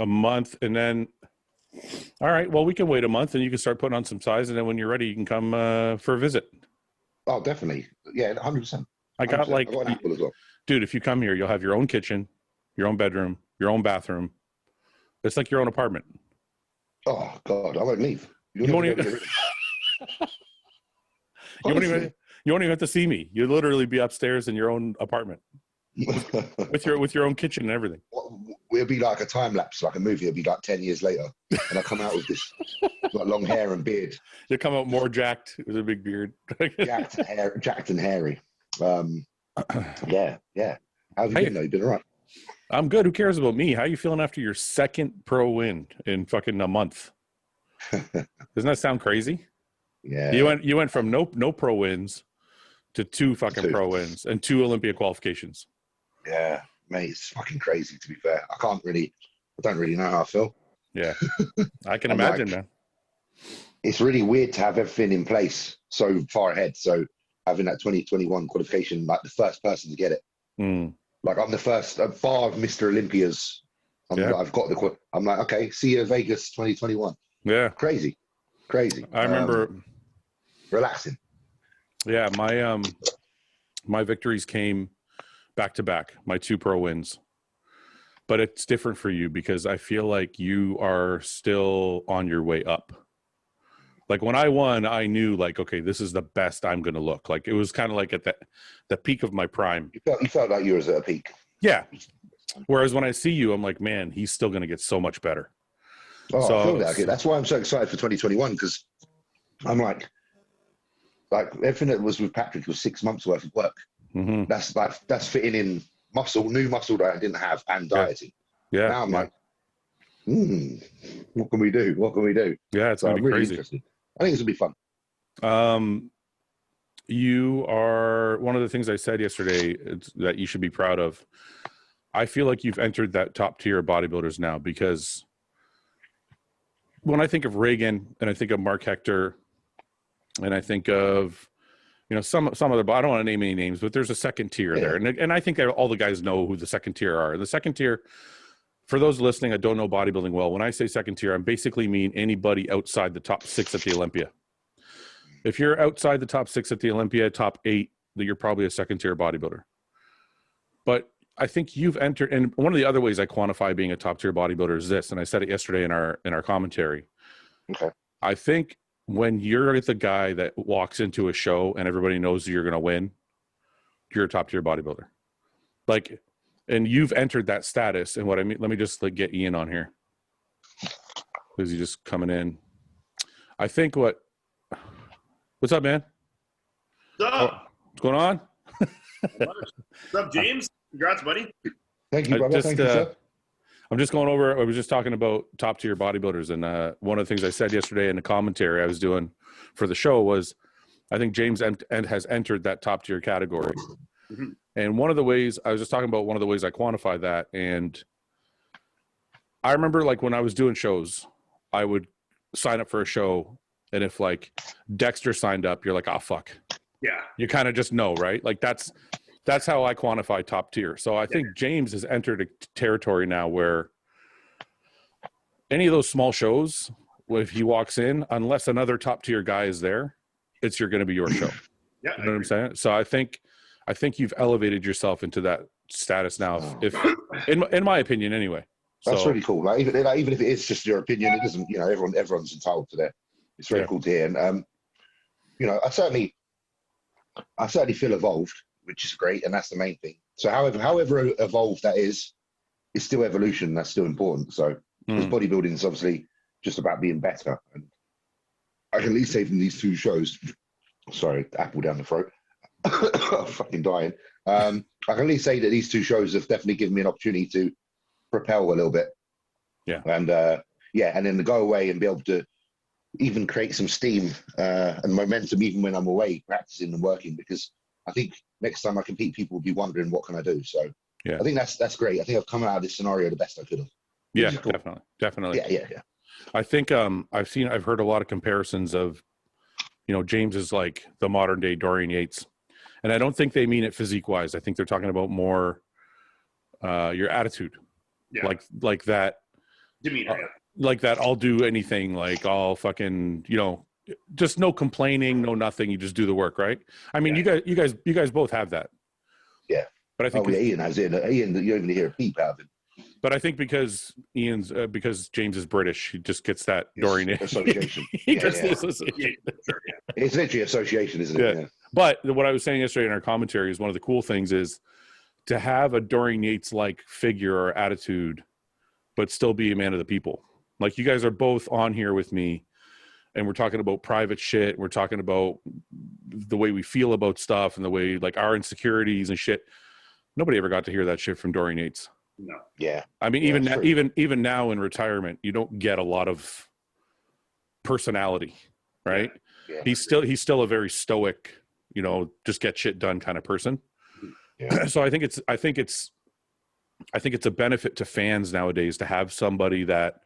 month, and then, all right, well, we can wait a month, and you can start putting on some size, and then when you're ready, you can come for a visit. Oh, definitely. Yeah, 100%. I got like, I got an apple as well. Dude, if you come here, you'll have your own kitchen, your own bedroom, your own bathroom. It's like your own apartment. Oh God, I won't leave. You won't even. You won't even have to see me. You'll literally be upstairs in your own apartment with your own kitchen and everything. It'll be like a time lapse, like a movie. It'll be like 10 years later, and I come out with this like long hair and beard. You'll come out more jacked with a big beard. jacked and hairy. Yeah. How have you been though? You been all right? I'm good. Who cares about me? How are you feeling after your second pro win in fucking a month? Doesn't that sound crazy? Yeah. You went from no pro wins to two pro wins and 2 Olympia qualifications. Yeah, mate, it's fucking crazy, to be fair. I don't really know how I feel. Yeah. I can imagine, man. It's really weird to have everything in place so far ahead. So having that 2021 qualification, like the first person to get it. Like I'm the first, bar of Mr. Olympias. I've got I'm like, okay, see you Vegas 2021. Yeah. Crazy. I remember. Relaxing. Yeah, my victories came back to back, my 2 pro wins. But it's different for you because I feel like you are still on your way up. Like when I won, I knew like, okay, this is the best I'm going to look. Like it was kind of like at the peak of my prime. You felt like you were at a peak. Yeah. Whereas when I see you, I'm like, man, he's still going to get so much better. Oh, so, I feel that. That's why I'm so excited for 2021 because I'm like everything that was with Patrick was 6 months worth of work. Mm-hmm. That's fitting in new muscle that I didn't have and dieting. Yeah. Now I'm like, what can we do? Yeah, it's gonna be really crazy. Interesting. I think it's gonna be fun. You are one of the things I said yesterday that you should be proud of. I feel like you've entered that top tier of bodybuilders now because when I think of Reagan and I think of Marc Hector and I think of, some other, I don't want to name any names, but there's a second tier there. And I think that all the guys know who the second tier are. The second tier, for those listening that don't know bodybuilding well, when I say second tier, I basically mean anybody outside the top 6 at the Olympia. If you're outside the top 6 at the Olympia, top 8, then you're probably a second tier bodybuilder. But I think you've entered, and one of the other ways I quantify being a top tier bodybuilder is this, and I said it yesterday in our commentary. Okay. I think when you're the guy that walks into a show and everybody knows you're going to win, you're a top tier bodybuilder. Like, and you've entered that status. And what I mean, let me just get Ian on here because he's just coming in. I think what's up, man? What's up? What's going on? What's up, James? Congrats, buddy. Thank you, brother. Thank you, sir. I'm just going over, I was just talking about top tier bodybuilders. And one of the things I said yesterday in the commentary I was doing for the show was, I think James has entered that top tier category. Mm-hmm. And one of the ways, I was just talking about one of the ways I quantify that. And I remember when I was doing shows, I would sign up for a show. And if Dexter signed up, you're like, oh, fuck. Yeah. You kind of just know, right? That's how I quantify top tier. So I think James has entered a territory now where any of those small shows, if he walks in, unless another top tier guy is there, it's going to be your show. Yeah, you know what I'm saying? So I think you've elevated yourself into that status now. If in my opinion, anyway. That's really cool. Even if it is just your opinion, it doesn't. Everyone's entitled to that. It's very cool to hear. And I certainly feel evolved, which is great, and that's the main thing. So however evolved that is, it's still evolution. That's still important. So because bodybuilding is obviously just about being better. And I can at least say from these 2 shows, sorry, apple down the throat, I'm fucking dying. I can at least say that these 2 shows have definitely given me an opportunity to propel a little bit. Yeah. And and then to go away and be able to even create some steam and momentum even when I'm away practicing and working, because I think next time I compete, people will be wondering what can I do. So I think that's great. I think I've come out of this scenario the best I could have. Yeah, cool. Definitely. Yeah. I think I've heard a lot of comparisons of, James is like the modern day Dorian Yates, and I don't think they mean it physique wise. I think they're talking about more your attitude, like that. Demeanor, like that. I'll do anything. Like I'll fucking, just no complaining, no nothing. You just do the work, right? I mean, you guys both have that. Yeah. But I think Ian has it. Ian, you don't even hear a peep out of him. But I think because because James is British, he just gets that Dorian association. The association. It's literally association, isn't it? Yeah. But what I was saying yesterday in our commentary is one of the cool things is to have a Dorian Yates-like figure or attitude, but still be a man of the people. Like you guys are both on here with me, and we're talking about private shit. We're talking about the way we feel about stuff and the way like our insecurities and shit. Nobody ever got to hear that shit from Dorian Yates. No. Yeah. I mean, even now in retirement, you don't get a lot of personality, right? Yeah. He's still a very stoic, just get shit done kind of person. Yeah. So I think it's a benefit to fans nowadays to have somebody that,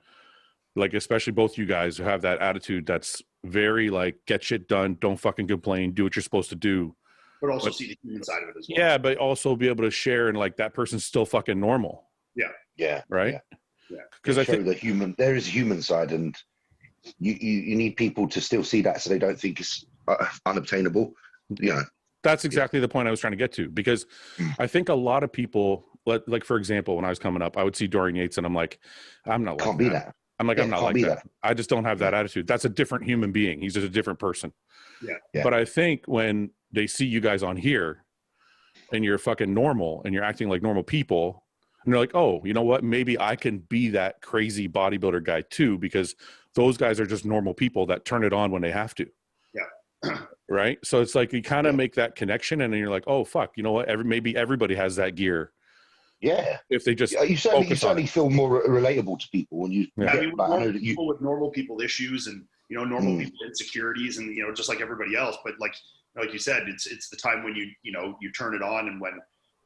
like, especially both you guys who have that attitude that's very like get shit done, don't fucking complain, do what you're supposed to do. But also see the human side of it as well. Yeah, but also be able to share and like that person's still fucking normal. Yeah. Yeah. Right? Yeah. Because I think there is a human side, and you need people to still see that so they don't think it's unobtainable. That's exactly the point I was trying to get to, because I think a lot of people, like for example, when I was coming up, I would see Dorian Yates and I'm like, I'm not like can't be that. I'm like, I'm not like that. I just don't have that attitude. That's a different human being. He's just a different person. Yeah. But I think when they see you guys on here and you're fucking normal and you're acting like normal people, and they're like, oh, you know what? Maybe I can be that crazy bodybuilder guy too, because those guys are just normal people that turn it on when they have to. Yeah. Right. So it's like you kind of make that connection, and then you're like, oh fuck, you know what? Maybe everybody has that gear. Yeah. If they just you certainly feel more relatable to people when you. Yeah. People with normal people issues and normal people insecurities and just like everybody else, but like you said, it's the time when you turn it on, and when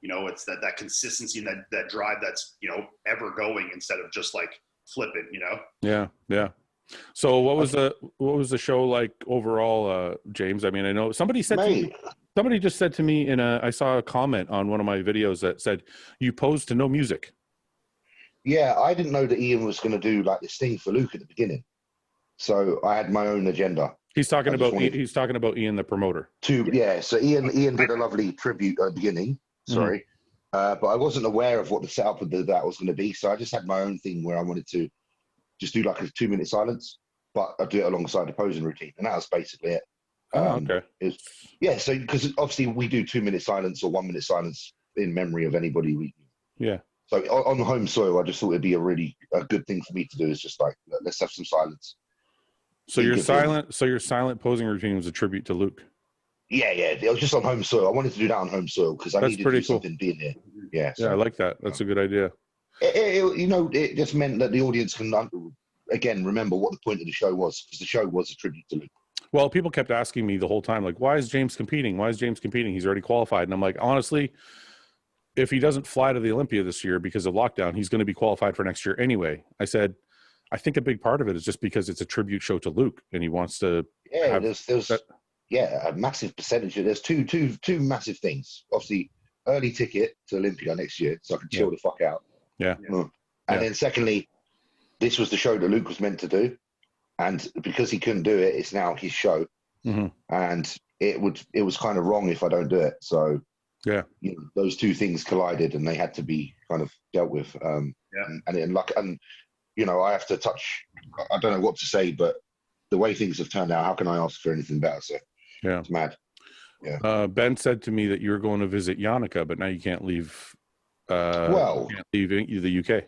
it's that consistency and that drive that's ever going instead of just like flipping. Yeah. So what was the show like overall, James? I mean, I know somebody said somebody just said to me I saw a comment on one of my videos that said you posed to no music. Yeah, I didn't know that Ian was going to do like this thing for Luke at the beginning, so I had my own agenda. He's talking about Ian the promoter. So Ian did a lovely tribute at the beginning. Sorry, but I wasn't aware of what the setup of that was going to be, so I just had my own thing where I wanted to just do like a 2-minute silence, but I do it alongside the posing routine, and that was basically it. Okay. So because obviously we do 2-minute silence or 1-minute silence in memory of anybody. So on home soil, I just thought it'd be a good thing for me to do. Is just like, let's have some silence. So your silent posing routine was a tribute to Luke. Yeah. It was just on home soil. I wanted to do that on home soil because I needed to do something being here. Yeah. So, I like that. That's a good idea. It just meant that the audience can again remember what the point of the show was, because the show was a tribute to Luke. Well, people kept asking me the whole time, like, why is James competing? Why is James competing? He's already qualified. And I'm like, honestly, if he doesn't fly to the Olympia this year because of lockdown, he's going to be qualified for next year anyway. I said, I think a big part of it is just because it's a tribute show to Luke, and he wants to. Yeah, there's a massive percentage. There's two massive things. Obviously, early ticket to Olympia next year, so I can chill the fuck out. Yeah. And then secondly, this was the show that Luke was meant to do, and because he couldn't do it, it's now his show. And it was kind of wrong if I don't do it. So those two things collided, and they had to be kind of dealt with. And I have to touch. I don't know what to say, but the way things have turned out, how can I ask for anything better? So it's mad. Yeah. Ben said to me that you were going to visit Yannicka, but now you can't leave. You can't leave the UK.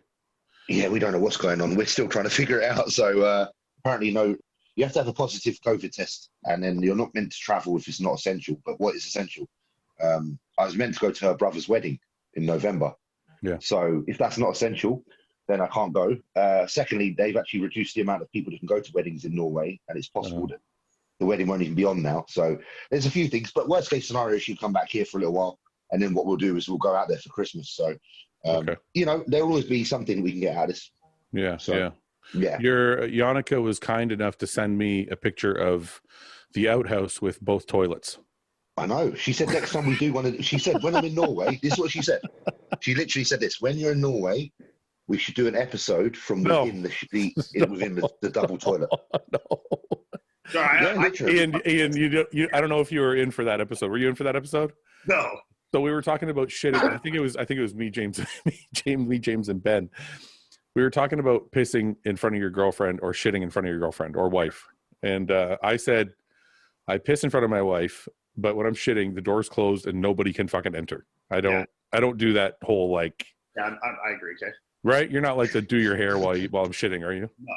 Yeah, we don't know what's going on. We're still trying to figure it out. So apparently, you have to have a positive COVID test, and then you're not meant to travel if it's not essential. But what is essential? I was meant to go to her brother's wedding in November. Yeah. So if that's not essential, then I can't go. Secondly, they've actually reduced the amount of people that can go to weddings in Norway, and it's possible that the wedding won't even be on now. So there's a few things, but worst case scenario is you come back here for a little while, and then what we'll do is we'll go out there for Christmas. So, there'll always be something we can get out of this. Yeah. So, Your Yannicka was kind enough to send me a picture of the outhouse with both toilets. I know. She said next time we do one. She said when I'm in Norway, this is what she said. She literally said this: when you're in Norway, we should do an episode from No. within within the double toilet. No. Sorry, Yeah, literally. Ian, you I don't know if you were in for that episode. Were you in for that episode? no. So we were talking about shitting. I think it was me, James, James, and Ben. We were talking about pissing in front of your girlfriend or shitting in front of your girlfriend or wife. And I said, I piss in front of my wife, but when I'm shitting, the door's closed and nobody can fucking enter. I don't do that whole like. Yeah, I agree. Okay. Right? You're not like to do your hair while I'm shitting, are you? No.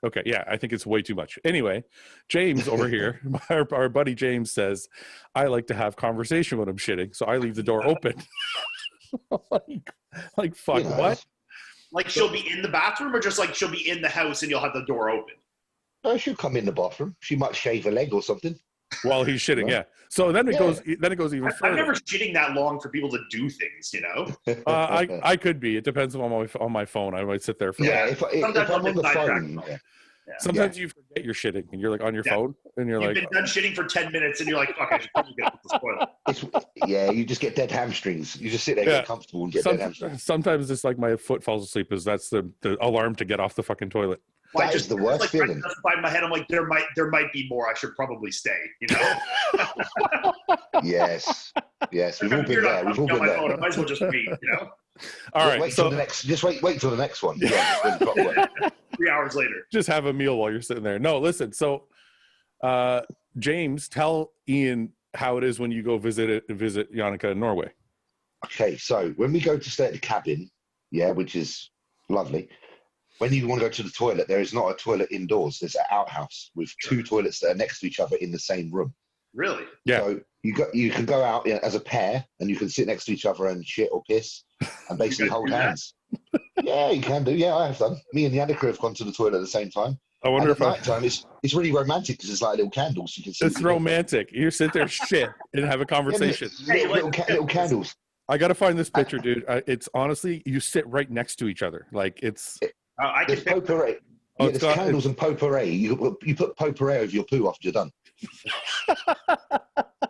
Okay, yeah, I think it's way too much. Anyway, James over here, our buddy James says, I like to have conversation when I'm shitting, so I leave the door open. like fuck, You know, what? Like she'll be in the bathroom, or just like she'll be in the house and you'll have the door open. No, she'll come in the bathroom. She might shave a leg or something. While he's shitting, yeah. So then it goes even further. I'm never shitting that long for people to do things, you know. I could be. It depends on my phone. I might sit there for. Yeah, if I'm on the phone. Yeah. Sometimes you forget you're shitting and you're like on your phone and you're You've like. been done shitting for 10 minutes and you're like, fuck, I should probably get up to the toilet. Yeah, you just get dead hamstrings. You just sit there, get comfortable, and get dead hamstrings. Sometimes it's like my foot falls asleep. That's the alarm to get off the fucking toilet. That is the worst feeling. In my head, I'm like, there might be more. I should probably stay. You know. Yes. We've all been there. We've all been there. I might as well just wait. You know. All right. Wait till the next. Just wait till the next one. Yeah, 3 hours later. Just have a meal while you're sitting there. No, listen. So, James, tell Ian how it is when you go visit Jannica in Norway. Okay, so when we go to stay at the cabin, which is lovely. When you want to go to the toilet, there is not a toilet indoors. There's an outhouse with two toilets that are next to each other in the same room. Really? Yeah. So you can go out as a pair and you can sit next to each other and shit or piss and basically hold hands. Yeah, you can do. Yeah, I have done. Me and Jannica have gone to the toilet at the same time. I wonder if at night time it's really romantic because it's like little candles. You can see. It's romantic. You sit there, shit, and have a conversation. Little candles. I gotta find this picture, dude. It's honestly, you sit right next to each other. Like it's. There's potpourri. Yeah, there's candles and potpourri. You put potpourri over your poo after you're done,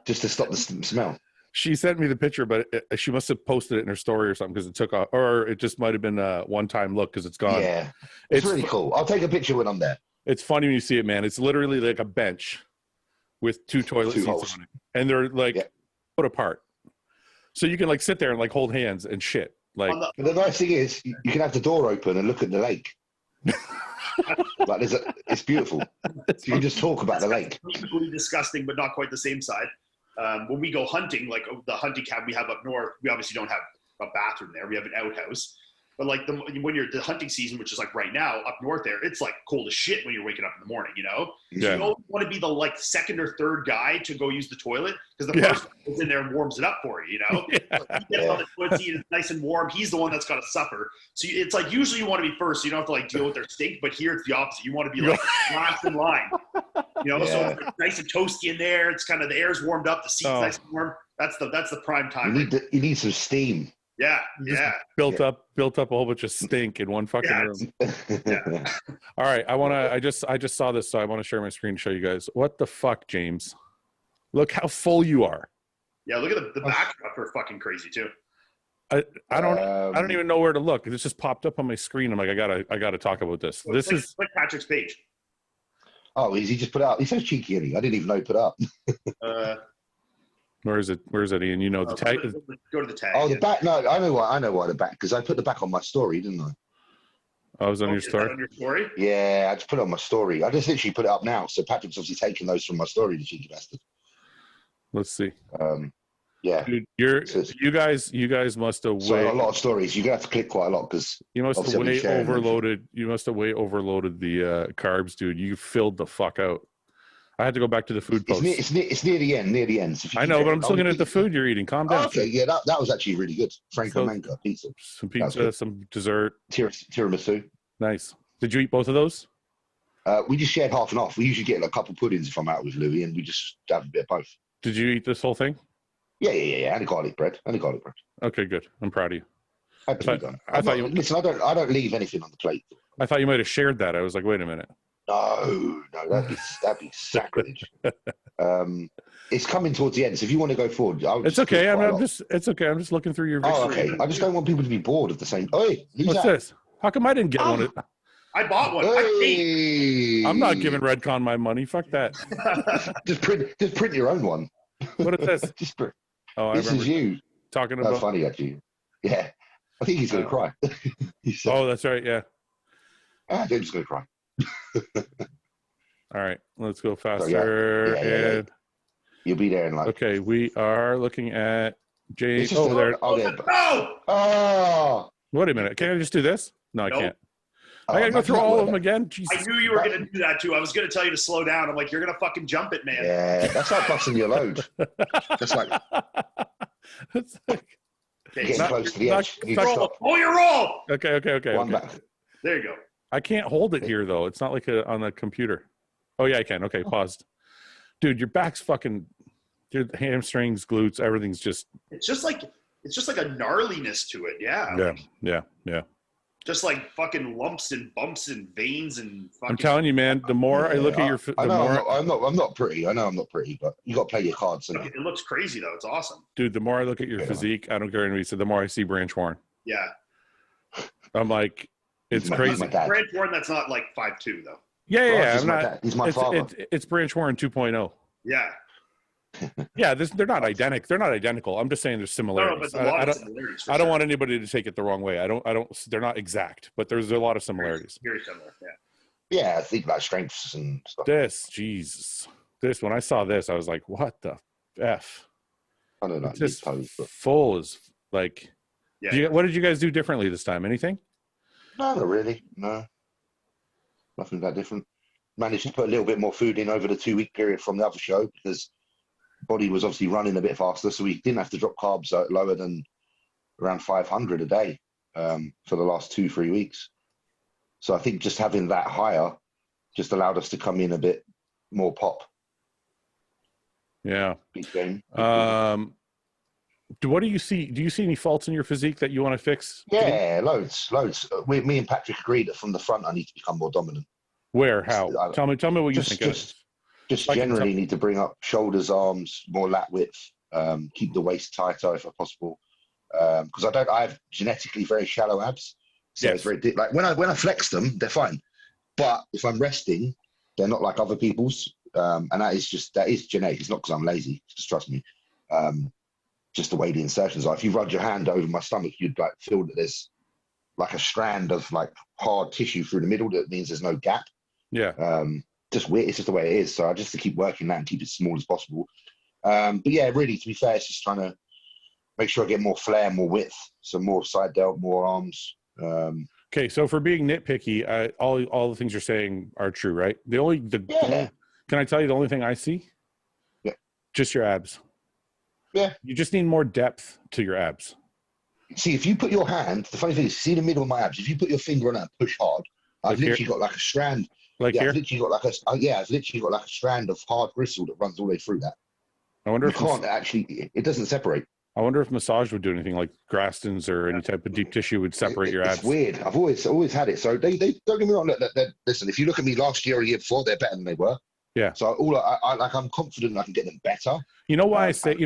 just to stop the smell. She sent me the picture, but she must have posted it in her story or something because it took off, or it just might have been a one-time look because it's gone. Yeah, it's really cool. I'll take a picture when I'm there. It's funny when you see it, man. It's literally like a bench with two toilet seats on it, and they're like put apart, so you can like sit there and like hold hands and shit. Like, but the nice thing is, you can have the door open and look at the lake. Like it's beautiful. So you can just talk about the lake. Equally disgusting, but not quite the same side. When we go hunting, like the hunting cabin we have up north, we obviously don't have a bathroom there. We have an outhouse. But like when you're the hunting season, which is like right now up north there, it's like cold as shit when you're waking up in the morning, you know? So you always want to be the like second or third guy to go use the toilet because the first one goes in there and warms it up for you, you know? Like he gets on the toilet seat, it's nice and warm. He's the one that's got to suffer. So it's like usually you want to be first so you don't have to like deal with their stink, but here it's the opposite. You want to be like last in line, you know? So it's nice and toasty in there. It's kind of the air's warmed up, the seat's nice and warm. That's the prime time. You need some steam. Yeah, built up a whole bunch of stink in one fucking room. All right, I just saw this, so I want to share my screen to show you guys. What the fuck, James? Look how full you are. Yeah, look at the backdrop are fucking crazy too. I don't even know where to look. It just popped up on my screen. I'm like, I gotta talk about this. So this is like Patrick's page. Oh, is he just put it up? He's so cheeky, isn't he? I didn't even know he put it up. Where is it, Ian? You know the tag. Go to the tag. Oh, the back. No, I know why the back, because I put the back on my story, didn't I? I was on your story. On your story? Yeah, I just put it on my story. I just literally put it up now. So Patrick's obviously taking those from my story, the cheeky bastard. Let's see. Yeah. Dude, you guys must have a lot of stories. You're gonna have to click quite a lot because you must have way overloaded. You must have way overloaded the carbs, dude. You filled the fuck out. I had to go back to the food post. It's near the end. So I know, but I'm just looking at the food you're eating. Calm down. Okay, yeah, that was actually really good. Franco Manca pizza. Some pizza, some dessert. Tiramisu. Nice. Did you eat both of those? We just shared half and half. We usually get like a couple puddings if I'm out with Louis, and we just have a bit of both. Did you eat this whole thing? Yeah. And garlic bread. Okay, good. I'm proud of you. Listen, I don't leave anything on the plate. I thought you might have shared that. I was like, wait a minute. No, that'd be sacrilege. It's coming towards the end, so if you want to go forward, it's okay. It's okay. I'm just looking through your. Oh, okay. I just don't want people to be bored of the same. Oi, what's this? How come I didn't get one? I bought one. Hey. I'm not giving Redcon my money. Fuck that. just print your own one. What is this? Just print. Oh, This is you. talking That's about. funny, actually. Yeah. I think he's going to cry. He said, Oh, that's right. Yeah. I'm just going to cry. All right. Let's go faster. So, yeah. You'll be there in like. Okay. We are looking at Jay. Oh, there. Oh, there. No! Oh! Wait a minute. Can I just do this? No, I Nope. can't. I gotta go through all of them again. Jesus. I knew you were going to do that too. I was going to tell you to slow down. I'm like, you're going to fucking jump it, man. Yeah, that's like busting your load. That's like It's like getting not- close to the not- edge. You need to not- stop. Oh, you roll! okay. One back. There you go. I can't hold it here though. It's not like on the computer. Oh yeah, I can. Okay, paused. Dude, your back's fucking. Your hamstrings, glutes, everything's just. It's just like a gnarliness to it. Yeah. Yeah. Just like fucking lumps and bumps and veins and fucking. I'm telling you, man. The more I look at your, I the know more, I'm not pretty. I know I'm not pretty, but you got to play your cards. So. It looks crazy though. It's awesome. dude. The more I look at your physique, I don't care what anybody said. The more I see branch worn. Yeah. I'm like, it's He's crazy. my dad. Branch Warren, that's not like 5'2" though. Yeah. He's I'm my not. dad. He's my father. It's branch worn 2.0. Yeah. Yeah, they're not identical. They're not identical. I'm just saying there's similarities. No, but a lot of similarities. I don't want anybody to take it the wrong way. I don't. They're not exact, but there's a lot of similarities. Very similar. Yeah. Yeah, I think about strengths and stuff. Jesus. When I saw this, I was like, what the F? I don't know. It's just full as like. Yeah. What did you guys do differently this time? Anything? No, not really. No. Nothing that different. Managed to put a little bit more food in over the 2-week period from the other show because body was obviously running a bit faster, so we didn't have to drop carbs lower than around 500 a day for the last 2-3 weeks. So I think just having that higher just allowed us to come in a bit more pop. Yeah. Big game. What do you see? Do you see any faults in your physique that you want to fix? Yeah, loads. Me and Patrick agreed that from the front I need to become more dominant. Where? How? Tell me what you think. Just generally need to bring up shoulders, arms, more lat width, keep the waist tighter if possible. Because I have genetically very shallow abs, so it's very like when I flex them, they're fine. But if I'm resting, they're not like other people's, and that is genetic. It's not because I'm lazy. Just trust me. Just the way the insertions are. If you rub your hand over my stomach, you'd like feel that there's like a strand of like hard tissue through the middle. That means there's no gap. Yeah. Just weird. It's just the way it is. So I just to keep working that and keep it small as possible. But yeah, really, to be fair, it's just trying to make sure I get more flare, more width, so more side delt, more arms. Okay, so for being nitpicky, all the things you're saying are true, right? Can I tell you the only thing I see? Yeah. Just your abs. Yeah. You just need more depth to your abs. See, if you put your hand, the funny thing is, see the middle of my abs. If you put your finger on that, and push hard. I've literally got like a strand. Like here? I've literally got like a strand of hard gristle that runs all the way through that. I wonder if it doesn't separate. I wonder if massage would do anything like Graston's or any type of deep tissue would separate your abs. It's weird. I've always had it. So they don't get me wrong. Listen, if you look at me last year or the year before, they're better than they were. Yeah. So I'm confident I can get them better. You know why I say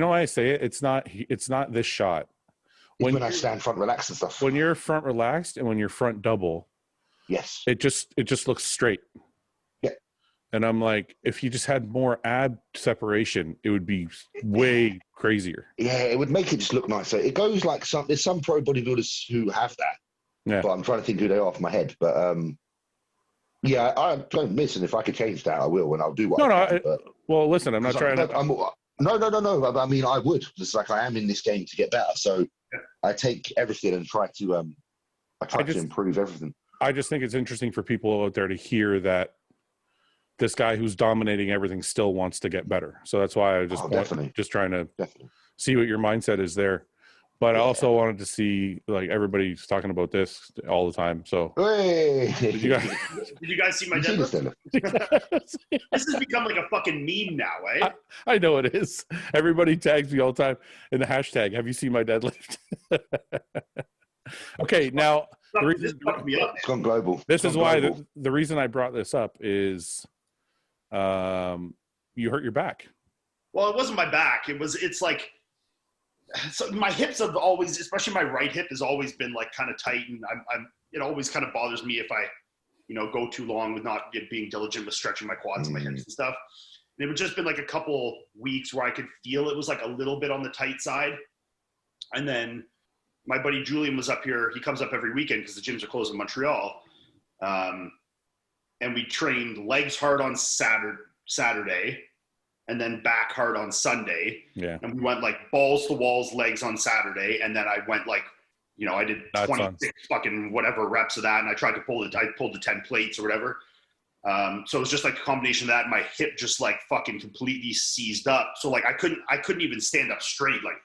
it? It's not this shot. When I stand front relaxed and stuff. When you're front relaxed and when you're front double. Yes. It just looks straight. Yeah. And I'm like, if you just had more ab separation, it would be way crazier. Yeah, it would make it just look nicer. It goes like there's some pro bodybuilders who have that. Yeah. But I'm trying to think who they are off my head. But yeah, I don't miss, and if I could change that, I will, and I'll do what I can. Well, listen, I'm not trying to. No. I mean, I would. It's like I am in this game to get better, so I take everything and try to improve everything. I just think it's interesting for people out there to hear that this guy who's dominating everything still wants to get better. So that's why I just trying to see what your mindset is there. But I also wanted to see, like, everybody's talking about this all the time. So did you guys see my deadlift? This has become like a fucking meme now, eh? I know it is. Everybody tags me all the time in the hashtag, have you seen my deadlift? Okay, now it's gone global. This is why the reason I brought this up is you hurt your back. Well, it wasn't my back. It's like, so my hips have always, especially my right hip, has always been like kind of tight, and I'm it always kind of bothers me if I, go too long with not being diligent with stretching my quads and my hips and stuff. And it would just been like a couple weeks where I could feel it was like a little bit on the tight side. And then my buddy Julian was up here. He comes up every weekend because the gyms are closed in Montreal. And we trained legs hard on Saturday and then back hard on Sunday. Yeah. And we went like balls to walls, legs on Saturday. And then I went like, I did 26 fucking whatever reps of that. And I tried to pull the 10 plates or whatever. So it was just like a combination of that. And my hip just like fucking completely seized up. So like I couldn't even stand up straight. Like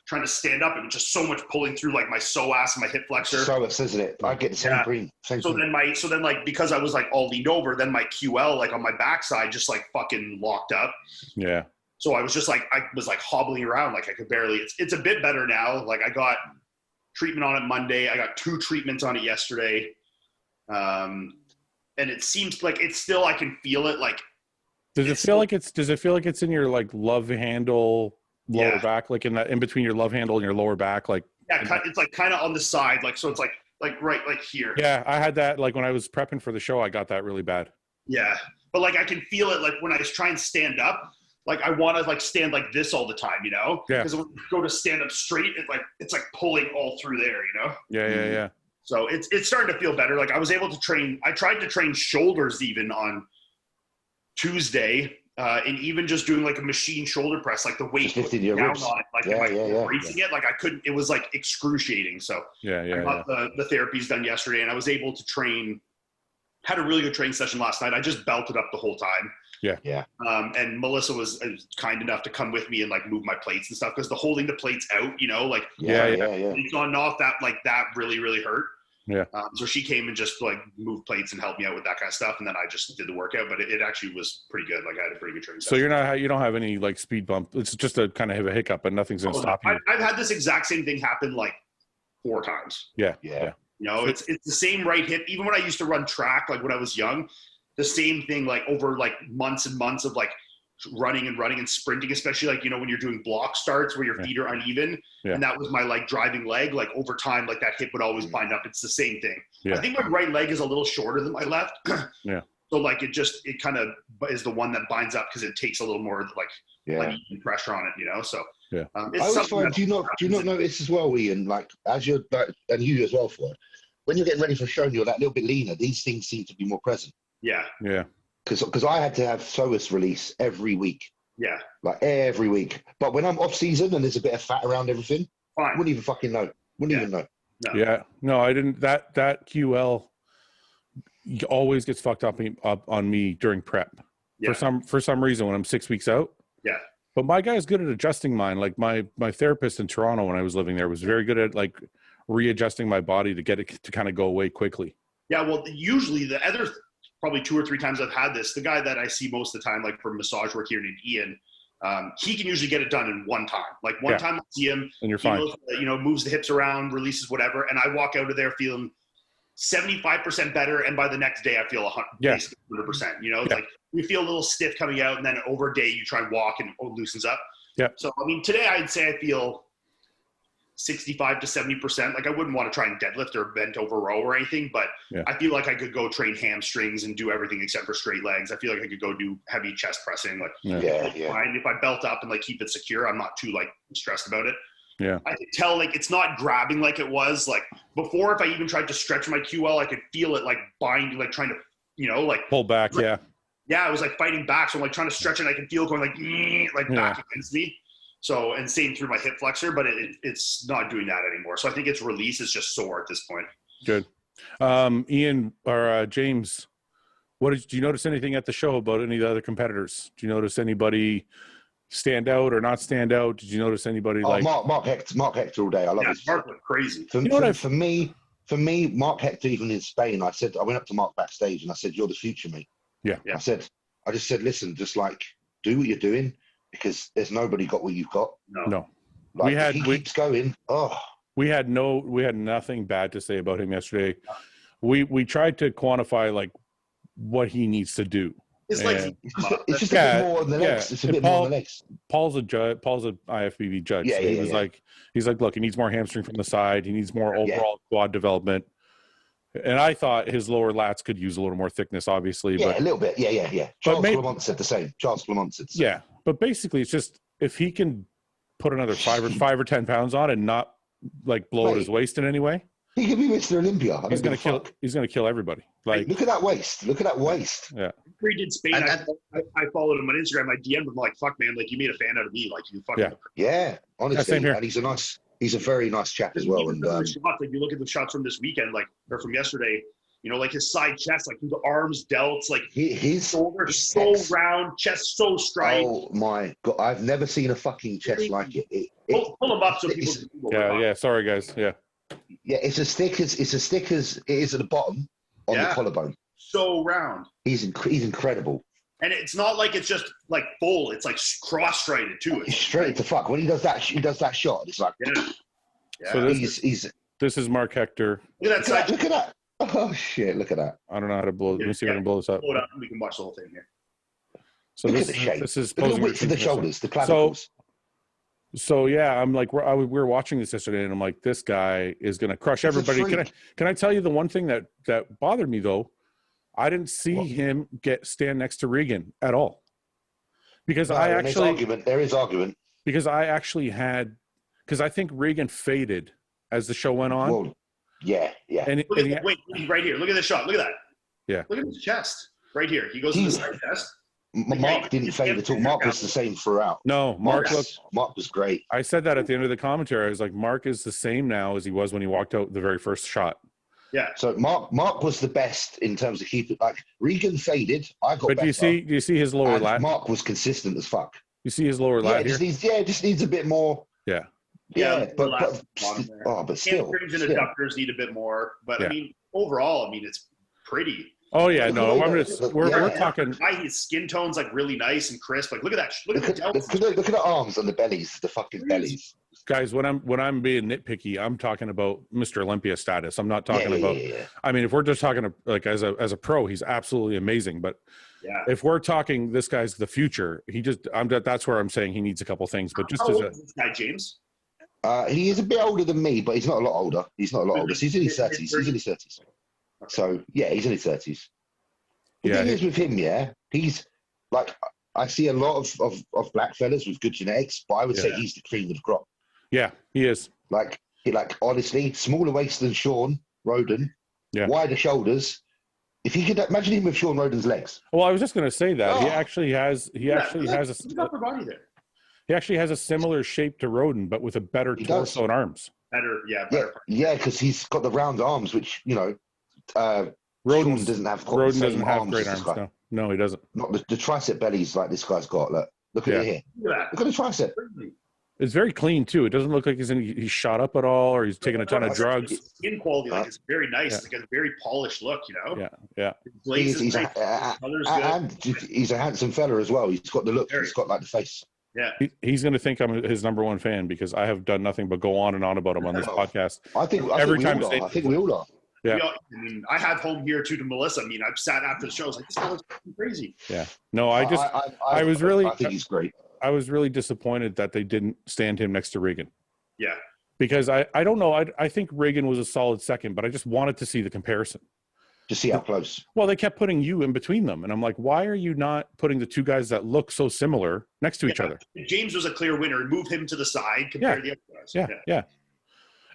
trying to stand up, it was just so much pulling through like my psoas and my hip flexor. Psoas, isn't it? I get the same green. So then like, because I was like all leaned over, then my QL like on my backside just like fucking locked up. Yeah. So I was just like, I was like hobbling around. Like I could barely, it's a bit better now. Like I got treatment on it Monday. I got 2 treatments on it yesterday. And it seems like it's still, I can feel it. Like, does it feel like it's in your like love handle lower back, like in between your love handle and your lower back? Like, yeah, it's like kind of on the side. Like, so it's like right, like here. Yeah. I had that, like when I was prepping for the show, I got that really bad. Yeah. But like, I can feel it. Like when I try and stand up, like I want to like stand like this all the time, Yeah. Because when you go to stand up straight, it's like pulling all through there, Yeah. So it's starting to feel better. Like I was able to train. I tried to train shoulders even on Tuesday, and even just doing like a machine shoulder press, like the weight down ribs. on it, like bracing it. Like I couldn't. It was like excruciating. So I got the therapies done yesterday, and I was able to train. Had a really good training session last night. I just belted up the whole time. Yeah. And Melissa was kind enough to come with me and like move my plates and stuff, because the holding the plates out, like plates on and off, that really, really hurt. Yeah. So she came and just like moved plates and helped me out with that kind of stuff, and then I just did the workout. But it actually was pretty good. Like I had a pretty good training session. So you don't have any like speed bump. It's just a kind of a hiccup, but nothing's gonna stop you. I've had this exact same thing happen like 4 times. Yeah. It's the same right hip. Even when I used to run track, like when I was young, the same thing, like over like months and months of like running and sprinting, especially like, when you're doing block starts where your feet are uneven. Yeah. And that was my like driving leg. Like over time, like that hip would always bind up. It's the same thing. Yeah. I think my right leg is a little shorter than my left. Yeah. So like it kind of is the one that binds up because it takes a little more like pressure on it, So yeah. I always find, do you not notice as well, Ian, like as you're like, and you as well, Fouad, when you're getting ready for a show and you're that little bit leaner, these things seem to be more present. Yeah. Because I had to have psoas release every week. Yeah. Like every week. But when I'm off season and there's a bit of fat around everything, fine. Wouldn't even fucking know. Wouldn't even know. No. Yeah. No, I didn't. That QL always gets fucked up on me during prep. Yeah. For some reason when I'm 6 weeks out. Yeah. But my guy's good at adjusting mine. Like my therapist in Toronto when I was living there was very good at like readjusting my body to get it to kind of go away quickly. Yeah. Well, usually the other probably 2 or 3 times I've had this, the guy that I see most of the time, like for massage work here named Ian, he can usually get it done in one time. Like one time I see him, and you're fine. Moves the hips around, releases whatever, and I walk out of there feeling 75% better, and by the next day I feel 100%. It's like you feel a little stiff coming out, and then over a day you try and walk and it loosens up. Yeah. So I mean, today I'd say I feel 65 to 70%. Like I wouldn't want to try and deadlift or bent over row or anything, but I feel like I could go train hamstrings and do everything except for straight legs. I feel like I could go do heavy chest pressing. Like fine. If I belt up and like keep it secure, I'm not too like stressed about it. Yeah. I could tell like it's not grabbing like it was like before. If I even tried to stretch my QL, I could feel it like binding, like trying to, like pull back. Like, I was like fighting back. So I'm like trying to stretch it. And I can feel it going like back against me. So, and same through my hip flexor, but it's not doing that anymore. So I think its release is just sore at this point. Good. Ian or James, do you notice anything at the show about any of the other competitors? Do you notice anybody stand out or not stand out? Did you notice anybody like Marc Hector all day? I love his Marc went crazy. For me, Marc Hector, even in Spain, I went up to Marc backstage and I said, "You're the future, mate." Yeah. I just said, listen, just like do what you're doing. Because there's nobody got what you've got. No. Like, he keeps going. We had nothing bad to say about him yesterday. We tried to quantify like what he needs to do. It's just a bit more on the legs. It's a bit more on the legs. Paul's a judge. Paul's an IFBB judge. He's like, look, he needs more hamstring from the side. He needs more overall quad development. And I thought his lower lats could use a little more thickness, obviously. Yeah, but a little bit. Yeah. Charles Clement said the same. Yeah, but basically, it's just if he can put another 5 or 10 pounds on and not like blow out his waist in any way, he could be Mr. Olympia. He's gonna kill everybody. Like, look at that waist. Yeah. He did Spain. I followed him on Instagram. I DM'd him like, "Fuck, man! Like, you made a fan out of me. Like, you fucking." Yeah. Honestly, same here. And he's a very nice chap as well. And shots, like, you look at the shots from this weekend, like, or from yesterday. You know, like his side chest, like the arms, delts, like his shoulders so round, chest so straight. Oh my God, I've never seen a fucking chest like it. Pull him up so people. Yeah. Sorry, guys. Yeah. Yeah, it's as thick as it is at the bottom on the collarbone. So round. He's incredible. And it's not like it's just like full; it's like cross-striated too. It's straight to fuck. When he does that shot. It's like, So this is Marc Hector. Look at that. Look at that. Oh shit! Look at that. I don't know how to blow. Let me see if I can blow this up. Blow it up and we can watch the whole thing here. So look this at the shape. This is look at the width of the shoulders, the clavicles. So yeah, I'm like, we were watching this yesterday, and I'm like, this guy is going to crush everybody. Can I tell you the one thing that bothered me though? I didn't see him stand next to Regan at all, because there is argument because I actually because I think Regan faded as the show went on. Well, yeah. And wait, right here. Look at this shot. Look at that. Yeah. Look at his chest. Right here. He goes to the side chest. Mark didn't fade at all. Mark was the same throughout. No, Mark was great. I said that at the end of the commentary. I was like, Mark is the same now as he was when he walked out the very first shot. Yeah. So Mark was the best in terms of keeping. Like, Regan faded. I got better. But do you see his lower lat? Mark was consistent as fuck. You see his lower lat here? Just needs a bit more. Yeah. Yeah, but still. Hamstrings and adductors need a bit more. But I mean, overall, it's pretty. Oh yeah, no, we're talking. His skin tone's like really nice and crisp. Like, look at that. Look at the arms and the bellies, the fucking bellies. Guys, when I'm being nitpicky, I'm talking about Mr. Olympia status. I'm not talking about. Yeah. I mean, if we're just talking like as a pro, he's absolutely amazing. But if we're talking, this guy's the future. That's where I'm saying he needs a couple things. But just old is this guy, James? He is a bit older than me, but he's not a lot older. He's in his 30s. So yeah, he's in his 30s. The thing is with him, he's like, I see a lot of black fellas with good genetics, but I would say he's the cream of the crop. Yeah, he is. Like honestly, smaller waist than Sean Roden, wider shoulders. If you could imagine him with Sean Roden's legs. Well, I was just going to say that he actually has a upper body there. He actually has a similar shape to Roden, but with a better torso and arms. Better. Yeah, because he's got the round arms, which Roden doesn't have great arms. No, he doesn't. Not the tricep bellies like this guy's got. Look at it here. Look at the tricep. It's very clean too. It doesn't look like he's shot up at all, or he's taking a ton of drugs. Skin quality, it's very nice. It's like a very polished look, you know. Yeah. He's a handsome fella as well. He's got the look. He's got like the face. Yeah. He's going to think I'm his number one fan because I have done nothing but go on and on about him on this podcast. I think we all are. Yeah. I have home here too to Melissa. I've sat after the show. I was like, this guy looks crazy. Yeah. No, I think he's great. I was really disappointed that they didn't stand him next to Regan. Yeah. Because I don't know. I think Regan was a solid second, but I just wanted to see the comparison. To see how close. Well, they kept putting you in between them. And I'm like, why are you not putting the two guys that look so similar next to each other? James was a clear winner. Move him to the side compared to the other guys. Yeah.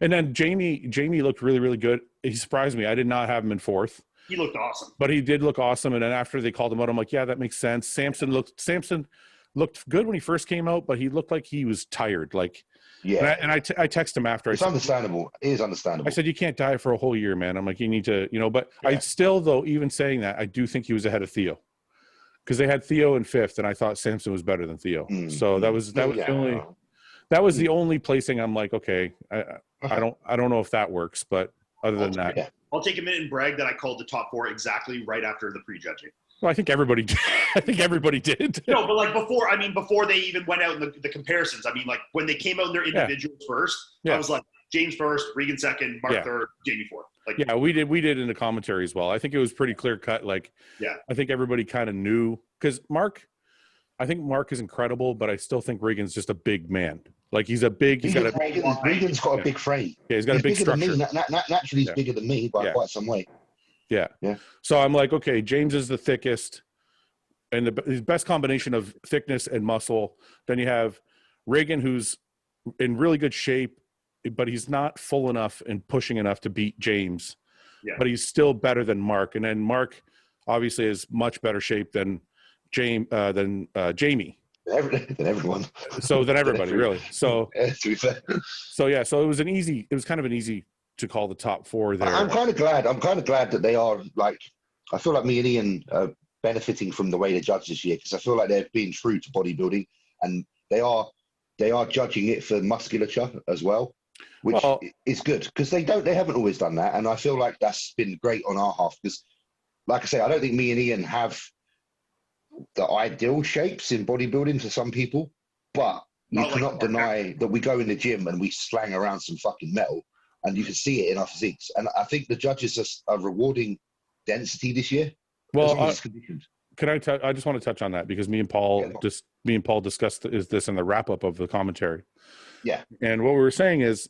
And then Jamie looked really, really good. He surprised me. I did not have him in fourth. He looked awesome. But he did look awesome. And then after they called him out, I'm like, yeah, that makes sense. Samson looked good when he first came out, but he looked like he was tired. Like, and I texted him after. It's understandable. It is understandable. I said, you can't diet for a whole year, man. I'm like, you need to, but I still, though, even saying that, I do think he was ahead of Theo. Because they had Theo in fifth, and I thought Samson was better than Theo. So that was the only placing I'm like, okay, I don't know if that works, but other than that. I'll take a minute and brag that I called the top four exactly right after the prejudging. Well, I think everybody did. No, but like before they even went out in the comparisons, like when they came out in their individuals first, I was like, James first, Regan second, Mark third, Jamie fourth. Like, we did in the commentary as well. I think it was pretty clear cut. Like, I think everybody kind of knew because I think Mark is incredible, but I still think Regan's just a big man. Like he's got a Regan's got a big frame. Yeah, he's got a big structure. Bigger than me. Naturally, he's bigger than me by quite some way. Yeah. So I'm like, okay, James is the thickest and his best combination of thickness and muscle. Then you have Regan, who's in really good shape, but he's not full enough and pushing enough to beat James. Yeah. But he's still better than Mark. And then Mark obviously is much better shape than Jamie. Than everyone. So than everybody, really. So to be fair. So yeah, so it was kind of an easy to call the top four there. I'm kind of glad that they are like, I feel like me and Ian are benefiting from the way they judge this year, because I feel like they're being true to bodybuilding, and they are judging it for musculature as well, which is good, because they haven't always done that, and I feel like that's been great on our half, because like I say, I don't think me and Ian have the ideal shapes in bodybuilding for some people, but you cannot deny that we go in the gym and we slang around some fucking metal, and you can see it in our physiques. And I think the judges are rewarding density this year. Well, I just want to touch on that, because me and Paul discussed this in the wrap up of the commentary. Yeah. And what we were saying is,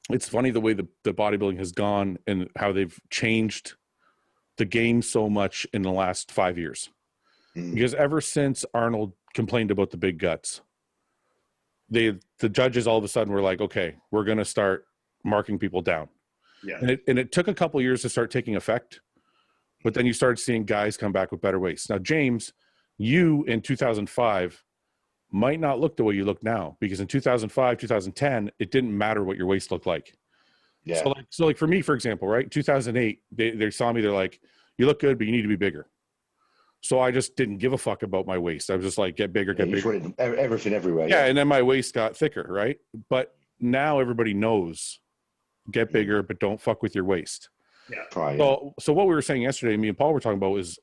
it's funny the way the bodybuilding has gone and how they've changed the game so much in the last 5 years. Because ever since Arnold complained about the big guts, the judges all of a sudden were like, okay, we're going to start marking people down. Yeah. And it took a couple of years to start taking effect, but then you started seeing guys come back with better weights. Now, James, you in 2005 might not look the way you look now, because in 2005, 2010, it didn't matter what your waist looked like. Yeah. So like for me, for example, right, 2008, they saw me, they're like, you look good, but you need to be bigger. So I just didn't give a fuck about my waist. I was just like, get bigger, get bigger. Everything everywhere. Yeah, and then my waist got thicker, right? But now everybody knows, get bigger, but don't fuck with your waist. Yeah. So what we were saying yesterday, me and Paul were talking about, is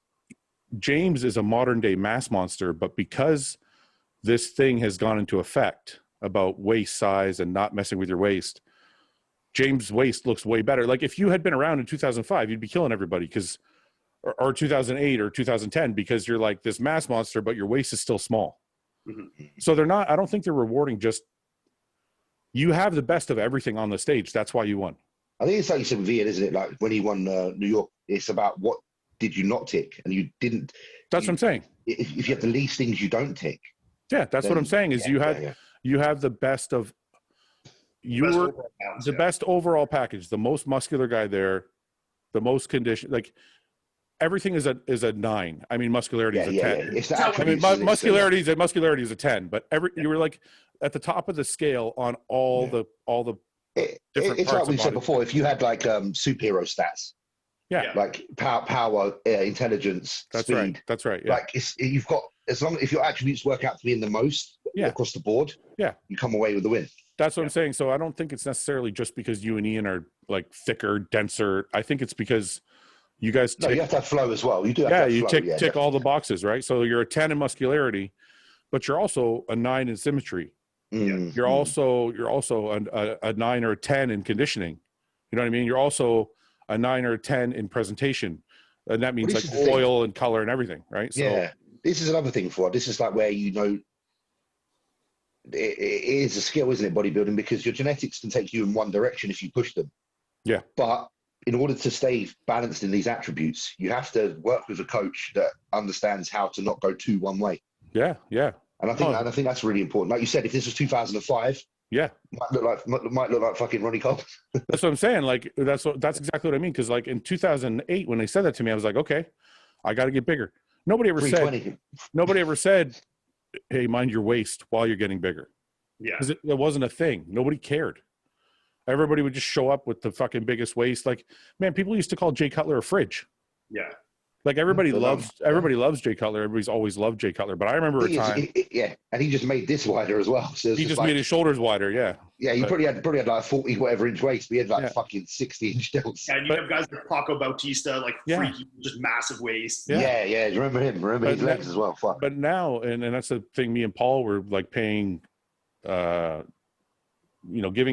James is a modern day mass monster, but because this thing has gone into effect about waist size and not messing with your waist, James' waist looks way better. Like if you had been around in 2005, you'd be killing everybody, because or 2008 or 2010, because you're like this mass monster, but your waist is still small. Mm-hmm. So I don't think they're rewarding just, you have the best of everything on the stage. That's why you won. I think it's like you said with Ian, isn't it? Like when he won New York, it's about what did you not tick, and you didn't. That's what I'm saying. If you have the least things you don't tick. Yeah, that's what I'm saying is you have the best of, the best overall package, the most muscular guy there, the most condition, like everything is a 9. I mean, muscularity is a 10. Yeah. I mean, muscularity is a 10, but you were like at the top of the scale on all the different it's parts. Like we said before, if you had like superhero stats, like power, intelligence, speed. That's right. Yeah. Like you've got, as long if your attributes work out to be in the most across the board, you come away with the win. That's what I'm saying. So I don't think it's necessarily just because you and Ian are like thicker, denser. I think it's because you guys you have to have flow as well. You do have to have you flow. tick all the boxes, right? So you're a 10 in muscularity, but you're also a 9 in symmetry. You're also a 9 or a 10 in conditioning. You know what I mean? You're also a 9 or a 10 in presentation, and that means like oil and color and everything, right? So this is another thing for this is like where it is a skill, isn't it, bodybuilding? Because your genetics can take you in one direction if you push them. Yeah. But in order to stay balanced in these attributes, you have to work with a coach that understands how to not go too one way. Yeah. And I think that's really important. Like you said, if this was 2005, might look like fucking Ronnie Cole. That's what I'm saying. Like that's exactly what I mean. Because like in 2008, when they said that to me, I was like, okay, I got to get bigger. Nobody ever said, hey, mind your waist while you're getting bigger. Yeah, because it wasn't a thing. Nobody cared. Everybody would just show up with the fucking biggest waist. Like, man, people used to call Jay Cutler a fridge. Yeah. Like everybody loves Jay Cutler. Everybody's always loved Jay Cutler. But I remember a time. And he just made this wider as well. So he just made his shoulders wider. Yeah. Yeah, he probably had like 40 whatever inch waist. But he had like fucking 60-inch delts. Yeah, and you have guys like Paco Bautista, like freaky, just massive waist. Yeah. You remember him? Remember his legs as well. Fuck. But now, and that's the thing. Me and Paul were like paying, giving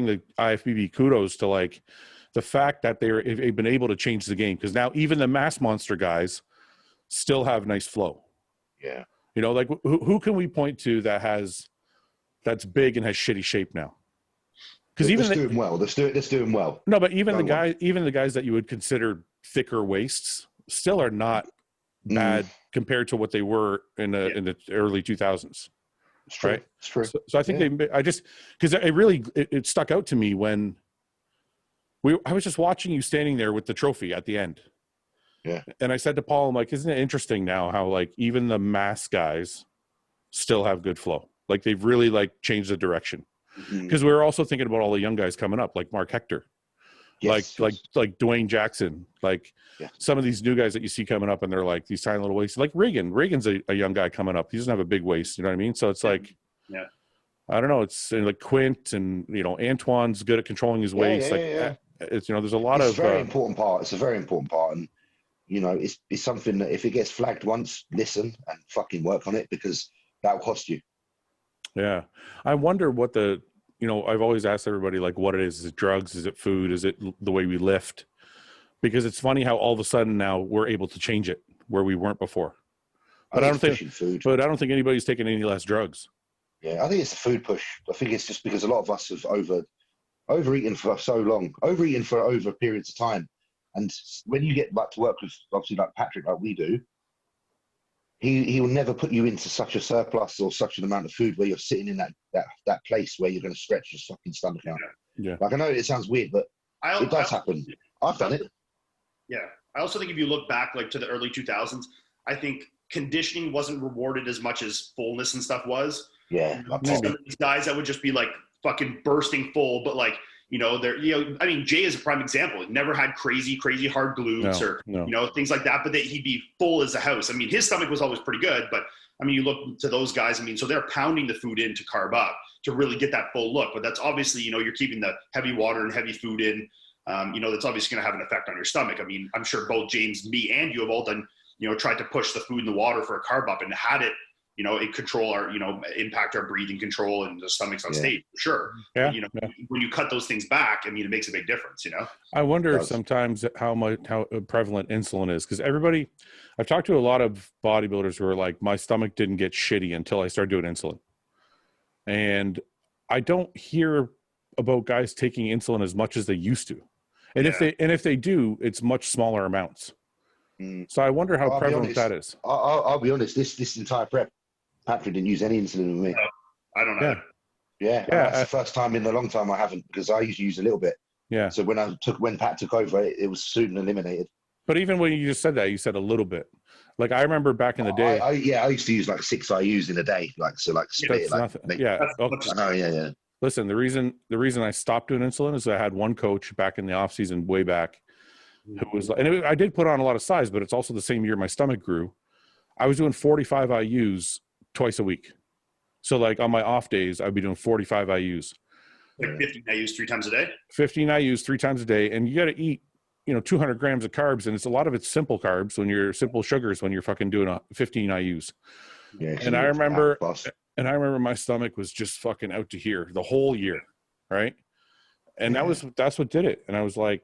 the IFBB kudos to like the fact that they've been able to change the game, because now even the mass monster guys still have nice flow. Yeah. Like who can we point to that has that's big and has shitty shape now. Because They're doing well. They're doing well. No, but even the guys that you would consider thicker waists still are not bad compared to what they were in the early 2000s. It's true. Right? It's true. So I think because it stuck out to me when I was just watching you standing there with the trophy at the end. Yeah. And I said to Paul, I'm like, isn't it interesting now how like even the mass guys still have good flow? Like they've really like changed the direction. Because we were also thinking about all the young guys coming up, like Marc Hector, like Dwayne Jackson, like some of these new guys that you see coming up, and they're like these tiny little waists. Like Reagan. Reagan's a young guy coming up. He doesn't have a big waist. You know what I mean? So it's like, I don't know. It's like Quint and Antoine's good at controlling his waist. It's there's a lot of. It's a very important part. It's a very important part, and it's something that if it gets flagged once, listen and fucking work on it because that'll cost you. Yeah. I wonder what I've always asked everybody, like, what it is. Is it drugs? Is it food? Is it the way we lift? Because it's funny how all of a sudden now we're able to change it where we weren't before. But I don't think anybody's taking any less drugs. Yeah, I think it's the food push. I think it's just because a lot of us have overeaten for so long, overeaten for over periods of time. And when you get back to work with obviously like Patrick, like we do, he will never put you into such a surplus or such an amount of food where you're sitting in that place where you're going to stretch your fucking stomach out. Yeah. Like I know it sounds weird, but it does happen. I've done it. Yeah. I also think if you look back like to the early 2000s, I think conditioning wasn't rewarded as much as fullness and stuff was. Yeah. Some of these guys that would just be like fucking bursting full, but like, I mean, Jay is a prime example. He never had crazy hard glutes or things like that, but he'd be full as a house. I mean, his stomach was always pretty good, but I mean, you look to those guys, I mean, so they're pounding the food in to carb up to really get that full look. But that's obviously, you're keeping the heavy water and heavy food in, that's obviously going to have an effect on your stomach. I mean, I'm sure both James, me, and you have all done, tried to push the food in the water for a carb up and had it, it control our, impact our breathing control and the stomach's on stage, for sure. Yeah. But, when you cut those things back, I mean, it makes a big difference, I wonder sometimes how prevalent insulin is. Because I've talked to a lot of bodybuilders who are like, my stomach didn't get shitty until I started doing insulin. And I don't hear about guys taking insulin as much as they used to. And if they do, it's much smaller amounts. So I wonder how prevalent that is. I'll be honest, this entire prep, Patrick didn't use any insulin with me. I don't know. Yeah. That's the first time in a long time I haven't, because I used to use a little bit. Yeah. So when Pat took over, it was soon eliminated. But even when you just said that, you said a little bit. Like I remember back in the day. I used to use like 6 IUs in a day, split it. Like, nothing. Yeah. I know. Yeah. Listen, the reason I stopped doing insulin is I had one coach back in the off season way back, who was, I did put on a lot of size, but it's also the same year my stomach grew. I was doing 45 IUs twice a week. So like on my off days, I'd be doing 45 IUs. Like 15 IUs 3 times a day? 15 IUs 3 times a day. And you got to eat, 200 grams of carbs. And a lot of it's simple carbs simple sugars when you're fucking doing 15 IUs. Yeah, and I remember my stomach was just fucking out to here the whole year. Right. And that's what did it. And I was like,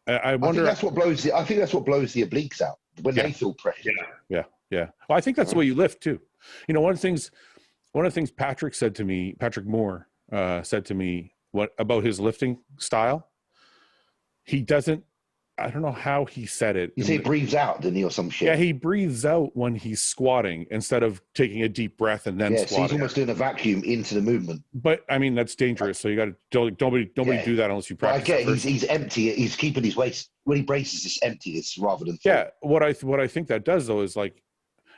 I wonder. I think that's what blows the obliques out when they feel pressure. Yeah. Well, I think that's the way you lift too. One of the things Patrick Moore said to me about his lifting style. He doesn't. I don't know how he said it. He breathes out, didn't he, or some shit? Yeah, he breathes out when he's squatting instead of taking a deep breath and then squatting. So he's almost doing a vacuum into the movement. But I mean, that's dangerous. So you got to nobody do that unless you practice. I get he's empty. He's keeping his waist when he braces. It's empty. It's rather than full. Yeah. What I think that does though is like,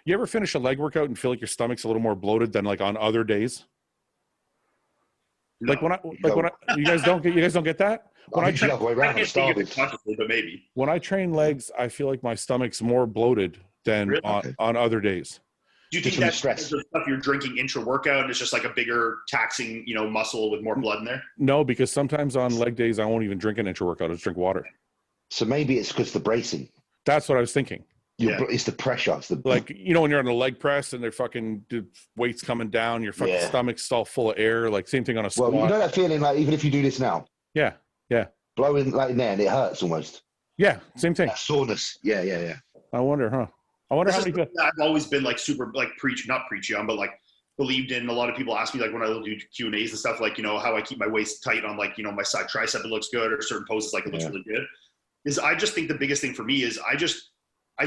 you ever finish a leg workout and feel like your stomach's a little more bloated than like on other days? No. You guys don't get that? When I train legs, I feel like my stomach's more bloated than on other days. Do you think that's stress stuff you're drinking intra-workout and it's just like a bigger taxing, muscle with more blood in there? No, because sometimes on leg days I won't even drink an intra-workout. I'll just drink water. So maybe it's because the bracing. That's what I was thinking. It's the pressure. It's like, when you're on a leg press and they're fucking weights coming down, your fucking stomach's all full of air. Like same thing on a squat. Well, you know that feeling like even if you do this now. Yeah. Blowing like in there and it hurts almost. Yeah, same thing. That soreness. Yeah. I wonder how many. I've always been like super like not preachy on, but like believed in. A lot of people ask me, like, when I do Q&As and stuff, like, you know, how I keep my waist tight on, like, you know, my side tricep, it looks good, or certain poses, like, it looks really good. Is I just think the biggest thing for me is I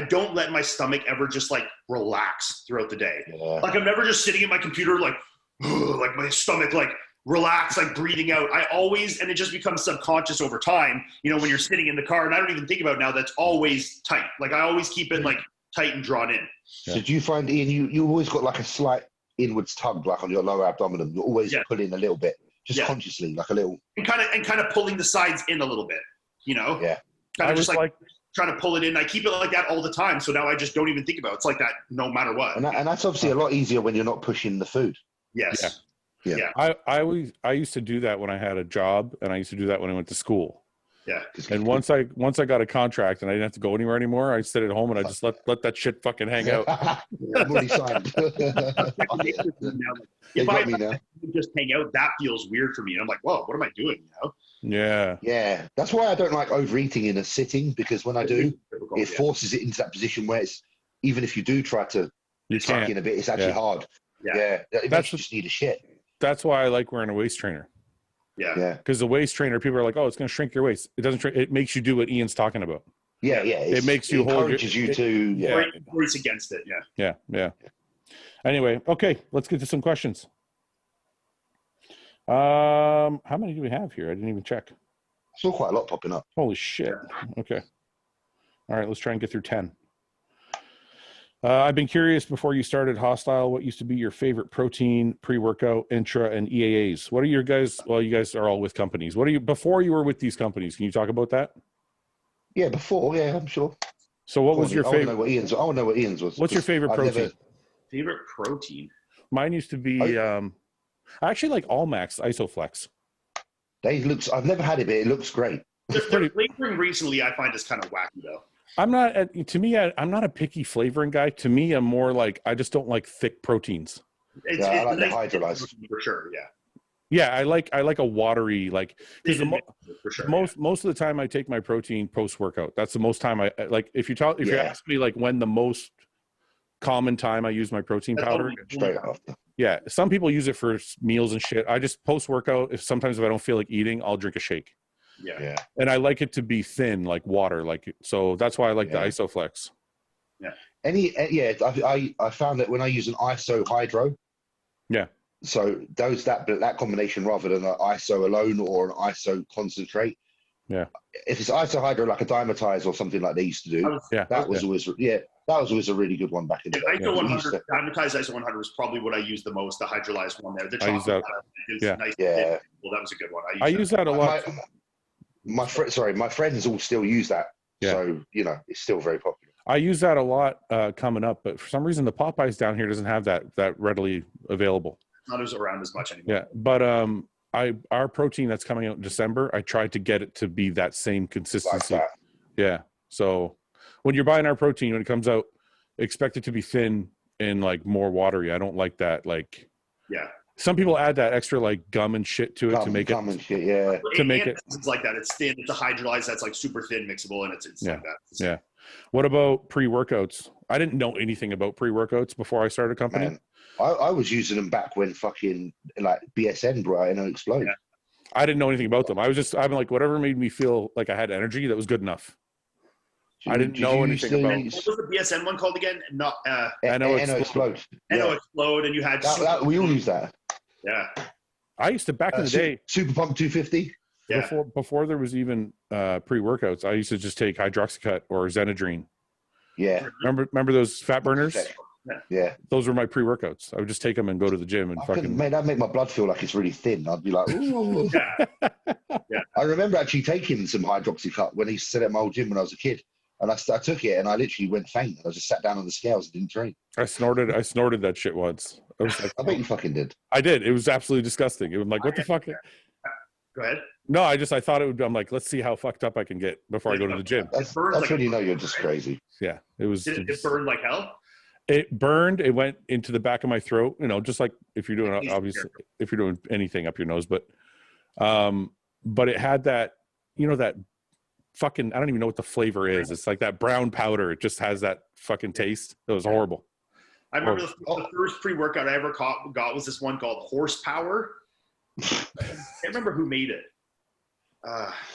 don't let my stomach ever just like relax throughout the day. Like, I'm never just sitting at my computer, like my stomach, like, relax, like breathing out. I always, and it just becomes subconscious over time, you know, when you're sitting in the car, and I don't even think about it now, that's always tight. Like, I always keep it like tight and drawn in. So do you find, Ian, you always got like a slight inwards tug, like on your lower abdomen? You're always pulling a little bit, just consciously, like a little. And kind of pulling the sides in a little bit, you know? Yeah. Kind of just like trying to pull it in. I keep it like that all the time. So now I just don't even think about it. It's like that no matter what. And that's obviously a lot easier when you're not pushing the food. Yes. Yeah. I used to do that when I had a job, and I used to do that when I went to school. Yeah. And once I got a contract and I didn't have to go anywhere anymore, I stayed at home and I just let that shit fucking hang out. I'm already signed. If I just hang out, that feels weird for me. And I'm like, whoa, what am I doing? You know? Yeah. Yeah. That's why I don't like overeating in a sitting, because when I do, it forces it into that position where it's, even if you do try to suck in a bit, it's actually hard. Yeah. It makes you just need a shit. That's why I like wearing a waist trainer. Yeah. Because the waist trainer, people are like, oh, it's going to shrink your waist. It doesn't shrink. It makes you do what Ian's talking about. Yeah. It makes you hold. Encourages you to. Works against it. Yeah. Anyway, okay, let's get to some questions. How many do we have here? I didn't even check. I saw quite a lot popping up. Holy shit. Okay. All right, let's try and get through 10. I've been curious before you started Hostile, what used to be your favorite protein, pre-workout, intra, and EAAs? What are your guys? Well, you guys are all with companies. What are you before you were with these companies? Can you talk about that? Yeah, before. Yeah, I'm sure. So, what was your favorite? I want to know what Ian's was. What's your favorite protein? Favorite protein? Mine used to be. I actually like Allmax Isoflex. I've never had it, but it looks great. The flavoring recently, I find, is kind of wacky though. I'm not a picky flavoring guy. To me, I'm more like, I just don't like thick proteins. I like the hydrolyzed for sure. Yeah, I like a watery, like, because most of the time I take my protein post workout. That's the most time I like. If you ask me like when the most common time I use my protein powder, straight after. Yeah, some people use it for meals and shit. I just post workout. Sometimes if I don't feel like eating, I'll drink a shake. Yeah. And I like it to be thin, like water, so that's why I like the Isoflex. Yeah. I found that when I use an ISO hydro. Yeah. So that combination rather than an ISO alone or an ISO concentrate. Yeah. If it's ISO hydro like a Dimetize or something like they used to do, that was always a really good one back in the day. ISO 100, Dimetized ISO 100 was probably what I used the most, the hydrolyzed one there. I use that. Nice. Yeah. Well, that was a good one. I use that a lot. My friends all still use that. Yeah. So, it's still very popular. I use that a lot coming up, but for some reason the Popeyes down here doesn't have that readily available. Not as around as much anymore. Yeah, but our protein that's coming out in December, I tried to get it to be that same consistency. Like that. Yeah. So when you're buying our protein, when it comes out, expect it to be thin and like more watery. I don't like that. Like, yeah. Some people add that extra like gum and shit to it to make it. Gum and shit, yeah. To make it. It's like that. It's thin. It's a hydrolyzed. That's like super thin, mixable, and it's like that. Yeah. What about pre-workouts? I didn't know anything about pre-workouts before I started a company. Man, I was using them back when fucking like BSN brought in and Explode. Yeah. I didn't know anything about them. I'm like, whatever made me feel like I had energy, that was good enough. I didn't know anything about. What was the BSN one called again? Not NO Explode. NO Explode, and you had we all use that. Yeah. I used to back in the day. Super Pump 250. Yeah. Before there was even pre-workouts, I used to just take Hydroxycut or Xenadrine. Yeah. Remember those fat burners? Yeah. Those were my pre-workouts. I would just take them and go to the gym and that'd make my blood feel like it's really thin. I'd be like, ooh. Yeah. I remember actually taking some Hydroxycut when he said at my old gym when I was a kid. And I took it and I literally went faint. I just sat down on the scales and didn't train. I snorted that shit once. I was like, I bet you fucking did. I did. It was absolutely disgusting. It was like, what the fuck? Go ahead. No, I thought it would be, I'm like, let's see how fucked up I can get before I go to the gym. That's when you know you're just crazy. Yeah. It was. Did it burn like hell? It burned. It went into the back of my throat, just like if you're doing, obviously, if you're doing anything up your nose, but it had that, that fucking, I don't even know what the flavor is. It's like that brown powder. It just has that fucking taste. It was horrible. I remember the first pre-workout I ever got was this one called Horsepower. I can't remember who made it.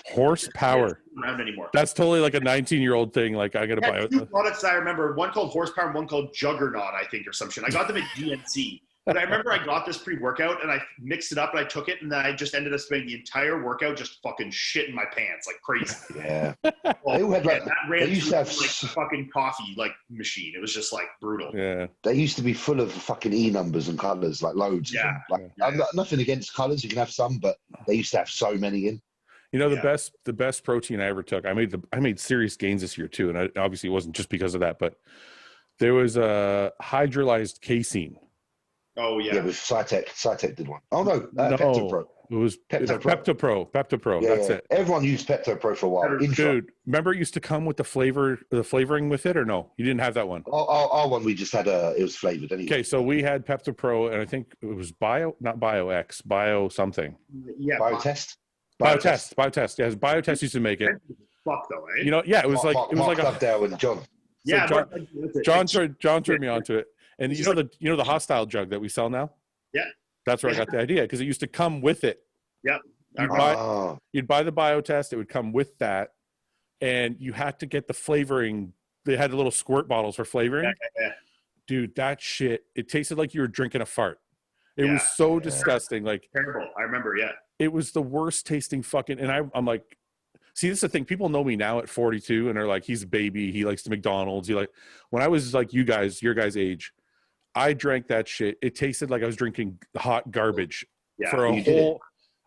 Horsepower. Around anymore. That's totally like a 19-year-old thing. Like I gotta buy two products I remember. One called Horsepower and one called Juggernaut, I think, or some shit. I got them at GNC. But I remember I got this pre-workout and I mixed it up and I took it and then I just ended up spending the entire workout just fucking shit in my pants like crazy. Yeah. Well, they had like, that ran they used to have like fucking coffee like machine. It was just like brutal. Yeah. They used to be full of fucking E numbers and colours, like loads. Yeah. Of them. Like nothing against colours, you can have some, but they used to have so many in. You know, the best protein I ever took. I made serious gains this year too, and obviously it wasn't just because of that, but there was a hydrolyzed casein. Oh yeah. Yeah, with Cytec did one. Oh no, PeptoPro. It was Pepto-Pro. Yeah, That's it. Everyone used Pepto-Pro for a while. Dude, remember it used to come with the flavoring with it, or no? You didn't have that one. Our one we just had it was flavored anyway. Okay, so we had Pepto-Pro, and I think it was not BioX, Bio something. Yeah. Biotest. Biotest. Yeah, Biotest used to make it. Fuck though, eh? You know, yeah, it was like Mark Dugdale and John. Yeah, John turned me onto it, and you know the hostile jug that we sell now. Yeah, that's where I got the idea because it used to come with it. Yep. You'd buy the Biotest; it would come with that, and you had to get the flavoring. They had the little squirt bottles for flavoring. Yeah. Dude, that shit! It tasted like you were drinking a fart. It was so disgusting. Like terrible. I remember. Yeah. It was the worst tasting fucking. And I'm like, see, this is the thing. People know me now at 42, and they're like, he's a baby. He likes the McDonald's. When I was like your guys' age, I drank that shit. It tasted like I was drinking hot garbage for a whole.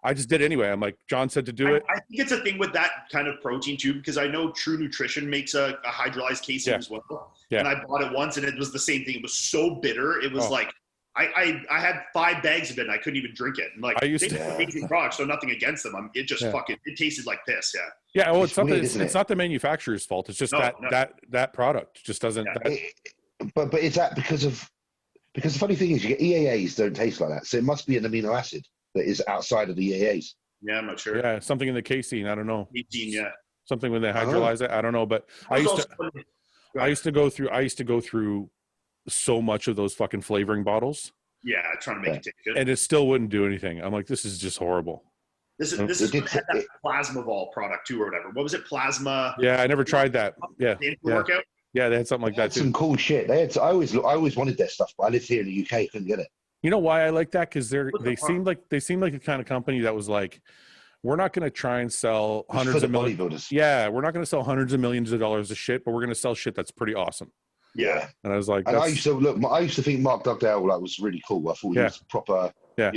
I just did it anyway. I'm like, John said to do it. I think it's a thing with that kind of protein too, because I know True Nutrition makes a hydrolyzed casein as well. Yeah. And I bought it once, and it was the same thing. It was so bitter. It was like. I had 5 bags of it and I couldn't even drink it. And like, they make amazing products, so nothing against them. It just it tasted like piss. Yeah. Yeah. Well, it's not the manufacturer's fault. It's just that product just doesn't. Yeah. But is that because the funny thing is you get EAAs don't taste like that. So it must be an amino acid that is outside of the EAAs. Yeah, I'm not sure. Yeah. Something in the casein. I don't know. Casein, yeah. Something when they hydrolyze it. I don't know. But I used to go through so much of those fucking flavoring bottles. Yeah, trying to make it taste good. And it still wouldn't do anything. I'm like, this is just horrible. This is that Plasma product too, or whatever. What was it? Plasma. Yeah, I never tried that. Yeah. Workout. Yeah, they had something like that too. Some cool shit. I always wanted their stuff, but I lived here in the UK, couldn't get it. You know why I like that? Because they seemed like the kind of company that was like, we're not going to try and sell hundreds of millions. Yeah, we're not going to sell hundreds of millions of dollars of shit, but we're going to sell shit that's pretty awesome. Yeah, and I was like, and I used to think Marc Dugdale was really cool. I thought he was proper, a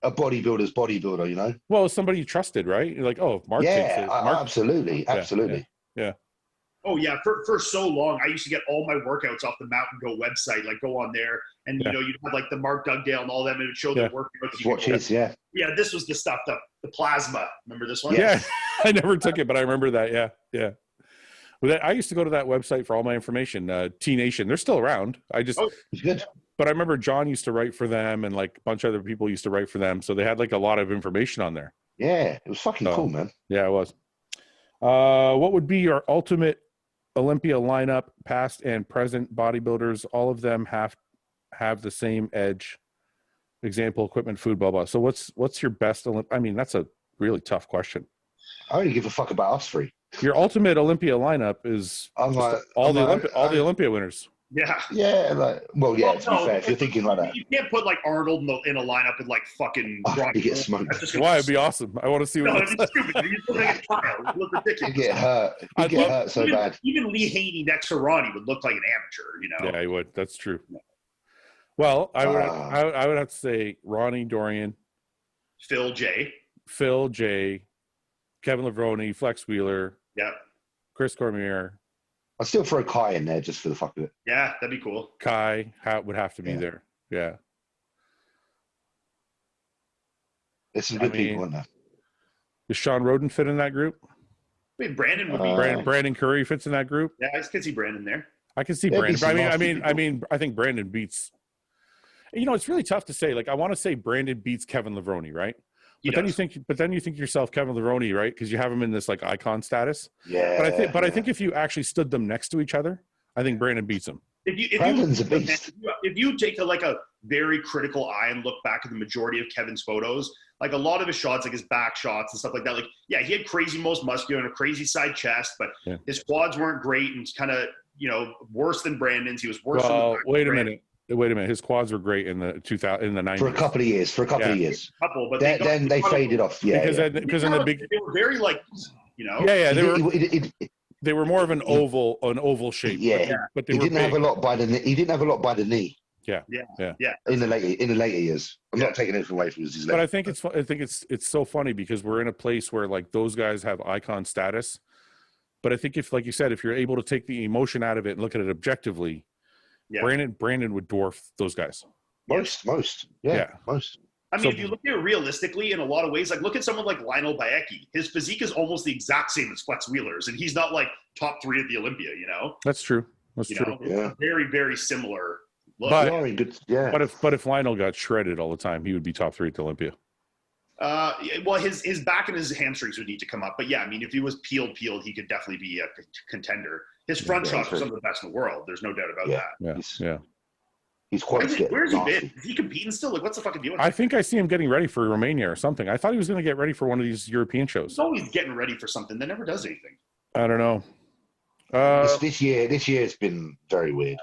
bodybuilder's bodybuilder, you know. Well, somebody you trusted, right? You're like, oh, Mark. Yeah, absolutely. Yeah. Oh yeah, for so long, I used to get all my workouts off the Mountain Go website. Like, go on there, and you know, you'd have like the Marc Dugdale and all them, and it would show the workouts. Yeah. This was the stuff, the Plasma. Remember this one? Yeah, I never took it, but I remember that. Yeah. Well, I used to go to that website for all my information. T Nation, they're still around. It's good. But I remember John used to write for them, and like a bunch of other people used to write for them. So they had like a lot of information on there. Yeah, it was fucking cool, man. Yeah, it was. What would be your ultimate Olympia lineup? Past and present bodybuilders, all of them have the same edge. Example: equipment, food, blah blah. So what's your best? I mean, that's a really tough question. I only give a fuck about us three. Your ultimate Olympia lineup is all the Olympia winners. Yeah. Yeah. To be fair, if you're thinking like that, you can't put like Arnold in a lineup with like fucking. He gets smoked. Why? It'd be awesome. I want to see. It'd be stupid. He's looking like a child. He look ridiculous. He'd get hurt. He'd get hurt so bad. Even Lee Haney next to Ronnie would look like an amateur. You know. Yeah, he would. That's true. Well, I would have to say Ronnie Dorian, Phil J, Kevin Levrone, Flex Wheeler. Yeah. Chris Cormier. I'd still throw Kai in there just for the fuck of it. Yeah, that'd be cool. Kai would have to be there. Yeah. There's some good people in there. Does Sean Roden fit in that group? I mean, Brandon would be. Brandon Curry fits in that group. Yeah, I can see Brandon there. I can see Brandon. I think Brandon beats. You know, it's really tough to say. Like, I want to say Brandon beats Kevin Levrone, right? But then you think to yourself, Kevin Levrone, right? Because you have him in this like icon status. Yeah. But I think if you actually stood them next to each other, I think Brandon beats him. Brandon's a beast. If you take a very critical eye and look back at the majority of Kevin's photos, like a lot of his shots, like his back shots and stuff like that, like, yeah, he had crazy most muscular and a crazy side chest, but his quads weren't great and kind of, worse than Brandon's. He was worse than wait a minute. His quads were great in the 90s. For a couple of years. But then they faded off. Yeah. Because in the big, they were very they were more of an oval shape. Yeah. But they he were didn't have a lot by the knee. He didn't have a lot by the knee. Yeah. In the later years, I'm not taking anything away from his legs. But I think it's so funny because we're in a place where like those guys have icon status. But I think if, like you said, if you're able to take the emotion out of it and look at it objectively, Brandon would dwarf those guys. Most. I mean, if you look at it realistically, in a lot of ways, like look at someone like Lionel Bayeki. His physique is almost the exact same as Flex Wheeler's, and he's not like top 3 at the Olympia. That's true. That's true. It's very, very similar. Look. But if Lionel got shredded all the time, he would be top 3 at the Olympia. Well, his back and his hamstrings would need to come up. But yeah, I mean, if he was peeled, he could definitely be a contender. His front shots are some of the best in the world. There's no doubt about that. He's quite fit. Where's he been? Is he competing still? Like, what's the fucking deal? I think I see him getting ready for Romania or something. I thought he was going to get ready for one of these European shows. He's always getting ready for something that never does anything. I don't know. This year has been very weird.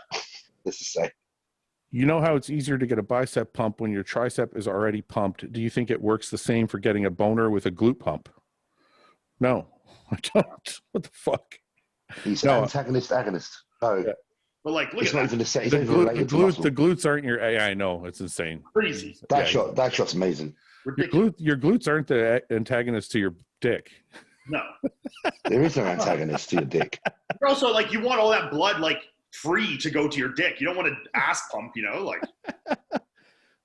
Let's just say. You know how it's easier to get a bicep pump when your tricep is already pumped. Do you think it works the same for getting a boner with a glute pump? No, I don't. What the fuck? He's antagonist, agonist. No. Yeah. But like, look it's at not that. even the same. The glutes aren't your. I know it's insane. Crazy. That shot's amazing. Your glutes aren't the antagonist to your dick. No. There is no antagonist to your dick. You're also like, you want all that blood like free to go to your dick. You don't want an ass pump, like.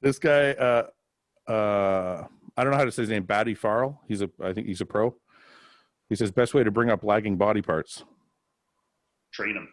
This guy, I don't know how to say his name. Batty Farrell. I think he's a pro. He says best way to bring up lagging body parts. Train them.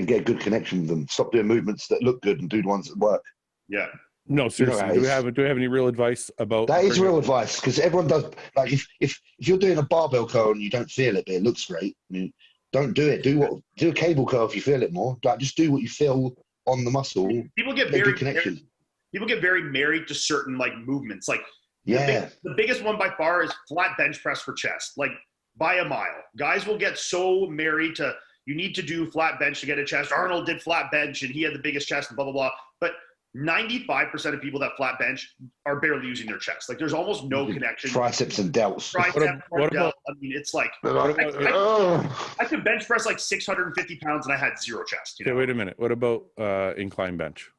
Get a good connection with them. Stop doing movements that look good and do the ones that work. Yeah. No, seriously. Do we have any real advice about that? Is real advice, because everyone does. Like if you're doing a barbell curl and you don't feel it, but it looks great, I mean, don't do it. Do a cable curl if you feel it more. Like just do what you feel on the muscle. People get very married to certain like movements. Like the biggest one by far is flat bench press for chest. Like by a mile, guys will get so married to. You need to do flat bench to get a chest. Arnold did flat bench and he had the biggest chest and blah, blah, blah. But 95% of people that flat bench are barely using their chest. Like there's almost no connection. Triceps and delts. Delt. I mean, it's like, I could bench press like 650 pounds and I had zero chest. Okay, wait a minute. What about incline bench?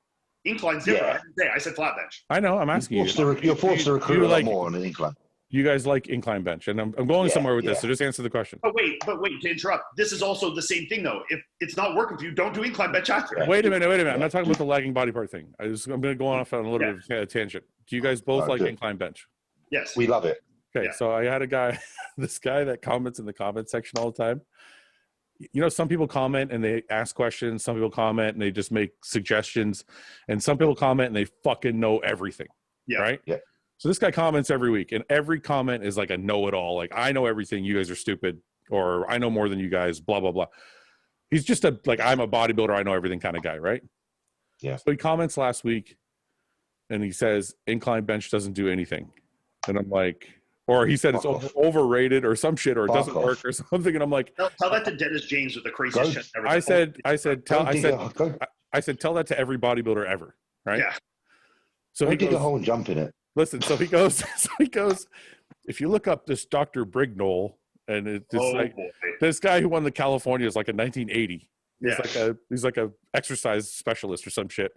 Incline's different. I didn't say. I said flat bench. I know. I'm asking you. You're forced to recruit a lot more on an incline. You guys like incline bench, and I'm going somewhere with this, so just answer the question. But wait, to interrupt, this is also the same thing, though. If it's not working for you, don't do incline bench after. Wait a minute. I'm not talking about the lagging body part thing. I'm going to go off on a little bit of a tangent. Do you guys both like incline bench? Yes. We love it. Okay, so I had a guy, this guy that comments in the comment section all the time. Some people comment and they ask questions. Some people comment and they just make suggestions. And some people comment and they fucking know everything. Yeah. Right? Yeah. So this guy comments every week, and every comment is like a know-it-all. Like, I know everything. You guys are stupid, or I know more than you guys, blah, blah, blah. He's just I'm a bodybuilder. I know everything kind of guy, right? Yeah. So he comments last week, and he says, incline bench doesn't do anything. And I'm like, or he said it's overrated or some shit, or it doesn't work or something. And I'm like, tell that to Dennis James with the craziest shit ever. I said, tell that to every bodybuilder ever, right? Yeah. So he dig a hole and jump in it. Listen, so he goes, if you look up this Dr. Brignol, and it's this guy who won the Californias like in 1980. He's like a exercise specialist or some shit.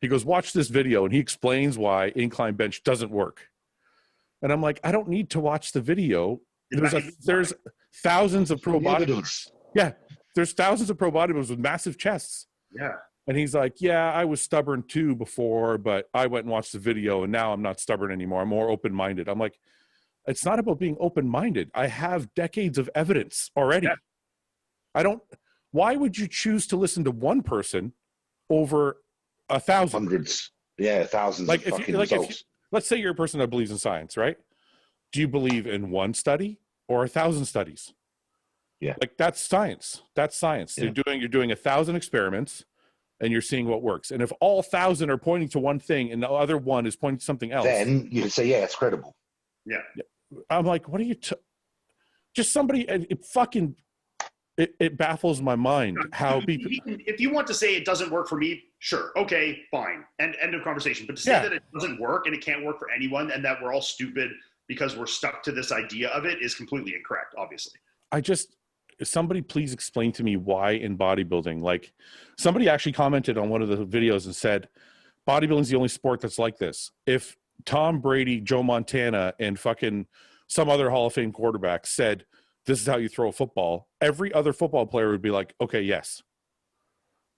He goes, watch this video, and he explains why incline bench doesn't work. And I'm like, I don't need to watch the video. There's thousands of pro bodybuilders. Yeah, there's thousands of pro bodybuilders with massive chests. Yeah. And he's like, yeah, I was stubborn too before, but I went and watched the video, and now I'm not stubborn anymore. I'm more open-minded. I'm like, it's not about being open-minded. I have decades of evidence already. Yeah. Why would you choose to listen to one person over 1,000? Hundreds. Yeah, thousands of fucking results. Let's say you're a person that believes in science, right? Do you believe in one study or 1,000 studies? Yeah. Like that's science. That's science. Yeah. You're doing 1,000 experiments and you're seeing what works. And if all 1,000 are pointing to one thing and the other one is pointing to something else, then you can say, yeah, it's credible. Yeah. I'm like, what are you just somebody it baffles my mind how people. If you want to say it doesn't work for me, sure, okay, fine, and end of conversation. But to say that it doesn't work and it can't work for anyone, and that we're all stupid because we're stuck to this idea of it, is completely incorrect. Obviously, somebody please explain to me why in bodybuilding. Like, somebody actually commented on one of the videos and said, bodybuilding is the only sport that's like this. If Tom Brady, Joe Montana, and fucking some other Hall of Fame quarterback said, this is how you throw a football, every other football player would be like, okay, yes.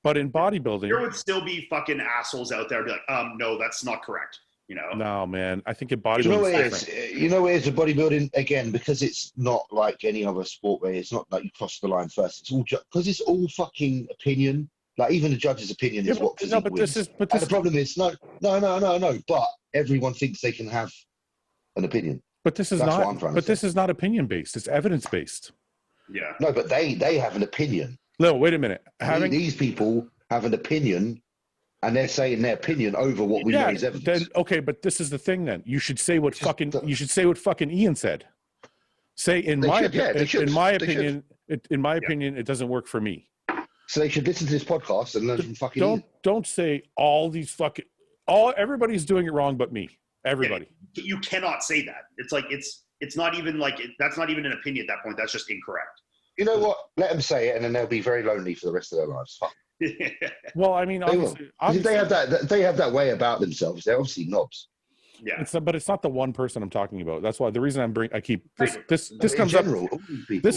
But in bodybuilding, there would still be fucking assholes out there be like, no, that's not correct. You know? No, man. I think in bodybuilding, you know what it is with bodybuilding, again, because it's not like any other sport where it's not like you cross the line first. It's all because it's all fucking opinion. Like, even the judge's opinion is what physique wins. And the problem is, no. But everyone thinks they can have an opinion. But this is this is not opinion based. It's evidence based. Yeah. No, but they have an opinion. No, wait a minute. These people have an opinion, and they're saying their opinion over what we know is evidence. Then okay, but this is the thing. Then you should say what fucking Ian said. Say in my opinion, it doesn't work for me. So they should listen to this podcast and learn from fucking Ian. Don't say everybody's doing it wrong but me. Everybody. Yeah, you cannot say that. It's like it's not even like that's not even an opinion at that point. That's just incorrect. You know what? Let them say it, and then they'll be very lonely for the rest of their lives. Fuck. Well, I mean, obviously they have that way about themselves. They're obviously knobs. Yeah, but it's not the one person I'm talking about. That's why the reason this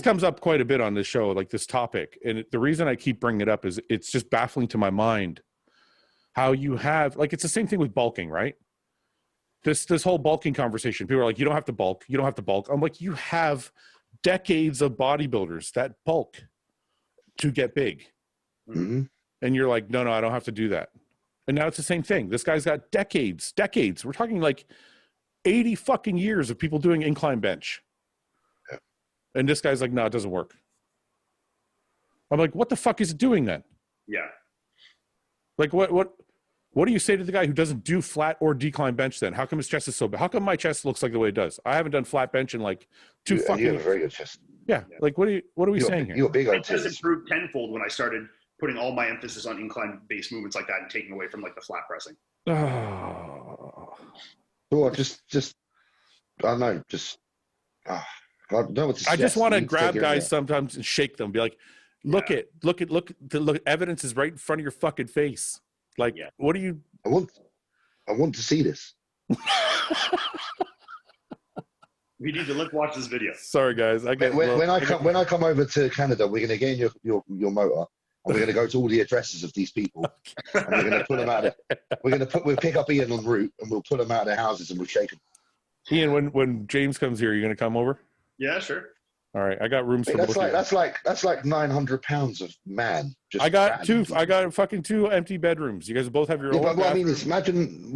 comes up quite a bit on this show, like this topic, and the reason I keep bringing it up is it's just baffling to my mind how you have, like, it's the same thing with bulking, right? This whole bulking conversation. People are like, you don't have to bulk. You don't have to bulk. I'm like, you have decades of bodybuilders that bulk to get big. Mm-hmm. And you're like, no, I don't have to do that. And now it's the same thing. This guy's got decades. We're talking like 80 fucking years of people doing incline bench. Yeah. And this guy's like, no, it doesn't work. I'm like, what the fuck is it doing then? Yeah. Like, what do you say to the guy who doesn't do flat or decline bench then? How come his chest is so big? How come my chest looks like the way it does? I haven't done flat bench in like two fucking years. You have a very good chest. Yeah. Like, what are we saying here? You're big on chest. It improved tenfold when I started putting all my emphasis on incline-based movements like that and taking away from like the flat pressing. Oh. Well, just I don't know. I don't know what to I just want to grab guys sometimes and shake them. Be like, look, evidence is right in front of your fucking face. Like, what do you? I want to see this. We need to watch this video. Sorry, guys. When I come over to Canada, we're gonna get in your motor, and we're gonna go to all the addresses of these people, and we're gonna pull them out. We'll pick up Ian en route, and we'll pull them out of their houses, and we'll shake them. Ian, when James comes here, you're gonna come over? Yeah, sure. All right, I got rooms for both. That's like 900 pounds of man. I got fucking two empty bedrooms. You guys both have your own. But what I mean is, imagine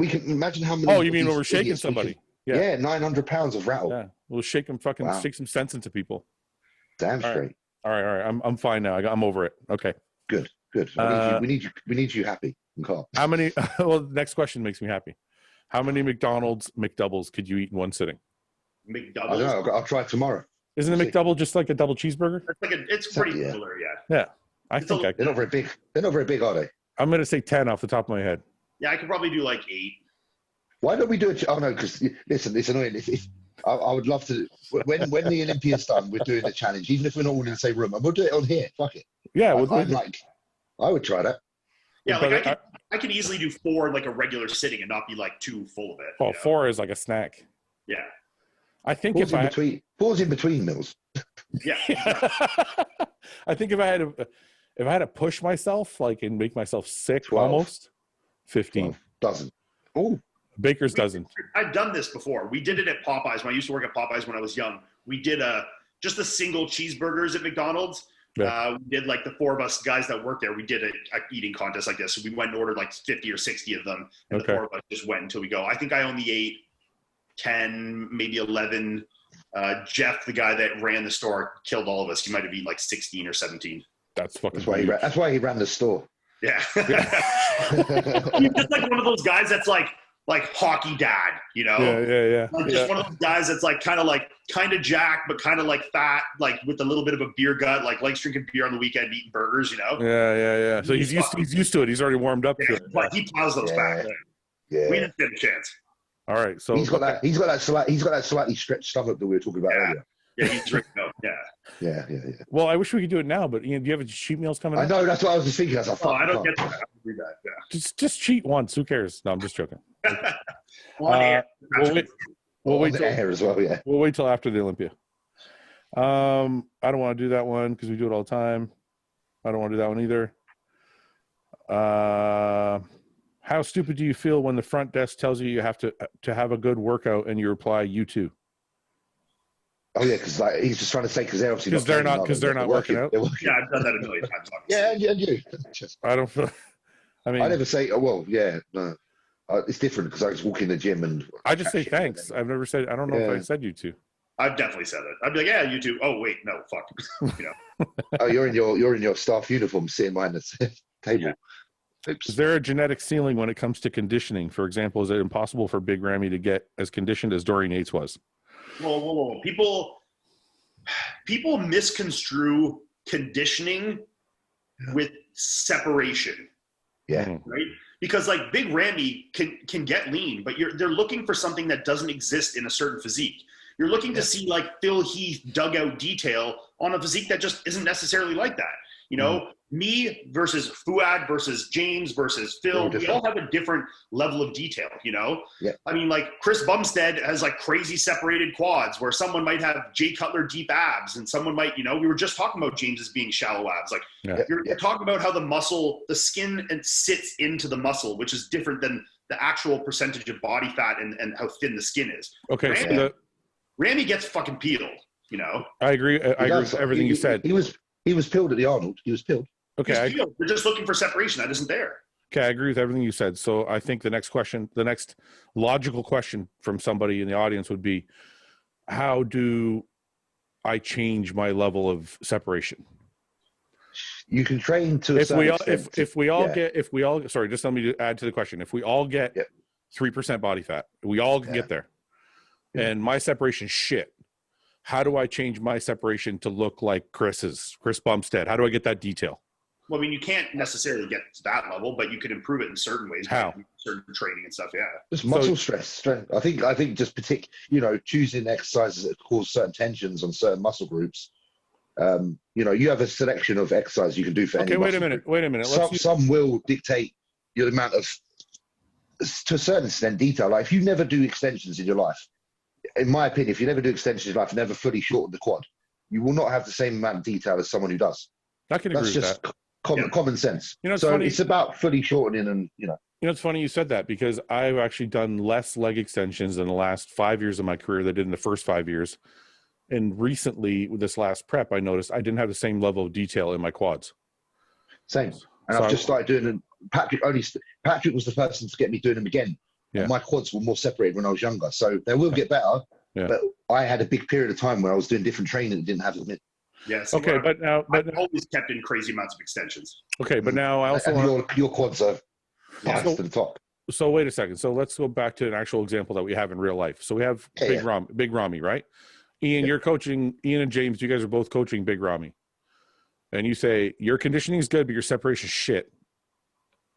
how many. Oh, you mean when we're shaking somebody? Yeah, 900 pounds of rattle. Yeah, we'll shake them, shake some sense into people. Damn straight. All right. I'm fine now. I'm over it. Okay. Good. We need you happy and calm. How many? Well, the next question makes me happy. How many McDonald's McDoubles could you eat in one sitting? McDoubles. I don't know. I'll try tomorrow. Isn't a McDouble just like a double cheeseburger? It's pretty similar, yeah. Yeah, they're not very big. They're not very big, are they? I'm going to say 10 off the top of my head. Yeah, I could probably do like 8. Why don't we do it? Oh no, because listen, it's annoying. I would love to. When the Olympia's done, we're doing the challenge, even if we're not all in the same room, and we'll do it on here. Fuck it. Yeah, I would try that. Yeah, like I can easily do 4 like a regular sitting and not be like too full of it. Oh, 4 is like a snack. Yeah. I think pause in between meals. Yeah. I think if I had to push myself and make myself sick, 12. almost 15 doesn't. Oh, Baker's dozen. I've done this before. We did it at Popeyes when I used to work at Popeyes when I was young. We did just a single cheeseburgers at McDonald's. Yeah. We did like the 4 of us guys that worked there. We did a eating contest like this. So we went and ordered like 50 or 60 of them, and the 4 of us just went until we go. I think I only ate 10, maybe 11 Jeff, the guy that ran the store, killed all of us. He might have been like 16 or 17. That's fucking. That's why he ran the store. Yeah. He's just like one of those guys that's like hockey dad, you know? Yeah. Like just one of those guys that's like kind of jacked, but kind of like fat, like with a little bit of a beer gut, like likes drinking beer on the weekend, eating burgers, you know? Yeah. So he's used to it. He's already warmed up to it. But he plows those back. Yeah. We didn't get a chance. All right. So he's got that slightly stretched stomach that we were talking about earlier. Yeah, he's drinking up. Yeah. Well, I wish we could do it now, but Ian, do you have cheat meals coming up? I know, that's what I was just thinking. I was like, I don't get that. I don't do that. Yeah. Just cheat once. Who cares? No, I'm just joking. We'll We'll wait till air as well. Yeah. We'll wait till after the Olympia. I don't want to do that one because we do it all the time. I don't want to do that one either. How stupid do you feel when the front desk tells you have to have a good workout and you reply, "You too"? Oh yeah, because like, he's just trying to say because they're obviously they're not working out. Yeah, I've done that a million times. Obviously. Yeah, and you. I don't feel. I mean, I never say. Oh well, yeah, no. It's different because I just walk in the gym and I just say thanks. I've never said. I don't know if I said you too. I've definitely said it. I'd be like, yeah, you too. Oh wait, no, fuck. You know. Oh, you're in your staff uniform, sitting behind the table. Yeah. Oops. Is there a genetic ceiling when it comes to conditioning? For example, is it impossible for Big Ramy to get as conditioned as Dorian Yates was? Whoa. People misconstrue conditioning with separation. Yeah. Right? Because like Big Ramy can get lean, but they're looking for something that doesn't exist in a certain physique. You're looking to see like Phil Heath dugout detail on a physique that just isn't necessarily like that. You know, me versus Fouad versus James versus Phil, we all have a different level of detail, you know? Yeah. I mean, like Chris Bumstead has like crazy separated quads where someone might have Jay Cutler deep abs and someone might, you know, we were just talking about James as being shallow abs. Like you're talking about how the skin sits into the muscle, which is different than the actual percentage of body fat and how thin the skin is. Okay. Ramy gets fucking peeled, you know? I agree. I agree with everything you said. He was peeled at the Arnold. He was peeled. Okay. They're just looking for separation. That isn't there. Okay. I agree with everything you said. So I think the next logical question from somebody in the audience would be, how do I change my level of separation? You can train to a certain extent. If we all sorry, just let me add to the question. If we all get 3% body fat, we all can get there. Yeah. And my separation shit. How do I change my separation to look like Chris Bumstead? How do I get that detail? Well, I mean, you can't necessarily get to that level, but you can improve it in certain ways. How? Certain training and stuff, yeah. Just muscle strength. I think just choosing exercises that cause certain tensions on certain muscle groups. You have a selection of exercises you can do for any. Okay, wait a minute. Some will dictate the amount of, to a certain extent, detail. Like if you never do extensions in your life, in my opinion, if you never do extensions in your life, never fully shorten the quad, you will not have the same amount of detail as someone who does. I can agree with that. That's just common sense. You know, so it's about fully shortening and, You know, it's funny you said that because I've actually done less leg extensions in the last 5 years of my career than I did in the first 5 years. And recently, with this last prep, I noticed I didn't have the same level of detail in my quads. Same. And I've just started doing them. Patrick was the person to get me doing them again. Yeah. And my quads were more separated when I was younger. So they will get better. Yeah. But I had a big period of time where I was doing different training that didn't have them in. Yes. Okay, but I've always kept in crazy amounts of extensions. Okay, but now I also your quads are to the top. So wait a second. So let's go back to an actual example that we have in real life. So we have Big Ramy, right? Ian, you're coaching. Ian and James, you guys are both coaching Big Ramy, and you say your conditioning is good, but your separation is shit.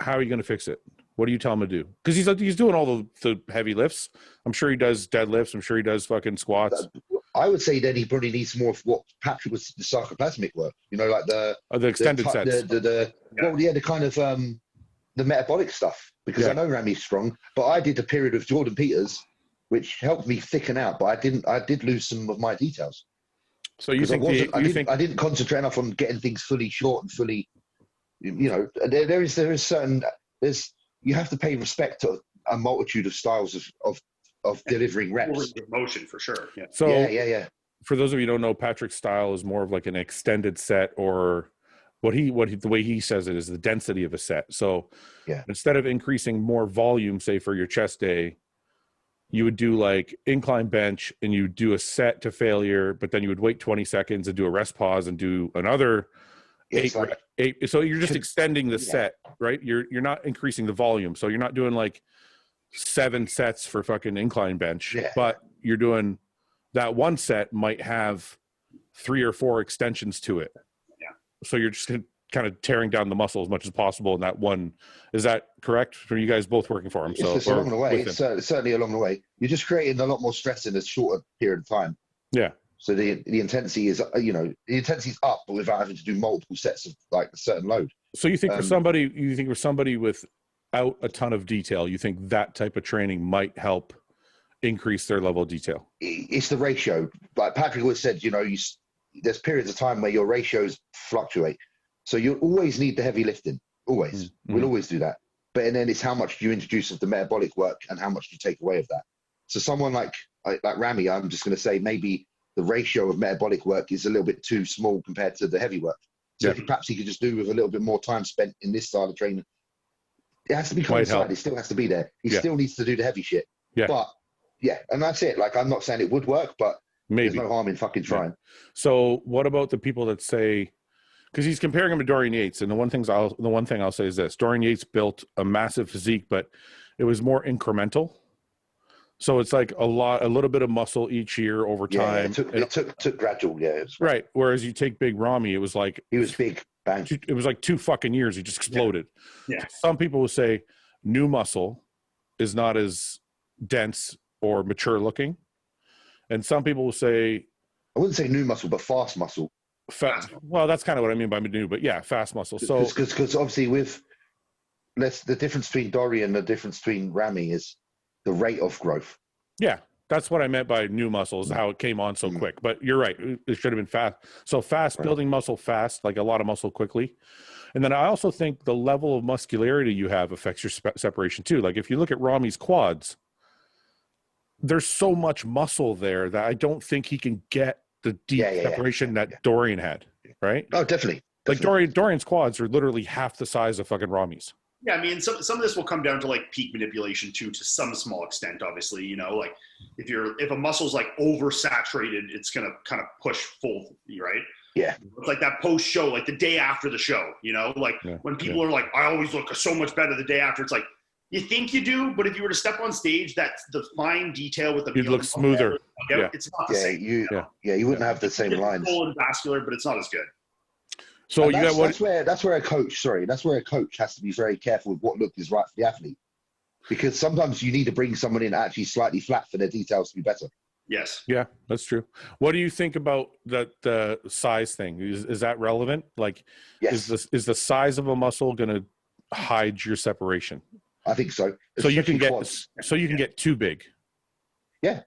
How are you going to fix it? What do you tell him to do? Because he's doing all the heavy lifts. I'm sure he does deadlifts. I'm sure he does fucking squats. I would say then he probably needs more of what Patrick was, the sarcoplasmic work. You know, like the extended sets. The kind of the metabolic stuff. Because I know Ramy's strong, but I did a period of Jordan Peters, which helped me thicken out. But I did lose some of my details. So you think I didn't concentrate enough on getting things fully short and fully. You know, there is certain you have to pay respect to a multitude of styles of delivering reps. Motion for sure. Yeah. So yeah. For those of you who don't know, Patrick's style is more of like an extended set, or the way he says it is the density of a set. So instead of increasing more volume, say for your chest day, you would do like incline bench and you do a set to failure, but then you would wait 20 seconds and do a rest pause and do another eight. So you're just extending the set, right? You're not increasing the volume. So you're not doing like 7 sets for fucking incline bench, but you're doing that one set might have 3 or 4 extensions to it. Yeah. So you're just kind of tearing down the muscle as much as possible in that one. Is that correct? Are you guys both working for him? So it's along the way. It's certainly along the way. You're just creating a lot more stress in a shorter period of time. Yeah. So the intensity is, the intensity's up, but without having to do multiple sets of like a certain load. So you think for somebody without a ton of detail, you think that type of training might help increase their level of detail? It's the ratio. Like Patrick always said, there's periods of time where your ratios fluctuate. So you always need the heavy lifting. Always. Mm-hmm. We'll always do that. But then it's how much you introduce of the metabolic work and how much you take away of that. So someone like Ramy, I'm just going to say maybe the ratio of metabolic work is a little bit too small compared to the heavy work. So perhaps he could just do with a little bit more time spent in this style of training. It has to be coincided. It still has to be there. He still needs to do the heavy shit. Yeah. But and that's it. Like, I'm not saying it would work, but there's no harm in fucking trying. So what about the people that say, because he's comparing him to Dorian Yates, and the one thing I'll say is this: Dorian Yates built a massive physique, but it was more incremental. So it's like a little bit of muscle each year over time. It took gradual, right. Whereas you take Big Ramy, it was like he was big, bang. It was like 2 fucking years. He just exploded. Yeah. Some people will say new muscle is not as dense or mature looking, and some people will say, I wouldn't say new muscle, but fast muscle. Well, that's kind of what I mean by new, but fast muscle. So because obviously the difference between Dorian and the difference between Ramy is the rate of growth. Yeah, that's what I meant by new muscles, how it came on so quick. But you're right, it should have been fast. So fast, building muscle fast, like a lot of muscle quickly. And then I also think the level of muscularity you have affects your separation too. Like if you look at Ramy's quads, there's so much muscle there that I don't think he can get the deep separation that Dorian had, right? Oh, definitely. Like Dorian's quads are literally half the size of fucking Ramy's. Yeah, I mean, some of this will come down to like peak manipulation too, to some small extent. Obviously, like if a muscle's like oversaturated, it's gonna kind of push full, right? Yeah. It's like that post show, like the day after the show, when people are like, I always look so much better the day after. It's like, you think you do, but if you were to step on stage, that's the fine detail with the you'd look smoother. It's not the same. You wouldn't have the same lines. Full and vascular, but it's not as good. So that's where a coach has to be very careful with what look is right for the athlete, because sometimes you need to bring someone in actually slightly flat for their details to be better. Yes. Yeah, that's true. What do you think about the size thing? Is that relevant? Like, is the size of a muscle going to hide your separation? I think so. So you can get too big. Yeah.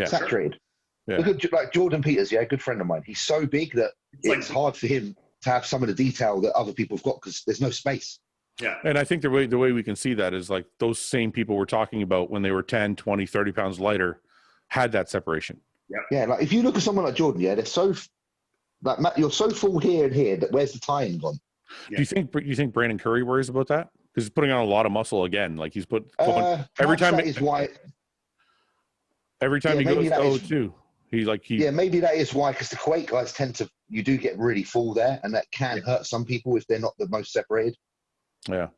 Saturated. Yeah. Look at like Jordan Peters, a good friend of mine. He's so big that it's hard for him to have some of the detail that other people have got because there's no space. Yeah. And I think the way we can see that is like those same people we're talking about when they were 10, 20, 30 pounds lighter had that separation. Yeah. Like if you look at someone like Jordan, they're so like you're so full here and here that where's the tie-in gone? Yeah. Do you think Brandon Curry worries about that? Because he's putting on a lot of muscle again. Like he's put every time he goes too. Maybe that is why, because the Kuwait guys you do get really full there, and that can hurt some people if they're not the most separated. Yeah.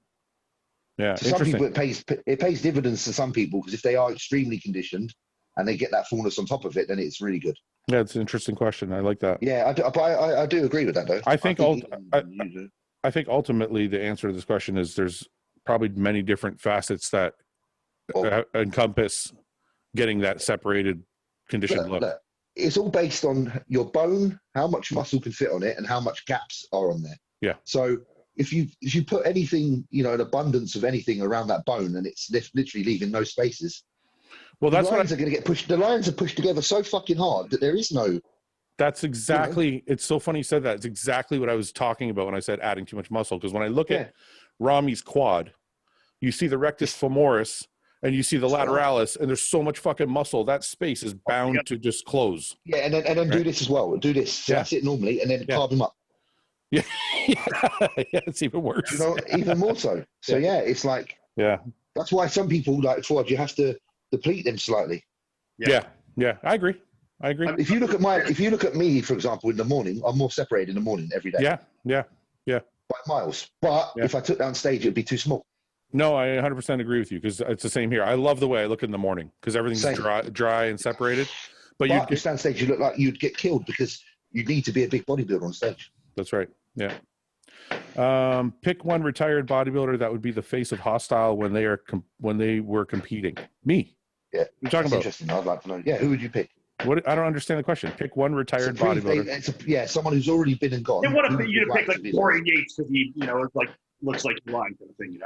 To some people, it pays dividends to some people, because if they are extremely conditioned and they get that fullness on top of it, then it's really good. Yeah, it's an interesting question. I like that. Yeah, I do agree with that, though. I think ultimately the answer to this question is there's probably many different facets that encompass getting that separated conditioned look. It's all based on your bone, how much muscle can fit on it, and how much gaps are on there. Yeah. So if you put anything, an abundance of anything around that bone, and it's literally leaving no spaces, well, the lines are going to get pushed. The lines are pushed together so fucking hard that there is no. That's exactly. It's so funny you said that. It's exactly what I was talking about when I said adding too much muscle. Because when I look at Ramy's quad, you see the rectus femoris and you see the lateralis, and there's so much fucking muscle. That space is bound to just close. Yeah, and then do this as well. Do this. So that's it normally, and then carve them up. Yeah, it's even worse. Even more so. So it's like that's why some people like Fouad, you have to deplete them slightly. Yeah. I agree. If you look at me, for example, in the morning, I'm more separated in the morning every day. Yeah. By miles. But if I took down stage, it'd be too small. No, I 100% agree with you because it's the same here. I love the way I look in the morning because everything's dry and separated. But you stand stage, you look like you'd get killed because you need to be a big bodybuilder on stage. That's right. Yeah. Pick one retired bodybuilder that would be the face of Hostile when they were competing. Me. Yeah. What are you talking about? Interesting. I'd like to know. Yeah. Who would you pick? What? I don't understand the question. Pick one retired bodybuilder. Someone who's already been and gone. They want to you to pick like Corey Yates because he, it's like looks like he's lying kind of thing,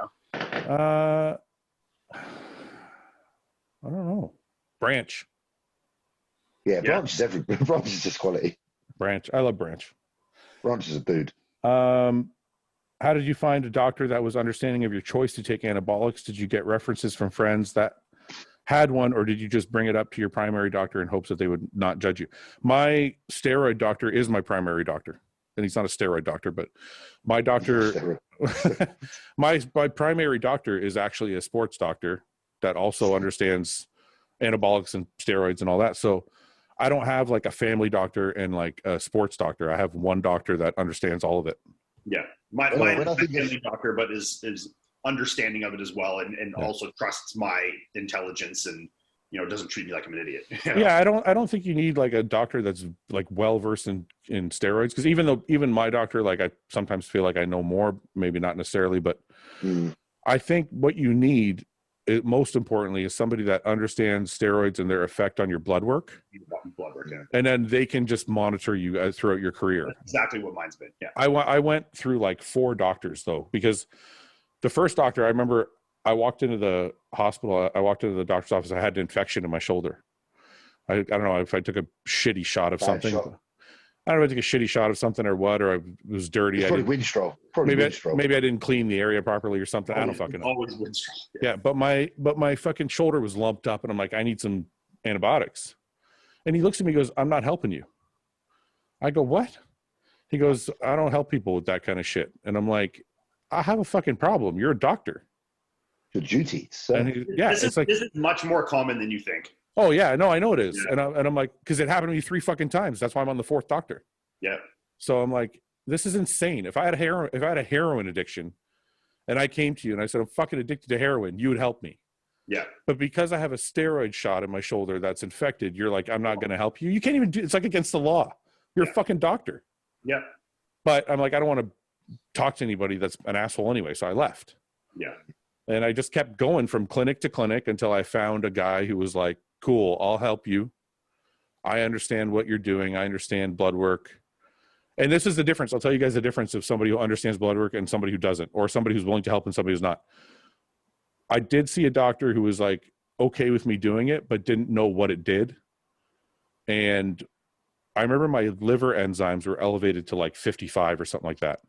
I don't know. Branch. Yeah, Branch is Branch is just quality. Branch. I love Branch. Branch is a dude. How did you find a doctor that was understanding of your choice to take anabolics? Did you get references from friends that had one, or did you just bring it up to your primary doctor in hopes that they would not judge you? My steroid doctor is my primary doctor, and he's not a steroid doctor, but my doctor, my primary doctor is actually a sports doctor that also understands anabolics and steroids and all that. So I don't have like a family doctor and like a sports doctor. I have one doctor that understands all of it. Yeah. My family doctor, but is understanding of it as well, and also trusts my intelligence and doesn't treat me like I'm an idiot. Yeah, I don't think you need like a doctor that's like well versed in steroids, because even my doctor, like I sometimes feel like I know more, maybe not necessarily, but I think what you need most importantly is somebody that understands steroids and their effect on your blood work. And then they can just monitor you throughout your career. That's exactly what mine's been. Yeah. I went through like 4 doctors though, because the first doctor, I remember I walked into the hospital, I walked into the doctor's office, I had an infection in my shoulder. I don't know if I took a shitty shot of something. I don't know if I took a shitty shot of something or what, or it was dirty. It's probably Winstrol. Maybe I didn't clean the area properly or something. I don't fucking know. Always Winstrol. Yeah, but my fucking shoulder was lumped up, and I'm like, I need some antibiotics. And he looks at me and goes, I'm not helping you. I go, what? He goes, I don't help people with that kind of shit. And I'm like, I have a fucking problem. You're a doctor. Your duty. So. This is much more common than you think. Oh yeah, no, I know it is. Yeah. And I'm like, because it happened to me 3 fucking times. That's why I'm on the 4th doctor. Yeah. So I'm like, this is insane. If I had a heroin addiction and I came to you and I said, I'm fucking addicted to heroin, you would help me. Yeah. But because I have a steroid shot in my shoulder that's infected, you're like, I'm not going to help you. You can't even it's like against the law. You're a fucking doctor. Yeah. But I'm like, I don't want to talk to anybody that's an asshole anyway. So I left. Yeah. And I just kept going from clinic to clinic until I found a guy who was like, cool, I'll help you. I understand what you're doing. I understand blood work. And this is the difference. I'll tell you guys the difference of somebody who understands blood work and somebody who doesn't, or somebody who's willing to help and somebody who's not. I did see a doctor who was like okay with me doing it, but didn't know what it did. And I remember my liver enzymes were elevated to like 55 or something like that.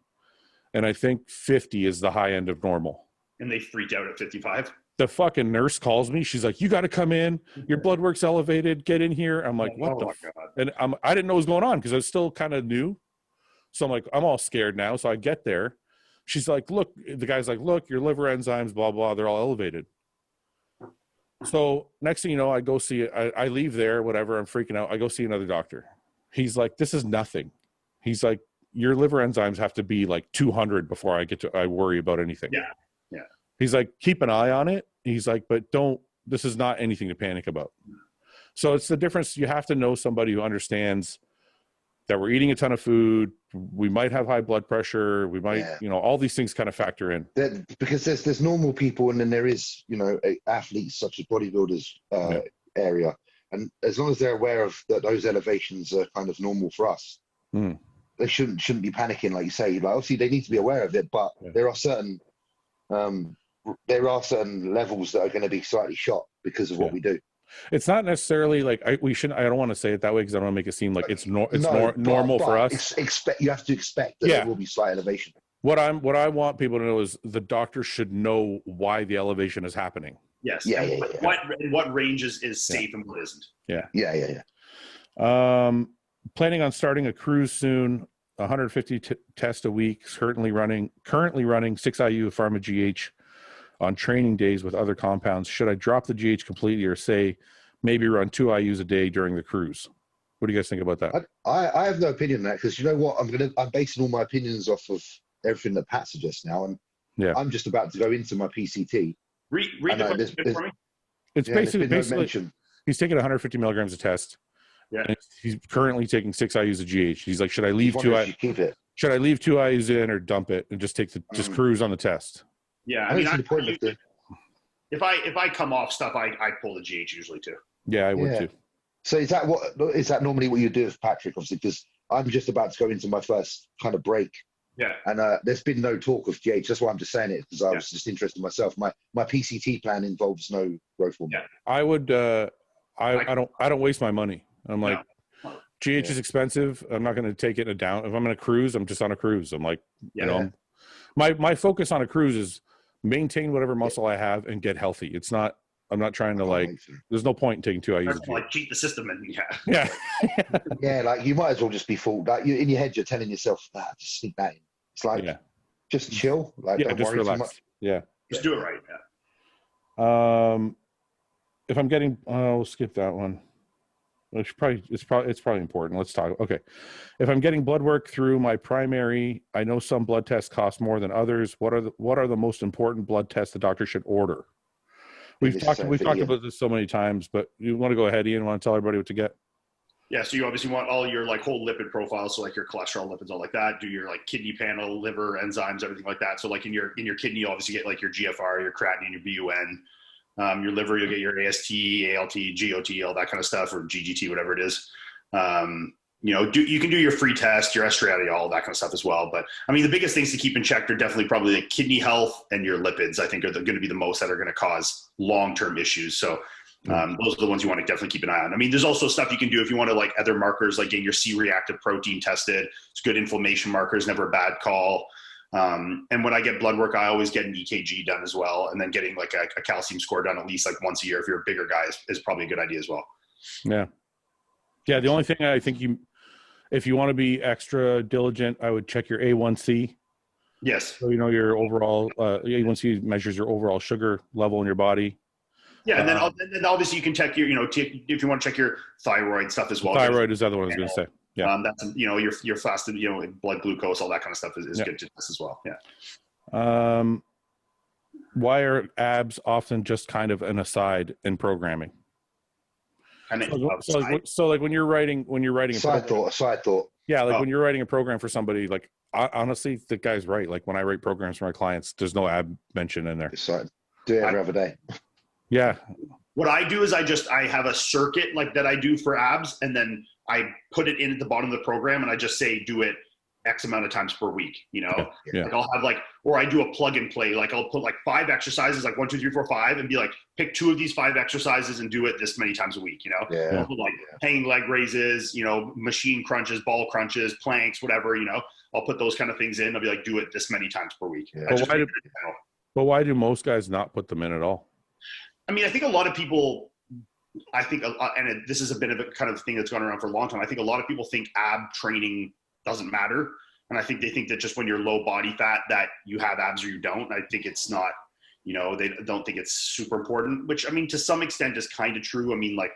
And I think 50 is the high end of normal. And they freaked out at 55. The fucking nurse calls me. She's like, you got to come in. Your blood work's elevated. Get in here. I'm like, what the fuck? And I didn't know what was going on because I was still kind of new. So I'm like, I'm all scared now. So I get there. She's like, look, the guy's like, look, your liver enzymes, blah, blah, they're all elevated. So next thing you know, I go see, I leave there, whatever. I'm freaking out. I go see another doctor. He's like, this is nothing. He's like, your liver enzymes have to be like 200 before I worry about anything. Yeah. Yeah. He's like, keep an eye on it. He's like, but this is not anything to panic about. So it's the difference. You have to know somebody who understands that we're eating a ton of food. We might have high blood pressure. We might, all these things kind of factor in. Because there's normal people and then there is, athletes such as bodybuilders area. And as long as they're aware of that, those elevations are kind of normal for us. They shouldn't be panicking, like you say. Like obviously they need to be aware of it, but there are certain levels that are going to be slightly shot because of what we do. It's not necessarily like I don't want to say it that way because I don't want to make it seem like it's normal for us. You have to expect that there will be slight elevation. What I want people to know is the doctor should know why the elevation is happening. Yes. What range is safe and what isn't. Yeah. Planning on starting a cruise soon. 150 tests a week. Currently running 6 IU of Pharma GH. on training days with other compounds. Should I drop the GH completely or say maybe run 2 IUs a day during the cruise? What do you guys think about that? I have no opinion on that, because you know what, I'm basing all my opinions off of everything that Pat suggests now, and I'm just about to go into my PCT. Read the question for me. It's basically he's taking 150 milligrams of test. Yeah. And he's currently taking 6 IUs of GH. He's like, should I leave 2 IUs? Keep it. Should I leave 2 IUs in or dump it and just take just cruise on the test? Yeah, I mean, if I come off stuff, I pull the GH usually too. Yeah, I would too. So is that normally what you do with Patrick? Obviously, because I'm just about to go into my first kind of break. Yeah. And there's been no talk of GH. That's why I'm just saying it, because I was just interested in myself. My PCT plan involves no growth hormone. Yeah. I would. I don't waste my money. I'm like, GH is expensive. I'm not going to take it down. If I'm going to cruise, I'm just on a cruise. I'm like, you know, my focus on a cruise is maintain whatever muscle I have and get healthy. It's not. I'm not trying to there's no point in taking 2 IUs. Like cheat the system and yeah, like you might as well just be fooled. Like in your head, you're telling yourself, just sneak that in. It's like, just chill. Like, don't just worry relax. too much. Yeah. Just do it right. Yeah. If I'm getting, we'll skip that one. It's probably important. Let's talk. Okay. If I'm getting blood work through my primary, I know some blood tests cost more than others. What are the most important blood tests the doctor should order? We've talked about this so many times, but you want to go ahead, Ian? Want to tell everybody what to get? Yeah, so you obviously want all your like whole lipid profile, so like your cholesterol, lipids, all like that. Do your like kidney panel, liver, enzymes, everything like that. So like in your kidney, you obviously get like your GFR, your creatinine, your BUN. Your liver, you'll get your AST, ALT, GOT, all that kind of stuff, or GGT, whatever it is. You know, you can do your free test, your estriadiol, all that kind of stuff as well. But I mean, the biggest things to keep in check are definitely probably the kidney health and your lipids. I think are going to be the most that are going to cause long-term issues. So those are the ones you want to definitely keep an eye on. I mean, there's also stuff you can do if you want to like other markers, like getting your C-reactive protein tested. It's good inflammation markers, never a bad call. And when I get blood work, I always get an EKG done as well. And then getting like a calcium score done at least like once a year if you're a bigger guy is probably a good idea as well. Yeah. Yeah. The only thing I think if you want to be extra diligent, I would check your A1C. Yes. So, you know, your overall A1C measures your overall sugar level in your body. Yeah. And then obviously you can check your, if you want to check your thyroid stuff as well. Thyroid is the other one I was going to say. Yeah. That's, your fasted, blood glucose, all that kind of stuff is good to test as well. Yeah. Why are abs often just kind of an aside in programming? So like when you're writing a side thought. Yeah. Like when you're writing a program for somebody, like honestly, the guy's right. Like when I write programs for my clients, there's no ab mention in there. Do it every other day. Yeah. What I do is I have a circuit like that I do for abs, and then I put it in at the bottom of the program, and I just say do it X amount of times per week. Like I'll have or I do a plug and play. Like I'll put like 5 exercises, like 1, 2, 3, 4, 5, and be like, pick 2 of these 5 exercises and do it this many times a week. I'll put like hanging leg raises, machine crunches, ball crunches, planks, whatever. I'll put those kind of things in. I'll be like, do it this many times per week. Yeah. But why do most guys not put them in at all? I mean, I think a lot of people. This is a bit of a kind of thing that's gone around for a long time. I think a lot of people think ab training doesn't matter. And I think they think that just when you're low body fat that you have abs or you don't. I think it's not, they don't think it's super important, which I mean, to some extent is kind of true. I mean, like,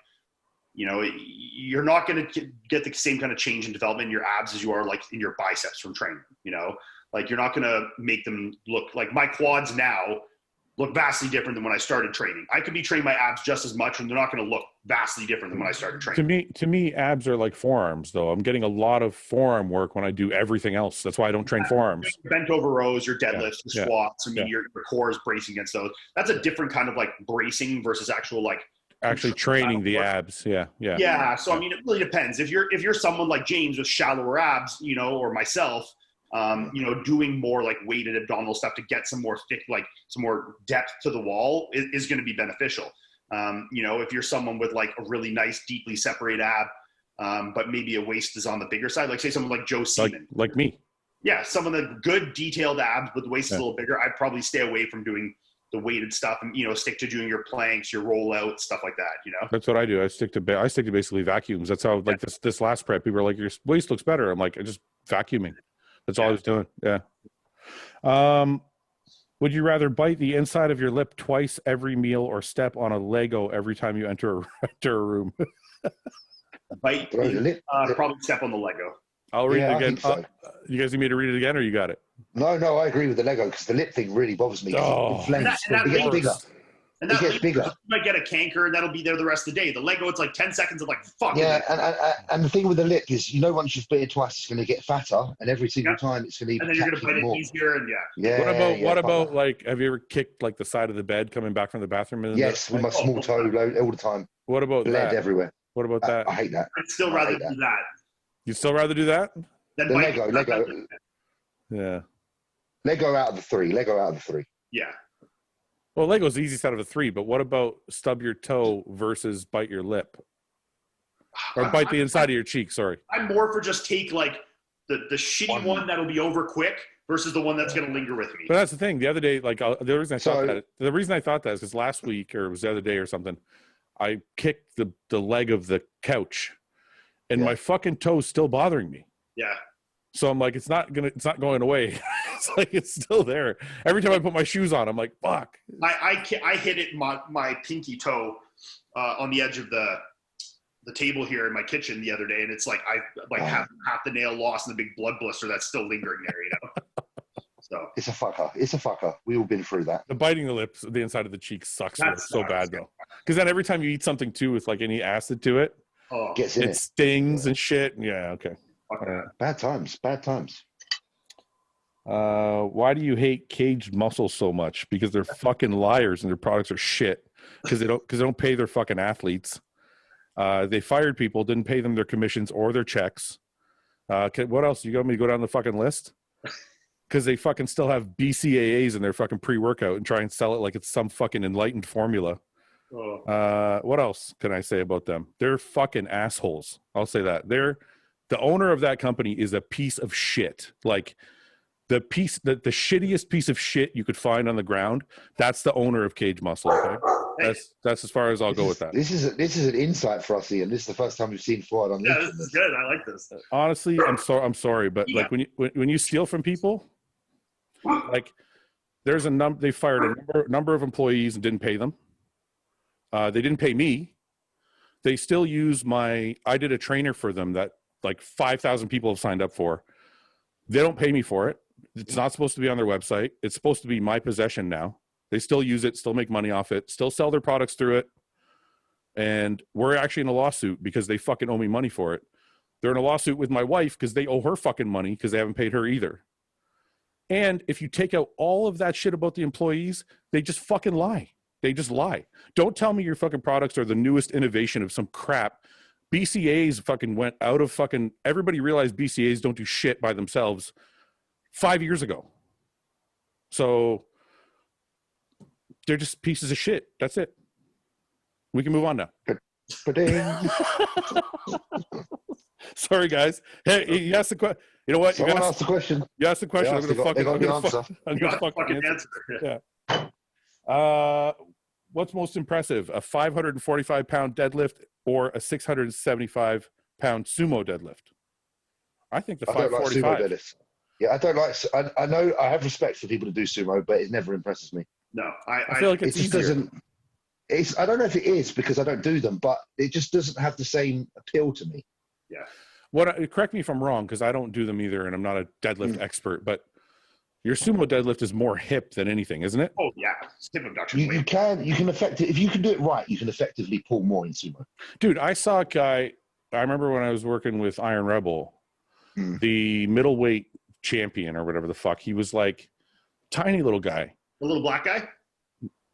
you're not going to get the same kind of change in development in your abs as you are like in your biceps from training, like you're not going to make them look like my quads now look vastly different than when I started training. I could be training my abs just as much and they're not going to look vastly different than when I started training. To me, abs are like forearms though. I'm getting a lot of forearm work when I do everything else. That's why I don't train forearms. Bent over rows, your deadlifts, your squats. I mean, your core is bracing against those. That's a different kind of like bracing versus actual actually training the abs. Yeah. So I mean, it really depends. If you're someone like James with shallower abs, or myself, doing more like weighted abdominal stuff to get some more thick, like some more depth to the wall is going to be beneficial. If you're someone with like a really nice, deeply separated ab, but maybe a waist is on the bigger side, like say someone like Joe Seaman. Like me. Yeah. Someone that good detailed abs, but the waist is a little bigger. I'd probably stay away from doing the weighted stuff and, stick to doing your planks, your rollout, stuff like that, That's what I do. I stick to basically vacuums. That's how this last prep, people were like, your waist looks better. I'm like, I just vacuuming. That's all I was doing. Yeah. Would you rather bite the inside of your lip twice every meal or step on a Lego every time you enter a room? Bite. Probably step on the Lego. I'll read it again. So. You guys need me to read it again, or you got it? No, I agree with the Lego because the lip thing really bothers me. Oh, it inflames. It gets bigger. And that gets bigger. You might get a canker, and that'll be there the rest of the day. The Lego, it's like 10 seconds of like, fuck. Yeah, and the thing with the lip is, once you've bitten twice, it's going to get fatter, and every single time it's going to. And then you're going to bite it easier, and What about like? Have you ever kicked like the side of the bed coming back from the bathroom? Yes, with my small toe all the time. What about lead that? Everywhere. What about that? I hate that. I'd still rather do that. You'd still rather do that? The Lego. Yeah. Lego out of the three. Yeah. Well, Lego's the easiest out of the three, but what about stub your toe versus bite your lip? Or bite the inside of your cheek, sorry. I'm more for just take like the shitty one that'll be over quick versus the one that's going to linger with me. But that's the thing. The other day, like the reason I thought that is because last week, or it was the other day or something, I kicked the leg of the couch and my fucking toe's still bothering me. Yeah. So I'm like, it's not going away. It's like, it's still there. Every time I put my shoes on, I'm like, fuck. I hit it my pinky toe on the edge of the table here in my kitchen the other day. And it's like, half the nail lost and the big blood blister that's still lingering there, So it's a fucker. We've all been through that. The biting the lips, the inside of the cheek sucks so bad though. Because then every time you eat something too with like any acid to it, it stings and shit. Yeah. Okay. Bad times. Why do you hate Caged Muscle so much? Because they're fucking liars and their products are shit. Because they don't pay their fucking athletes. They fired people, didn't pay them their commissions or their checks. What else? You got me to go down the fucking list? Because they fucking still have BCAAs in their fucking pre-workout and try and sell it like it's some fucking enlightened formula. What else can I say about them? They're fucking assholes. I'll say that. The owner of that company is a piece of shit. Like the shittiest piece of shit you could find on the ground. That's the owner of Caged Muscle. Okay? That's as far as I'll go with that. This is an insight for us, Ian. This is the first time we've seen Fouad on. Yeah, this is good. I like this. Honestly, I'm sorry, but like when you steal from people, like there's they fired a number of employees and didn't pay them. They didn't pay me. They still use I did a trainer for them that like 5,000 people have signed up for. They don't pay me for it. It's not supposed to be on their website. It's supposed to be my possession now. They still use it, still make money off it, still sell their products through it. And we're actually in a lawsuit because they fucking owe me money for it. They're in a lawsuit with my wife because they owe her fucking money because they haven't paid her either. And if you take out all of that shit about the employees, they just fucking lie. They just lie. Don't tell me your fucking products are the newest innovation of some crap. BCAAs fucking went out of fucking, everybody realized BCAAs don't do shit by themselves 5 years ago. So they're just pieces of shit. That's it. We can move on now. Sorry, guys. Hey, you asked the question. You know what? Someone asked the question. You asked the question. I'm going to fucking answer. Yeah. What's most impressive, a 545-pound deadlift or a 675-pound sumo deadlift? I think the 545. Like sumo deadlifts. Yeah, I don't like. I know I have respect for people who do sumo, but it never impresses me. No, I feel like it just doesn't. I don't know if it is because I don't do them, but it just doesn't have the same appeal to me. Yeah. Correct me if I'm wrong because I don't do them either, and I'm not a deadlift expert, but. Your sumo deadlift is more hip than anything, isn't it? Oh yeah, it's hip abduction. You can if you can do it right, you can effectively pull more in sumo. Dude, I saw a guy. I remember when I was working with Iron Rebel, the middleweight champion or whatever the fuck. He was like tiny little guy. The little black guy?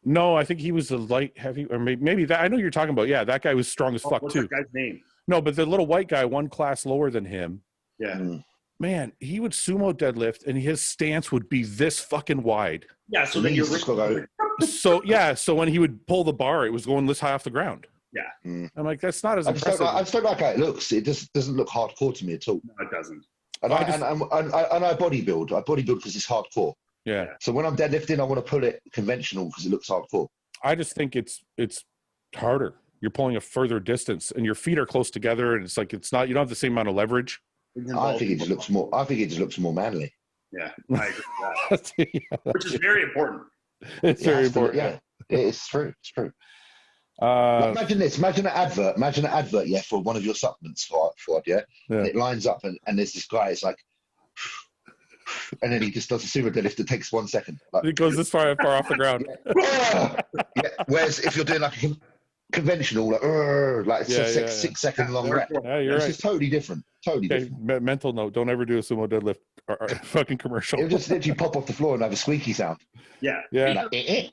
No, I think he was a light heavy, or maybe that. I know you're talking about. Yeah, that guy was strong as fuck what's too. That guy's name? No, but the little white guy, one class lower than him. Yeah. Man, he would sumo deadlift, and his stance would be this fucking wide. Yeah, so then you're so when he would pull the bar, it was going this high off the ground. Yeah, I'm like, that's not as impressive. I just don't like how it looks. It just doesn't look hardcore to me at all. No, it doesn't. And I bodybuild. I bodybuild because it's hardcore. Yeah. So when I'm deadlifting, I want to pull it conventional because it looks hardcore. I just think it's harder. You're pulling a further distance, and your feet are close together, and it's like you don't have the same amount of leverage. I think it just looks more manly. Yeah, I agree with that. Yeah, Which is very important. it's very important. Yeah, it's true. It's true. Uh, Imagine this. Imagine an advert. Imagine an advert. Yeah, for one of your supplements, Fouad. Yeah, yeah. and it lines up, and there's this guy. It's like, and then he just does a sumo deadlift. It takes 1 second. Like, It goes this far off the ground. yeah. Yeah. Whereas if you're doing like a conventional, like it's a 6 second long rep, Yeah, you're it's right. just totally different. Totally Okay, different. mental note: don't ever do a sumo deadlift or fucking commercial. It'll just literally pop off the floor and have a squeaky sound. Yeah. Yeah. Like,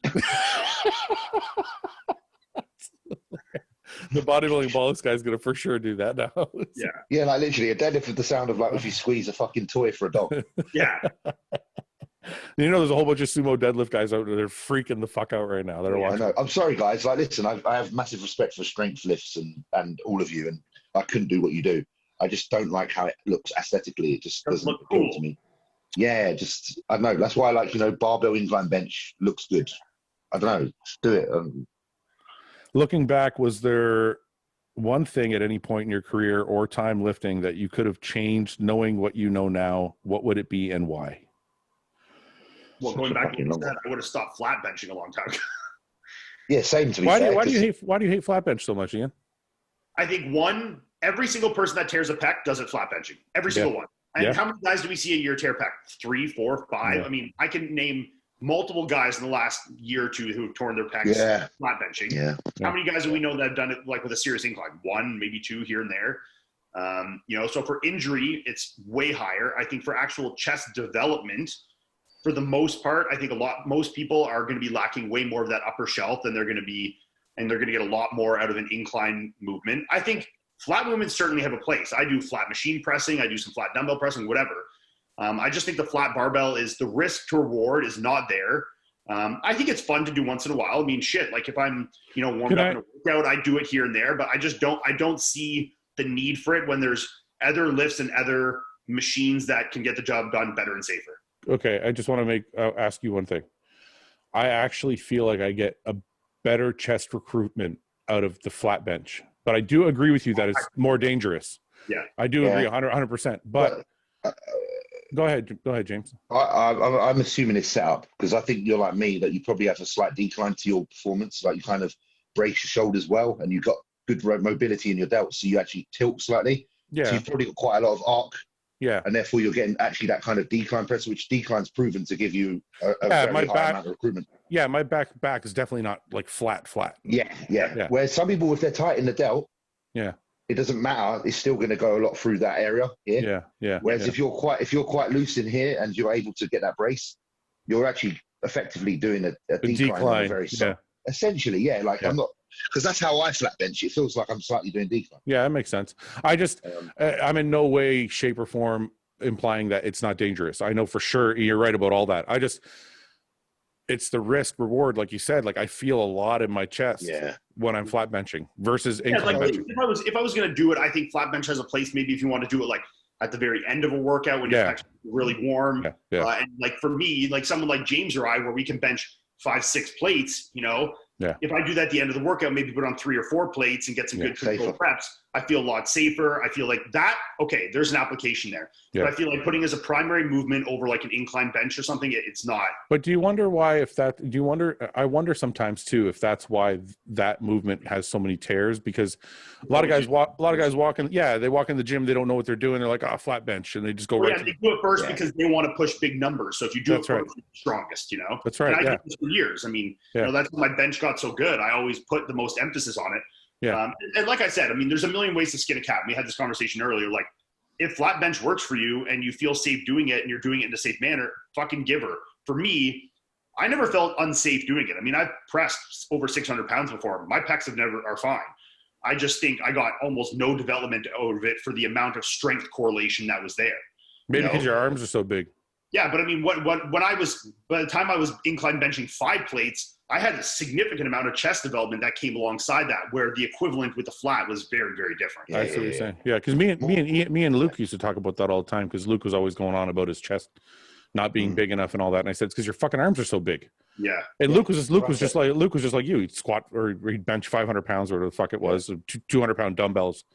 The bodybuilding Bollocks guy's gonna for sure do that now. Yeah. Yeah, like literally a deadlift with the sound of like if you squeeze a fucking toy for a dog. Yeah. You know, there's a whole bunch of sumo deadlift guys out there. They're freaking the fuck out right now. They're I watching. know. I'm sorry, guys. Like, listen, I have massive respect for strength lifts and all of you, and I couldn't do what you do. I just don't like how it looks aesthetically. It just doesn't look appeal cool to me. Yeah, just I don't know. That's why I like, barbell incline bench looks good. I don't know. Just do it. Looking back, was there one thing at any point in your career or time lifting that you could have changed, knowing what you know now? What would it be and why? Well, going back to what you said, I would have stopped flat benching a long time ago. Yeah, same to be Why fair. do you hate flat bench so much, Ian? I think every single person that tears a pec does it flat benching. Every single one. And how many guys do we see a year tear pec? 3, 4, 5? Yeah. I mean, I can name multiple guys in the last year or two who've torn their pecs flat benching. Yeah. How many guys do we know that have done it like with a serious incline? 1, maybe 2 here and there. So for injury, it's way higher. I think for actual chest development, for the most part, I think most people are going to be lacking way more of that upper shelf than they're going to be, and they're going to get a lot more out of an incline movement. I think flat movements certainly have a place. I do flat machine pressing. I do some flat dumbbell pressing, whatever. I just think the flat barbell is the risk to reward is not there. I think it's fun to do once in a while. I mean, shit, like if I'm, warmed up in a workout, I do it here and there, but I don't see the need for it when there's other lifts and other machines that can get the job done better and safer. Okay, I just want to ask you one thing. I actually feel like I get a better chest recruitment out of the flat bench, but I do agree with you that it's more dangerous. Yeah, I do agree 100%. But go ahead, James. I'm assuming it's set up because I think you're like me that you probably have a slight decline to your performance. Like you kind of brace your shoulders well, and you've got good mobility in your delts, so you actually tilt slightly. Yeah. So you've probably got quite a lot of arc. Yeah. And therefore you're getting actually that kind of decline pressure, which decline's proven to give you a very high amount of recruitment. Yeah, my back is definitely not like flat. Yeah. Whereas some people, if they're tight in the delt, it doesn't matter. It's still going to go a lot through that area here. Yeah. Whereas if you're quite loose in here and you're able to get that brace, you're actually effectively doing a decline. Very essentially, I'm not, because that's how I flat bench. It feels like I'm slightly doing decline. Yeah, that makes sense. I just, I'm in no way, shape, or form implying that it's not dangerous. I know for sure you're right about all that. It's the risk reward, like you said. Like I feel a lot in my chest when I'm flat benching versus incline benching. If I was going to do it, I think flat bench has a place. Maybe if you want to do it like at the very end of a workout when you're actually really warm. And like for me, like someone like James or I, where we can bench 5-6 plates, if I do that at the end of the workout, maybe put on 3 or 4 plates and get some good control reps, I feel a lot safer. I feel like that, okay, there's an application there. But I feel like putting as a primary movement over like an incline bench or something, it's not. But do you wonder why I wonder sometimes too, if that's why that movement has so many tears, because a lot of guys walk in, they walk in the gym, they don't know what they're doing. They're like, flat bench. And they just go right. They do it first because they want to push big numbers. So if you do it first, you're the strongest, That's right. And I did this for years. I mean, that's when my bench got so good. I always put the most emphasis on it. And like I said, I mean, there's a million ways to skin a cat. We had this conversation earlier. Like, if flat bench works for you and you feel safe doing it and you're doing it in a safe manner, fucking give her. For me, I never felt unsafe doing it. I mean, I've pressed over 600 pounds before. My pecs are fine. I just think I got almost no development out of it for the amount of strength correlation that was there. Maybe because your arms are so big. Yeah, but I mean, by the time I was incline benching 5 plates, I had a significant amount of chest development that came alongside that, where the equivalent with the flat was very, very different. I see what you're saying. Yeah, because me and Luke used to talk about that all the time, because Luke was always going on about his chest not being big enough and all that, and I said it's because your fucking arms are so big. Yeah. And Luke was just like you. He'd squat or he'd bench 500 pounds or whatever the fuck it was, 200-pound dumbbells.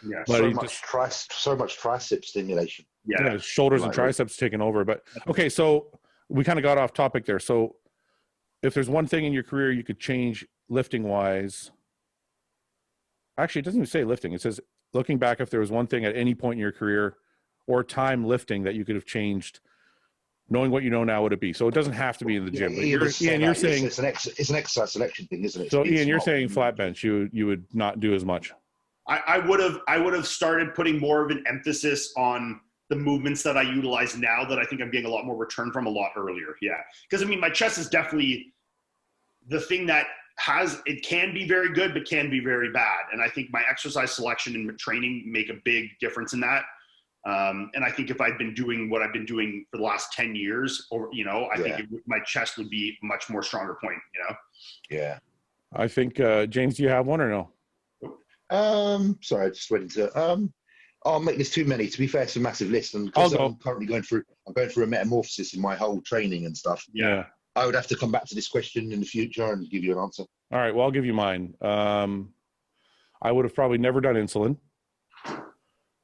Yeah. So much tricep stimulation. Yeah. Shoulders and triceps taking over. But okay, so we kind of got off topic there. So if there's one thing in your career you could change lifting wise, actually, it doesn't even say lifting. It says, looking back, if there was one thing at any point in your career or time lifting that you could have changed, knowing what you know now, would it be? So it doesn't have to be in the gym. But you're saying it's an exercise selection thing, isn't it? So Iain, you're saying flat bench, you would not do as much. I would have started putting more of an emphasis on the movements that I utilize now that I think I'm getting a lot more return from a lot earlier. Yeah. Because I mean, my chest is definitely the thing that it can be very good, but can be very bad. And I think my exercise selection and training make a big difference in that. And I think if I'd been doing what I've been doing for the last 10 years, or, I think my chest would be a much more stronger point, Yeah. I think, James, do you have one or no? Sorry, I just went into, I'll make this too many. To be fair, it's a massive list. And because I'm currently going through a metamorphosis in my whole training and stuff. Yeah. I would have to come back to this question in the future and give you an answer. All right. Well, I'll give you mine. I would have probably never done insulin.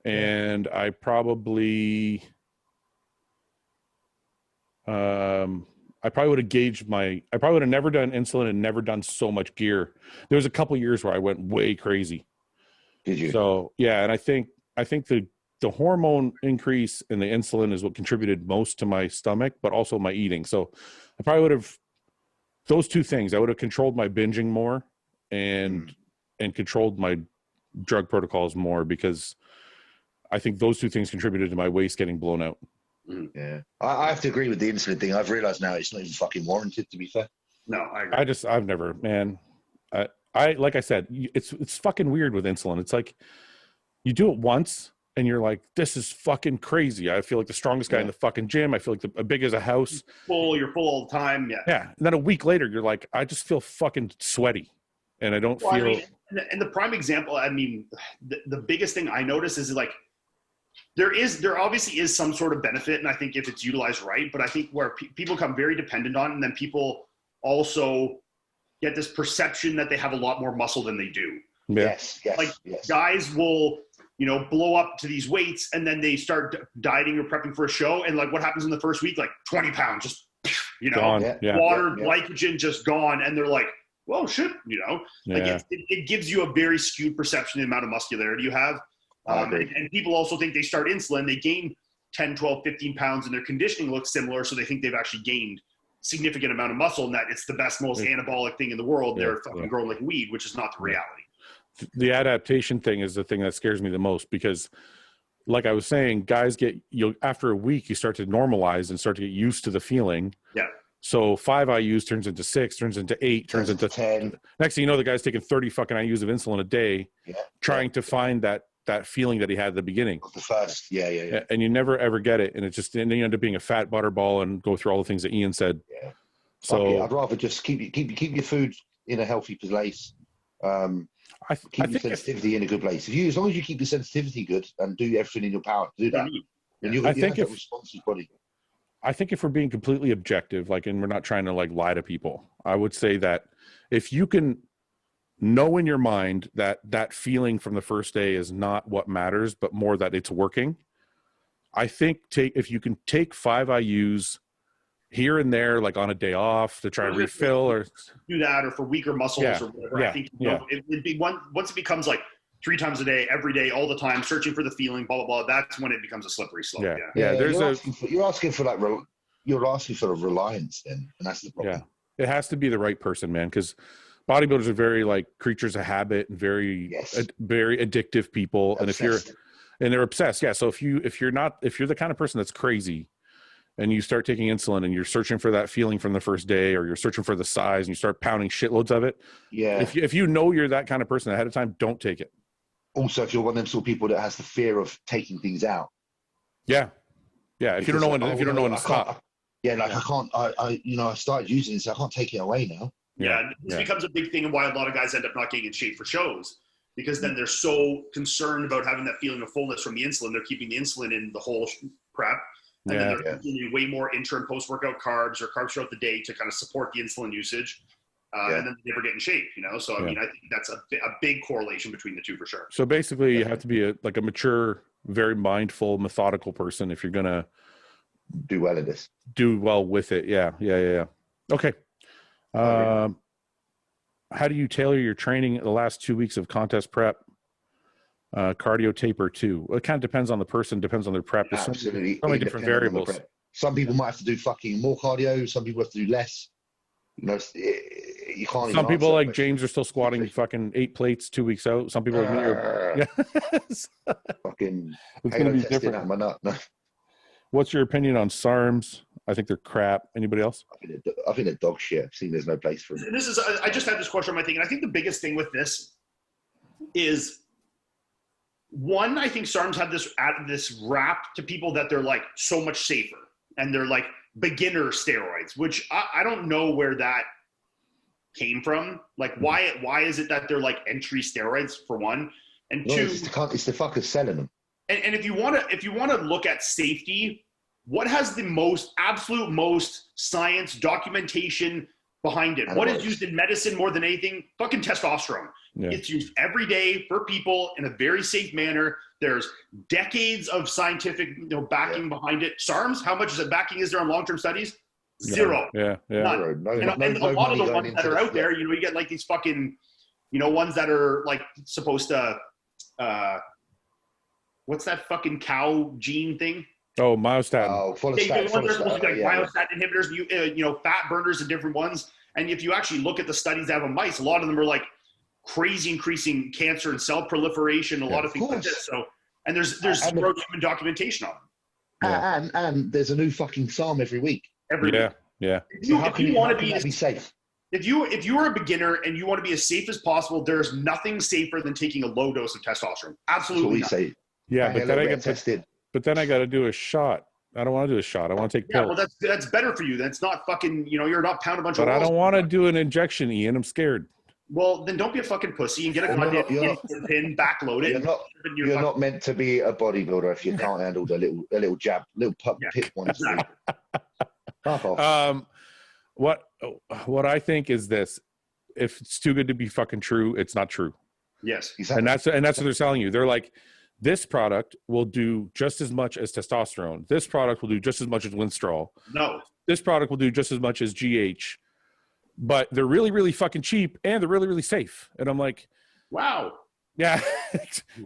And I probably would have gauged I probably would have never done insulin and never done so much gear. There was a couple years where I went way crazy. Did you? So yeah, and I think the hormone increase in the insulin is what contributed most to my stomach, but also my eating. So I probably would have, those two things, I would have controlled my binging more and controlled my drug protocols more, because I think those two things contributed to my waist getting blown out. Yeah. I have to agree with the insulin thing. I've realized now it's not even fucking warranted, to be fair. No, I agree. I've never, man. I like I said, it's fucking weird with insulin. It's like you do it once and you're like, this is fucking crazy. I feel like the strongest guy in the fucking gym. I feel like big as a house. You're full all the time. Yeah. Yeah. And then a week later, you're like, I just feel fucking sweaty and I don't feel. I mean, and the prime example, I mean, the biggest thing I notice is like, there obviously is some sort of benefit. And I think if it's utilized right, but I think where people become very dependent on, and then people also get this perception that they have a lot more muscle than they do. Yeah. Yes. Guys will, blow up to these weights and then they start dieting or prepping for a show. And like what happens in the first week, like 20 pounds, just, gone. Water, glycogen just gone. And they're like, well, shit, like it gives you a very skewed perception of the amount of muscularity you have. And people also think they start insulin, they gain 10, 12, 15 pounds and their conditioning looks similar. So they think they've actually gained significant amount of muscle and that it's the best, most anabolic thing in the world. They're fucking growing like weed, which is not the reality. The adaptation thing is the thing that scares me the most, because like I was saying, guys after a week, you start to normalize and start to get used to the feeling. Yeah. So 5 IUs turns into 6, turns into 8, turns into 10. Next thing you know, the guy's taking 30 fucking IUs of insulin a day, trying to find that feeling that he had at the beginning. The first, yeah. And you never ever get it, and it just and you end up being a fat butterball and go through all the things that Iain said. Yeah. So I'd rather just keep your food in a healthy place. Keep your sensitivity in a good place. As long as you keep your sensitivity good and do everything in your power to do that, then you'll have a responsive body. I think if we're being completely objective, and we're not trying to lie to people, I would say that if you can know in your mind that feeling from the first day is not what matters, but more that it's working, I think if you can take 5 IUs here and there, like on a day off to try to refill or do that, or for weaker muscles or whatever. I think it'd be once it becomes like 3 times a day, every day, all the time, searching for the feeling, blah blah blah. That's when it becomes a slippery slope. You're asking for a reliance then, and that's the problem. Yeah, it has to be the right person, man, because bodybuilders are very creatures of habit and very very addictive people. Obsessed. And they're obsessed. Yeah. So if you're the kind of person that's crazy and you start taking insulin and you're searching for that feeling from the first day, or you're searching for the size and you start pounding shitloads of it. Yeah. If you know you're that kind of person ahead of time, don't take it. Also, if you're one of them sort of people that has the fear of taking things out. Yeah. Yeah. If you don't know when to stop. I started using it, so I can't take it away now. Yeah. This becomes a big thing, and why a lot of guys end up not getting in shape for shows, because then they're so concerned about having that feeling of fullness from the insulin. They're keeping the insulin in the whole prep. And then they're consuming way more intra and post-workout carbs or carbs throughout the day to kind of support the insulin usage. and then they never get in shape, you know? So, I mean, I think that's a big correlation between the two for sure. So basically you have to be a mature, very mindful, methodical person if you're going to do well at this. Do well with it. Yeah. Okay. How do you tailor your training the last 2 weeks of contest prep? Cardio taper too. Well, it kind of depends on the person, depends on their prep. There's Absolutely. so many different variables. Some people might have to do fucking more cardio. Some people have to do less. You know, you can't. Some people like James are still squatting fucking 8 plates 2 weeks out. Some people like me are. Fucking. It's going to be different. No. What's your opinion on SARMs? I think they're crap. Anybody else? I think they're dog shit. I've seen there's no place for them. I just had this question on my thing, and I think the biggest thing with this is, one, I think SARMs have this rap to people that they're like so much safer, and they're like beginner steroids, which I don't know where that came from. Like, why is it that they're like entry steroids, for one, and two, it's the fuckers selling them. And if you want to look at safety, what has the absolute most science documentation behind it? What is used in medicine more than anything? Fucking testosterone. Yeah. It's used every day for people in a very safe manner. There's decades of scientific backing behind it. SARMs, how much backing is there on long-term studies? Zero. Yeah. None. And a lot of the ones that are out there, you get like these fucking, ones that are like supposed to, what's that fucking cow gene thing? Oh, myostatin. Oh, follistatin. Ones are supposed to be like myostatin inhibitors, fat burners and different ones. And if you actually look at the studies that have on mice, a lot of them are like crazy increasing cancer and cell proliferation, a lot of things like this. So, and there's zero human documentation on them. And there's a new fucking SARM every week. Yeah. If you want to be safe. If you are a beginner and you want to be as safe as possible, there's nothing safer than taking a low dose of testosterone. Absolutely. That's what we say. Yeah, but then I get tested. But then I got to do a shot. I don't want to do a shot. I want to take pills. Well, that's better for you. That's not fucking, you're not pounding a bunch of. But I don't want to do an injection, Ian. I'm scared. Well, then don't be a fucking pussy and get a goddamn pin, backload it. You're not meant to be a bodybuilder if you can't handle the little jab, little pip ones. What I think is this: if it's too good to be fucking true, it's not true. Yes, exactly. And that's what they're selling you. They're like, this product will do just as much as testosterone. This product will do just as much as Winstrol. No. This product will do just as much as GH. But they're really, really fucking cheap, and they're really, really safe. And I'm like, wow. Yeah.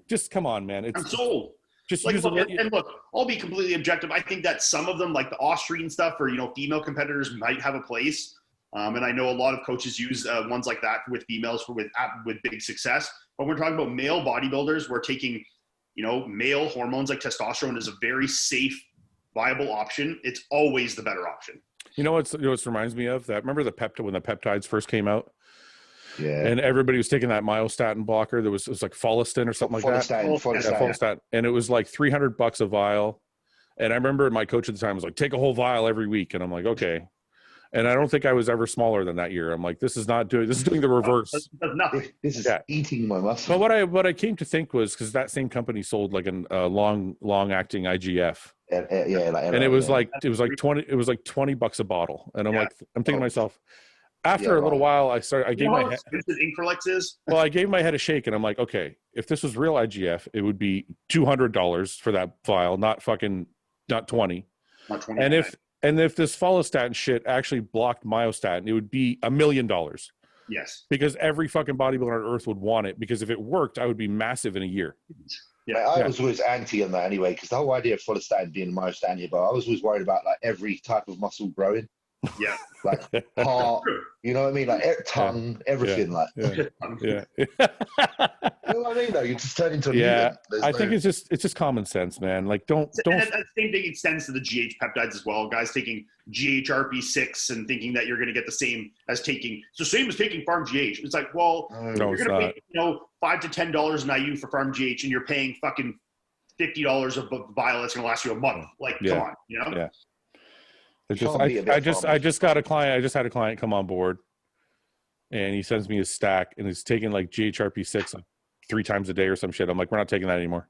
Just come on, man. I'm sold. Just like, use and look, I'll be completely objective. I think that some of them, like the Austrian stuff or, female competitors might have a place. And I know a lot of coaches use ones like that with females with big success. But when we're talking about male bodybuilders, we're taking male hormones like testosterone is a very safe, viable option. It's always the better option. You know what reminds me of that? Remember when the peptides first came out? Yeah. And everybody was taking that myostatin blocker. It was like Follistin or something like that. Follistatin. And it was like $300 a vial. And I remember my coach at the time was like, take a whole vial every week. And I'm like, okay. And I don't think I was ever smaller than that year. I'm like, this is doing the reverse. This is eating my muscle. But what I came to think was, because that same company sold like a long acting IGF. And it was like $20 a bottle. And I'm I'm thinking to myself, after a little while, I gave my head Increlex is? Well, I gave my head a shake, and I'm like, okay, if this was real IGF, it would be $200 for that vial, not 20. Not 20. And if this follistatin shit actually blocked myostatin, it would be $1 million. Yes. Because every fucking bodybuilder on earth would want it, because if it worked, I would be massive in a year. Yeah, I was always anti on that anyway, because the whole idea of follistatin being myostatin, but I was always worried about like every type of muscle growing. Yeah. Like heart, you know what I mean? Like tongue, everything like. Yeah. You know what I mean? Though you just turn into a mutant. I think it's just common sense, man. Like don't. And that same thing extends to the GH peptides as well. Guys taking GHRP6 and thinking that you're going to get the same as taking. It's the same as taking Farm GH. It's like, well, you're going to pay $5 to $10 an IU for Farm GH, and you're paying fucking $50 a vial that's going to last you a month. Like, come on, Yeah. I just had a client come on board, and he sends me a stack, and he's taking like GHRP6 like 3 times a day or some shit. I'm like, we're not taking that anymore.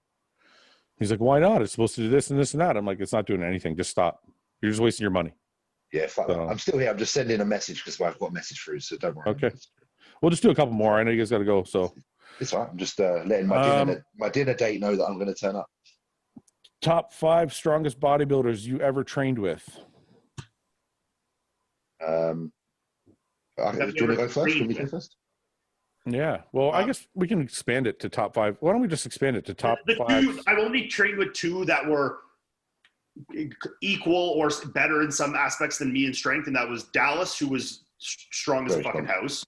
He's like, why not? It's supposed to do this and this and that. I'm like, it's not doing anything. Just stop. You're just wasting your money. Yeah, fuck that. I'm still here. I'm just sending a message because I've got a message through, so don't worry. Okay. We'll just do a couple more. I know you guys got to go, so. It's all right. I'm just letting my dinner date know that I'm going to turn up. Top 5 strongest bodybuilders you ever trained with? Do you want to go first? Can we go first? Yeah. Well, I guess we can expand it to top 5. Why don't we just expand it to top 5? I've only trained with 2 that were equal or better in some aspects than me in strength, and that was Dallas, who was strong as a fucking house.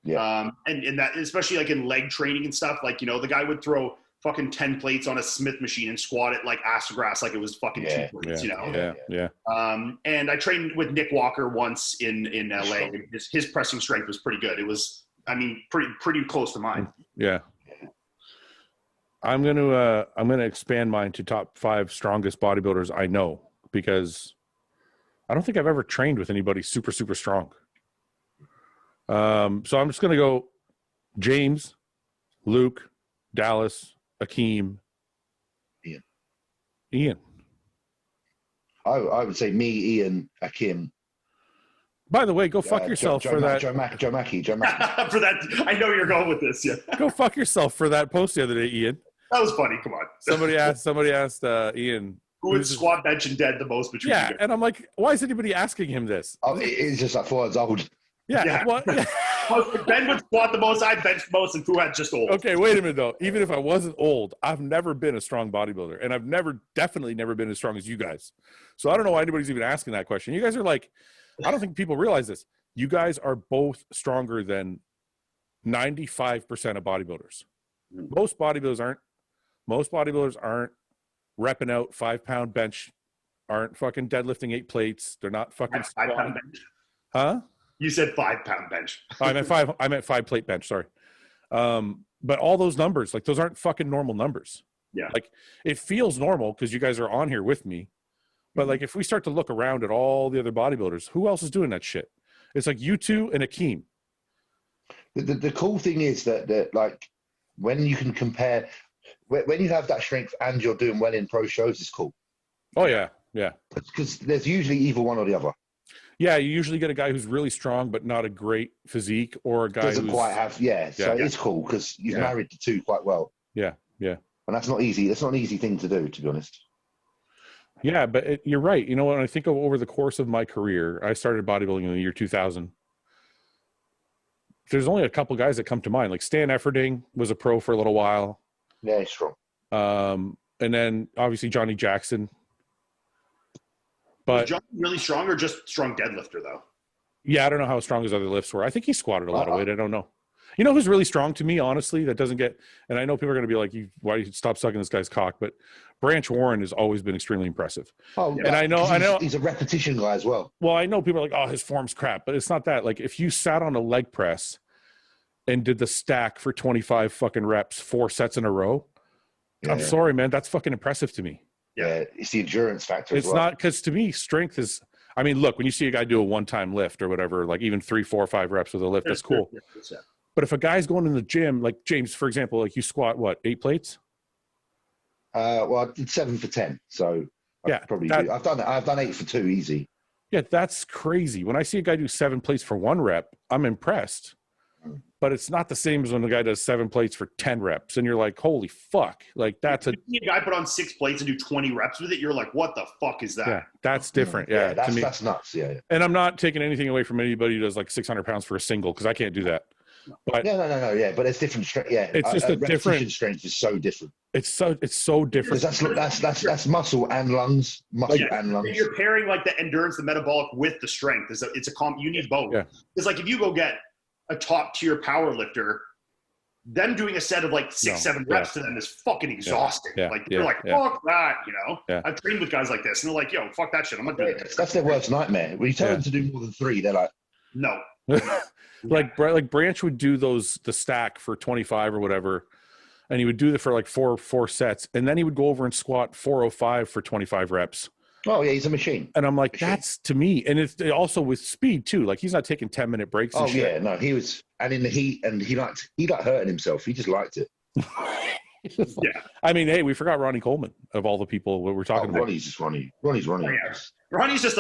Yeah. And that, especially like in leg training and stuff, like, you know, the guy would throw fucking 10 plates on a Smith machine and squat it like ass to grass, like it was fucking 2 plates, you know? Yeah. And I trained with Nick Walker once in LA. His pressing strength was pretty good. It was, I mean, pretty close to mine. Yeah. I'm gonna expand mine to top 5 strongest bodybuilders I know, because I don't think I've ever trained with anybody super, super strong. So I'm just gonna go James, Luke, Dallas, Akeem, Ian. I would say me, Ian, Akeem. By the way, go fuck yourself for that. Joe Mackey. For that, I know you're going with this. Yeah. Go fuck yourself for that post the other day, Ian. That was funny. Come on. Somebody asked Ian who would squat, bench, and dead the most between you guys. And I'm like, why is anybody asking him this? Oh, it's just like Fouad's old. Yeah. Well, Ben would squat the most, I benched most, and Fouad just old. Okay, wait a minute though. Even if I wasn't old, I've never been a strong bodybuilder, and I've definitely never been as strong as you guys. So I don't know why anybody's even asking that question. You guys are like, I don't think people realize this. You guys are both stronger than 95% of bodybuilders. Most bodybuilders aren't repping out 5-pound bench, aren't fucking deadlifting 8 plates. They're not fucking 5-pound bench. Huh? You said 5-pound bench. I meant 5 plate bench. Sorry. But all those numbers, like, those aren't fucking normal numbers. Yeah. Like, it feels normal because you guys are on here with me. But like, if we start to look around at all the other bodybuilders, who else is doing that shit? It's like you two and Akeem. The cool thing is that like, when you can compare, when you have that strength and you're doing well in pro shows, it's cool. Oh yeah. Because there's usually either one or the other. Yeah, you usually get a guy who's really strong but not a great physique, or a guy doesn't who's quite have. So it's cool because you've married the two quite well. Yeah. And that's not easy. That's not an easy thing to do, to be honest. Yeah, but you're right. You know, when I think of over the course of my career, I started bodybuilding in the year 2000. There's only a couple guys that come to mind. Like Stan Efferding was a pro for a little while. Yeah, he's strong. And then obviously Johnny Jackson. But was Johnny really strong or just strong deadlifter though? Yeah, I don't know how strong his other lifts were. I think he squatted a lot of weight. I don't know. You know who's really strong to me, honestly, that doesn't get, and I know people are going to be like, why do you stop sucking this guy's cock? But Branch Warren has always been extremely impressive. Oh, and I know he's a repetition guy as well. Well, I know people are like, oh, his form's crap, but it's not that. Like, if you sat on a leg press and did the stack for 25 fucking reps, 4 sets in a row, I'm sorry, man, that's fucking impressive to me. Yeah, it's the endurance factor. It's not, because to me, strength is, I mean, look, when you see a guy do a one-time lift or whatever, like even 3, 4, 5 reps with a lift, that's cool. But if a guy's going in the gym, like James, for example, like you squat, what, 8 plates? Well, I did 7 for 10. So I probably do. I've done 8 for 2 easy. Yeah, that's crazy. When I see a guy do 7 plates for 1 rep, I'm impressed. But it's not the same as when the guy does 7 plates for 10 reps. And you're like, holy fuck. Like, that's a guy put on 6 plates and do 20 reps with it. You're like, what the fuck is that? Yeah, that's different. Yeah, that's nuts. Yeah. And I'm not taking anything away from anybody who does like 600 pounds for a single, because I can't do that. But no. Yeah, but it's different strength. Yeah, it's just a different strength is so different. It's so different. That's muscle and lungs. You're pairing like the endurance, the metabolic with the strength. You need both. Yeah. It's like if you go get a top tier power lifter, them doing a set of like 6-7 reps to them is fucking exhausting. You're like, fuck that, you know? Yeah. I've trained with guys like this and they're like, yo, fuck that shit. I'm not doing it. That's their worst nightmare. When you tell them to do more than 3, they're like, no. Like Branch would do the stack for 25 or whatever, and he would do it for like four sets, and then he would go over and squat 405 for 25 reps. Oh yeah, he's a machine. And I'm like, that's to me, and it's also with speed too. Like, he's not taking 10-minute breaks. Oh yeah, no, he was, and in the heat, and he liked hurting himself. He just liked it. Yeah. I mean, hey, we forgot Ronnie Coleman of all the people we're talking about. Ronnie's Ronnie. Oh, yeah. Ronnie's just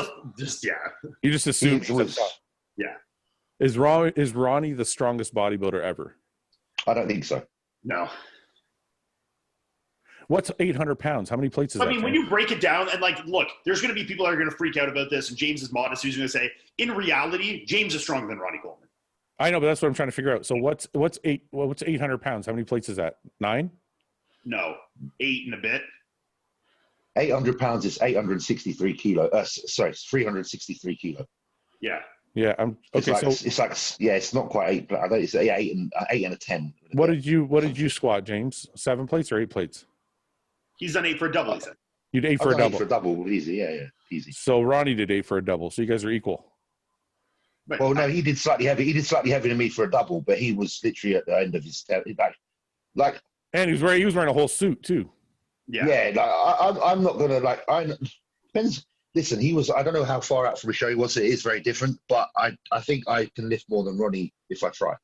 yeah. You just assume He was, Yeah. Is Ronnie the strongest bodybuilder ever? I don't think so. No. What's 800 pounds? How many plates is that? I mean, when you break it down, and like, look, there's going to be people that are going to freak out about this, and James is modest, who's going to say, in reality, James is stronger than Ronnie Coleman. I know, but that's what I'm trying to figure out. So what's 800 pounds? How many plates is that? 9? No, 8 and a bit. 800 pounds is 863 kilo. Sorry, 363 kilo. Yeah. Yeah, I'm okay. It's not quite 8. But I think it's 8 and a 10. What did you squat, James? 7 plates or 8 plates? He's done 8 for a double. He said. You did 8 for a double. 8 for a double, easy. Yeah, easy. So Ronnie did 8 for a double. So you guys are equal. But Well, no, he did slightly heavy. He did slightly heavier than me for a double, but he was literally at the end of his like. And he was wearing a whole suit too. Yeah. Yeah, like I'm not gonna like. Depends. Listen, he was. I don't know how far out from a show he was. It is very different, but I think I can lift more than Ronnie if I try.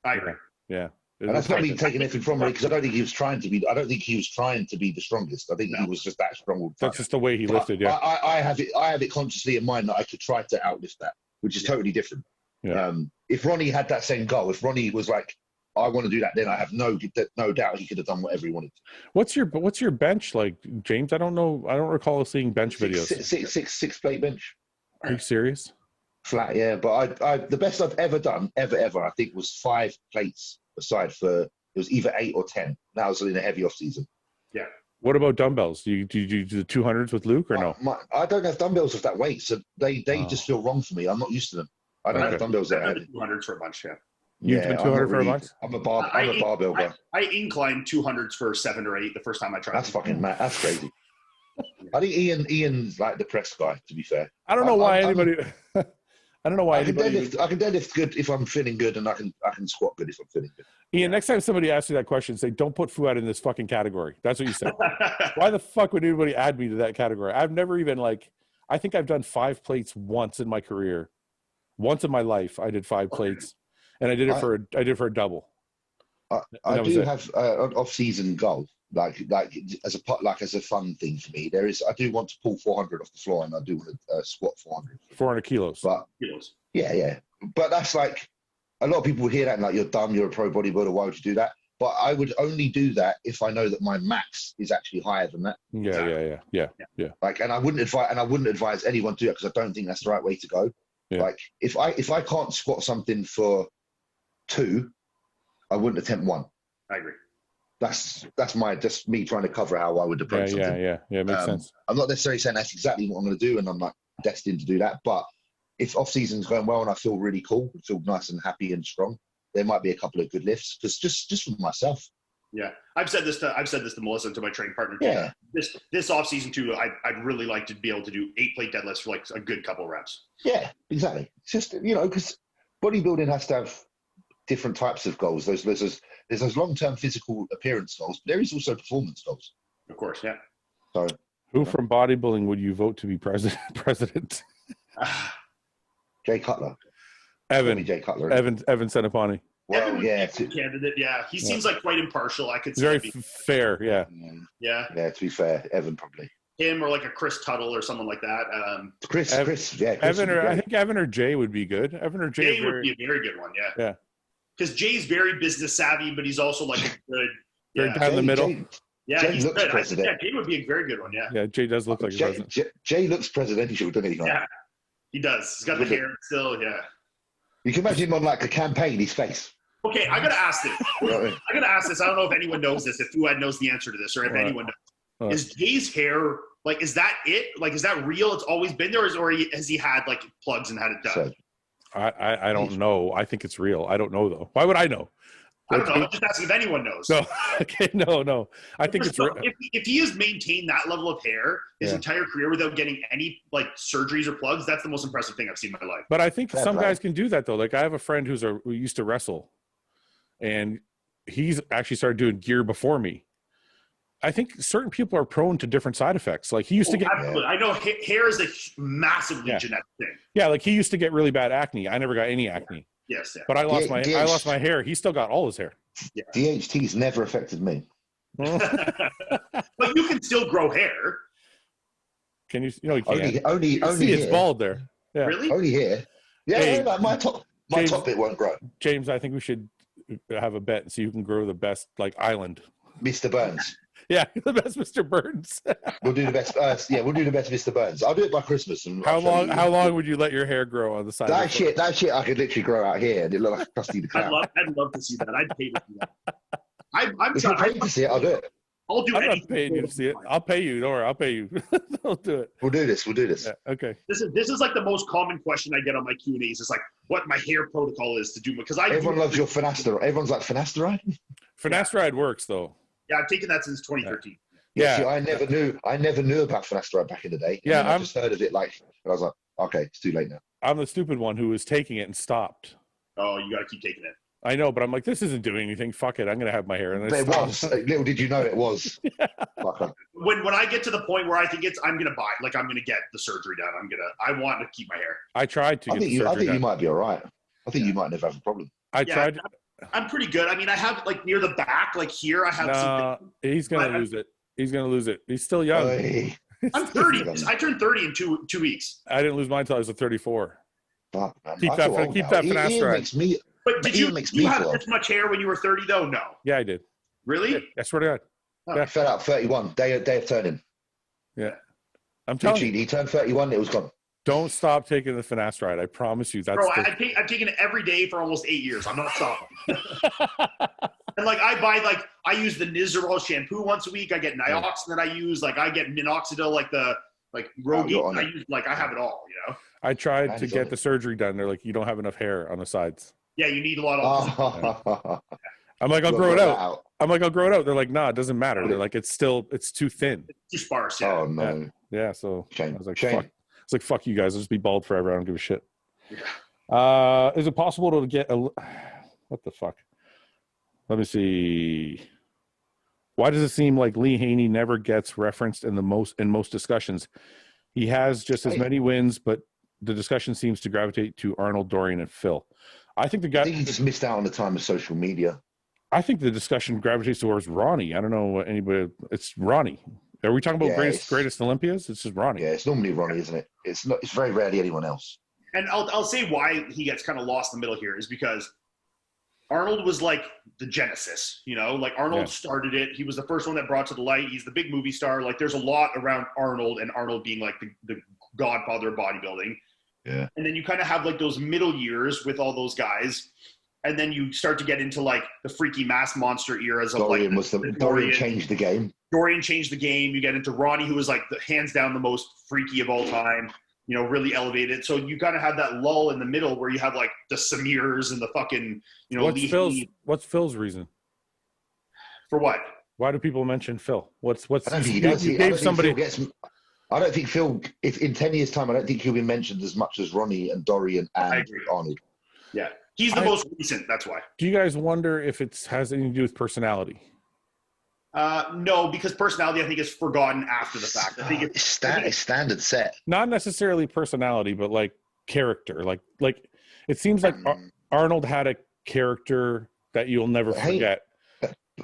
I agree. Yeah. And that's not me taking anything from Ronnie because I don't think he was trying to be. I don't think he was trying to be the strongest. I think he was just that strong. That's just the way he lifted. Yeah. I have it consciously in mind that I could try to outlift that, which is totally different. Yeah. If Ronnie had that same goal, if Ronnie was like, I want to do that, then I have no doubt he could have done whatever he wanted. What's your bench like, James? I don't know. I don't recall seeing bench videos. Six plate bench. Are you serious? Flat, yeah. But I the best I've ever done, ever, I think was 5 plates aside for it was either 8 or 10. That was in a heavy off season. Yeah. What about dumbbells? Do you do the 200s with Luke or no? I don't have dumbbells of that weight, so they just feel wrong for me. I'm not used to them. I don't have dumbbells that heavy. 200s for a bunch, yeah. You've done 200 for a bunch? I'm a barbell guy. I inclined 200s for 7 or 8 the first time I tried. That's fucking mad. That's crazy. I think Ian's like the press guy, to be fair. I don't know why anybody. I don't know why anybody. I can deadlift good if I'm feeling good, and I can squat good if I'm feeling good. Ian, next time somebody asks you that question, say, "Don't put Fouad in this fucking category." That's what you said. Why the fuck would anybody add me to that category? I've never even I think I've done 5 plates once in my career. Once in my life, I did 5 plates, and I did it for a double. I do have an off-season goal, like as a fun thing for me. I do want to pull 400 off the floor, and I do want to squat 400. 400 kilos. But yeah. But that's like a lot of people would hear that and like, you're dumb, you're a pro bodybuilder. Why would you do that? But I would only do that if I know that my max is actually higher than that. Yeah. Like, and I wouldn't advise anyone to do that because I don't think that's the right way to go. Yeah. Like, if I can't squat something for 2, I wouldn't attempt 1. I agree. That's just me trying to cover how I would approach something. Yeah, makes sense. I'm not necessarily saying that's exactly what I'm going to do, and I'm like destined to do that. But if off season's going well and I feel really cool, feel nice and happy and strong, there might be a couple of good lifts because just for myself. Yeah, I've said this to Melissa and to my training partner. Yeah. This off season too, I'd really like to be able to do 8 plate deadlifts for like a good couple reps. Yeah, exactly. It's just because bodybuilding has to have different types of goals. There's those long-term physical appearance goals, but there is also performance goals. Of course, yeah. So, who from bodybuilding would you vote to be president? Jay Cutler. Evan. Jay Cutler. Evan Senapani. Well, Evan yeah. Candidate, yeah. He seems like quite impartial. I could see very fair, yeah. Yeah. Yeah, to be fair, Evan probably. Him or like a Chris Tuttle or someone like that. Chris, Evan I think Evan or Jay would be good. Evan or Jay would be a very good one, yeah. Yeah. Because Jay's very business savvy, but he's also like a good very down the middle. Jay he's looks good. president. Jay would be a very good one, yeah. Yeah, Jay does look like a president. Jay looks presidential, doesn't he? Yeah, he does. He's got the hair still, yeah. You can imagine him on like a campaign, his face. Okay, I gotta ask this. I don't know if anyone knows this, if Fouad knows the answer to this, or if anyone knows. Is Jay's hair, like, is that it? Like, is that real? It's always been there, or has he had like plugs and had it done? I don't know. I think it's real. I don't know though. Why would I know? I don't know. I'm just asking if anyone knows. No, okay, no. I think it's real. If he has maintained that level of hair his entire career without getting any like surgeries or plugs, that's the most impressive thing I've seen in my life. But I think some guys can do that though. Like I have a friend who used to wrestle, and he's actually started doing gear before me. I think certain people are prone to different side effects. Like he used to get. Absolutely. I know hair is a massively genetic thing. Yeah, like he used to get really bad acne. I never got any acne. Yes, yeah. But I lost my hair. He still got all his hair. Yeah. DHT's never affected me. But you can still grow hair. Can you? No, you can't. Only See, it's here. bald there. Yeah. Really? Only here. Yeah, Hey, like my top bit won't grow. James, I think we should have a bet and see who can grow the best, like island. Mr. Burns. Yeah, the best Mr. Burns. We'll do the best. We'll do the best Mr. Burns. I'll do it by Christmas. And How long would you let your hair grow on the side? That shit I could literally grow out here and it look like Krusty the Clown. I'd love to see that. I'd pay to see that. I'm If you're paid to see it, I'll do it. I'll do I'm anything. not paying you to see it. I'll pay you. Don't worry. I'll pay you. I'll do it. We'll do this. Yeah, okay. This is like the most common question I get on my Q&As. It's like what my hair protocol is to do because everyone loves your finasteride. Everyone's like finasteride. Finasteride works though. Yeah, I've taken that since 2013. Yeah. See, I never knew about finasteride back in the day. Yeah, I just heard of it and I was like, okay, it's too late now. I'm the stupid one who was taking it and stopped. Oh, you got to keep taking it. I know, but I'm like, this isn't doing anything. Fuck it. I'm gonna have my hair. And But it was. Little did you know it was. When I get to the point where I think I'm gonna buy, like I'm gonna get the surgery done. I want to keep my hair. I tried to. I think you might be all right. I think you might never have a problem. I tried. I'm pretty good. I mean, I have like near the back, like here, I have some. He's gonna lose it. He's gonna lose it. He's still young. I'm 30. I turned 30 in two weeks. I didn't lose mine until I was 34. Fuck, man. Keep that finasteride. But did you have this much hair when you were 30 though? No. Yeah, I did. Really? I swear to God. Yeah. Fell out 31. Day of turning. Yeah. I'm telling you. He turned 31. It was gone. Don't stop taking the finasteride. I promise you. Bro, I've taken it every day for almost 8 years. I'm not stopping. And like I use the Nizoral shampoo once a week. I get Nioxin that I use. Like I get minoxidil, like Rogaine. I use I have it all. You know. I tried to get the surgery done. They're like, you don't have enough hair on the sides. Yeah, you need a lot of. I'm like, I'll grow it out. I'm like, I'll grow it out. They're like, nah, it doesn't matter. They're like, it's too thin. It's too sparse. Yeah. Oh no. Yeah. So Shame. I was like, Shame. fuck. It's like, fuck you guys. I'll just be bald forever. I don't give a shit. Yeah. Is it possible to get what the fuck? Let me see. Why does it seem like Lee Haney never gets referenced in most discussions? He has just as many wins, but the discussion seems to gravitate to Arnold, Dorian, and Phil. I think he just missed out on the time of social media. I think the discussion gravitates towards Ronnie. I don't know what anybody. It's Ronnie. Are we talking about greatest Olympias? It's just Ronnie. Yeah, it's normally Ronnie, isn't it? It's not. It's very rarely anyone else. And I'll say why he gets kind of lost in the middle here is because Arnold was like the genesis, you know, like Arnold started it. He was the first one that brought to the light. He's the big movie star. Like there's a lot around Arnold and Arnold being like the godfather of bodybuilding. Yeah. And then you kind of have like those middle years with all those guys. And then you start to get into like the freaky mass monster eras of Dorian Dorian changed the game. Dorian changed the game. You get into Ronnie, who was like hands down the most freaky of all time, you know, really elevated. So you kind of have that lull in the middle where you have like the Samirs and the fucking, you know, what's Phil's reason? For what? Why do people mention Phil? I don't think Phil, if in 10 years' time, I don't think he'll be mentioned as much as Ronnie and Dorian and Arnold. Yeah. He's the most recent, that's why. Do you guys wonder if it has anything to do with personality? No, because personality, I think, is forgotten after the fact. I think it's standard set. Not necessarily personality, but like character. Like it seems like Arnold had a character that you'll never forget.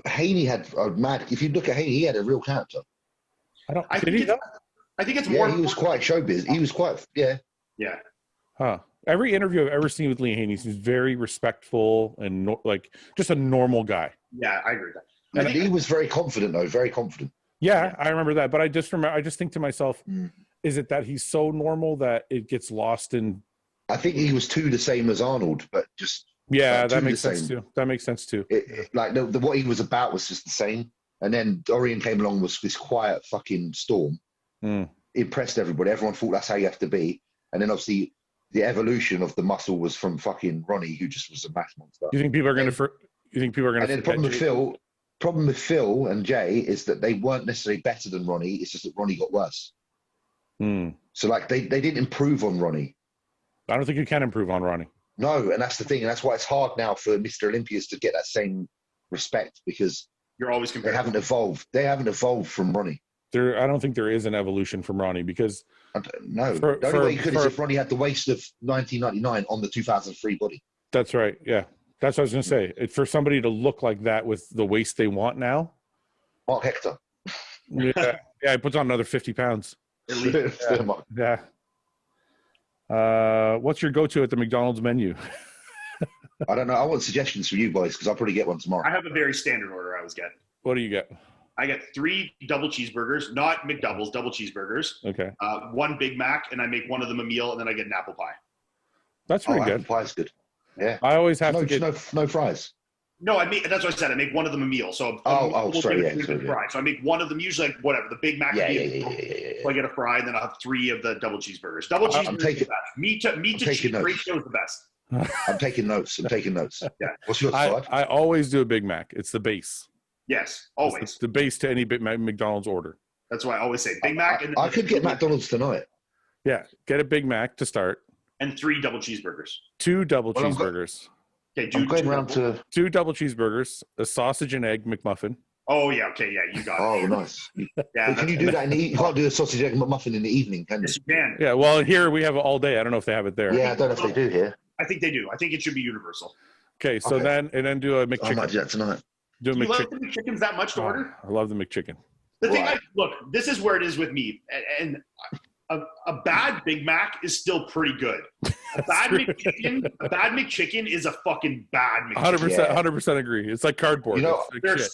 Haney had if you look at Haney, he had a real character. I think it's more. He was quite showbiz. He was quite Yeah. Huh. Every interview I've ever seen with Lee Haney, he's very respectful and like just a normal guy. Yeah, I agree with that. And he was very confident, though. Very confident. Yeah, I remember that. But I just think to myself, is it that he's so normal that it gets lost in? I think he was the same as Arnold, but just that makes sense too. That makes sense too. What he was about was just the same. And then Dorian came along with this quiet fucking storm. Impressed everybody. Everyone thought that's how you have to be. And then obviously the evolution of the muscle was from fucking Ronnie, who just was a mass monster. You think people are going to? You think people are going to? And then the problem with Phil and Jay is that they weren't necessarily better than Ronnie. It's just that Ronnie got worse. So like they didn't improve on Ronnie. I don't think you can improve on Ronnie. No, and that's the thing, and that's why it's hard now for Mr. Olympias to get that same respect because you're always comparing. They haven't evolved. They haven't evolved from Ronnie. I don't think there is an evolution from Ronnie because no. The only way you could is if Ronnie had the waist of 1999 on the 2003 body. That's right. Yeah, that's what I was going to say. For somebody to look like that with the waist they want now. Marc Hector. Yeah, he puts on another 50 pounds. At least. Yeah. What's your go-to at the McDonald's menu? I don't know. I want suggestions from you boys because I'll probably get one tomorrow. I have a very standard order I always get. What do you get? I get 3 double cheeseburgers, not McDoubles, double cheeseburgers. Okay. 1 Big Mac, and I make one of them a meal, and then I get an apple pie. That's pretty good. Apple pie's good. Yeah. I always have to get no fries. No, that's what I said. I make one of them a meal. So sorry, yeah. Fry. So I make one of them usually like whatever the Big Mac. Yeah. So I get a fry, and then I'll have 3 of the double cheeseburgers. Double cheeseburgers is the best. Meat to cheese ratio is the best. I'm taking notes. Yeah. What's your side? I always do a Big Mac. It's the base. Yes, always. It's the base to any McDonald's order. That's why I always say Big Mac. I could get McDonald's tonight. Yeah, get a Big Mac to start. And 3 double cheeseburgers. 2 double cheeseburgers. Okay, I'm going round to 2 double cheeseburgers, a sausage and egg McMuffin. Oh yeah, okay, yeah, you got it. Oh, nice. Yeah, can you do that you can't do a sausage egg McMuffin in the evening, can you? Yes, you can. Yeah, well, here we have it all day. I don't know if they have it there. Yeah, I don't know if they do here. I think they do. I think it should be universal. Okay, so then do a McChicken. I might do that tonight. Do a you love McChicken. the McChickens that much to order? I love the McChicken. The thing, look, this is where it is with me, and a bad Big Mac is still pretty good. A bad McChicken is a fucking bad McChicken. 100% agree. It's like cardboard. You know,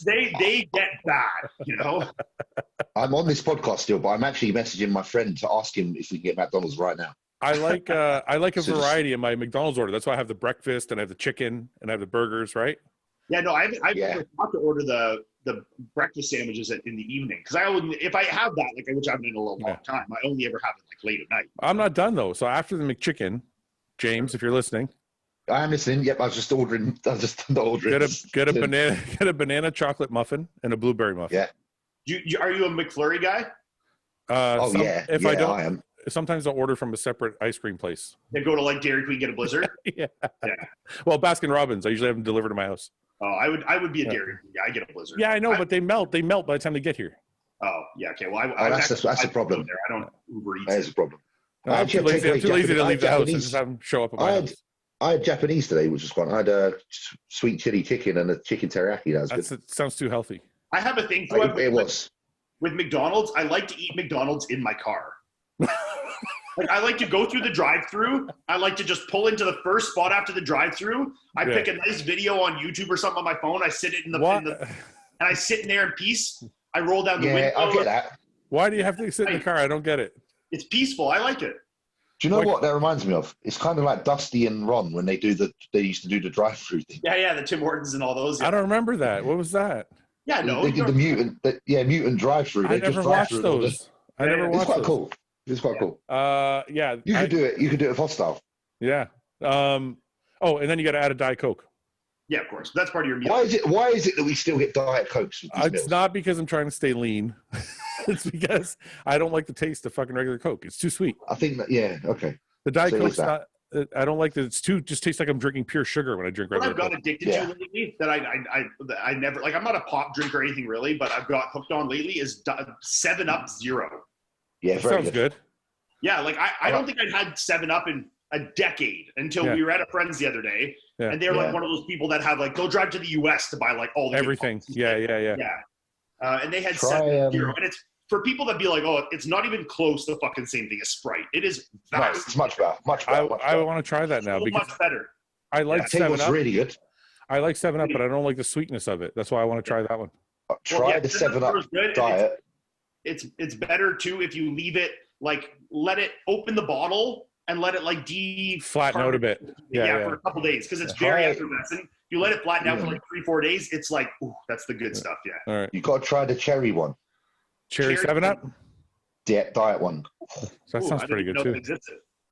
they get bad. You know. I'm on this podcast still, but I'm actually messaging my friend to ask him if we can get McDonald's right now. I like a variety in my McDonald's order. That's why I have the breakfast and I have the chicken and I have the burgers, right? Yeah, no, I've got to order the breakfast sandwiches in the evening because if I have that, which I haven't in a long time, I only ever have it late at night. I'm not done though. So after the McChicken, James, if you're listening, I am listening. Yep, I was just ordering. Get a banana chocolate muffin and a blueberry muffin. Yeah. Are you a McFlurry guy? If I don't, I am. Sometimes I'll order from a separate ice cream place. They go to Dairy Queen, get a Blizzard. Yeah. Well, Baskin Robbins. I usually have them delivered to my house. Oh, I would be a Dairy Queen guy. I get a Blizzard. Yeah, I know, but they melt. They melt by the time they get here. Oh, yeah. Okay. Well, that's the problem. There. I don't Uber Eats. That is a problem. I'm too lazy to leave the house. I just have them show up at my house. I had Japanese today, which was fun. I had a sweet chili chicken and a chicken teriyaki. That was good. It sounds too healthy. I have a thing with McDonald's. I like to eat McDonald's in my car. I like to go through the drive-thru. I like to just pull into the first spot after the drive-thru. I pick a nice video on YouTube or something on my phone. I sit it and I sit in there in peace. I roll down the window. Yeah, I get that. Why do you have to sit in the car? I don't get it. It's peaceful. I like it. Do you know what that reminds me of? It's kind of like Dusty and Ron when they used to do the drive-thru thing. Yeah, the Tim Hortons and all those. Yeah. I don't remember that. What was that? Yeah, no. They did the mutant drive-thru. I never watched those. It's quite cool. It's quite cool. Yeah. You could do it. You could do it hostile. Yeah. And then you got to add a Diet Coke. Yeah, of course. That's part of your meal. Why is it that we still get Diet Cokes? It's not because I'm trying to stay lean. It's because I don't like the taste of fucking regular Coke. It's too sweet. I think that, okay. The Diet Coke's not, I don't like that. It's just tastes like I'm drinking pure sugar when I drink regular Coke. I've got addicted to lately that I never, I'm not a pop drinker or anything really, but I've got hooked on lately is 7-Up Zero. Yeah, sounds good. Yeah, I don't think I'd had 7-Up in a decade until we were at a friend's the other day, and they're one of those people that have they'll drive to the U.S. to buy all the everything. Yeah. And they had 7-Up Zero, and it's for people that be like, oh, it's not even close to the fucking same thing as Sprite. It is vast. No, it's much better. Much better. I want to try that now because much better. I like 7-Up. Really good. I like 7-Up, but I don't like the sweetness of it. That's why I want to try that one. Try the 7-Up diet. It's better too if you leave it let it open the bottle and let it flatten out a bit. Yeah, for a couple days because it's very effervescent. You let it flatten out for 3-4 days. It's ooh, that's the good stuff. Yeah. All right. You got to try the cherry one. Cherry 7-Up. Diet one. That sounds pretty good too.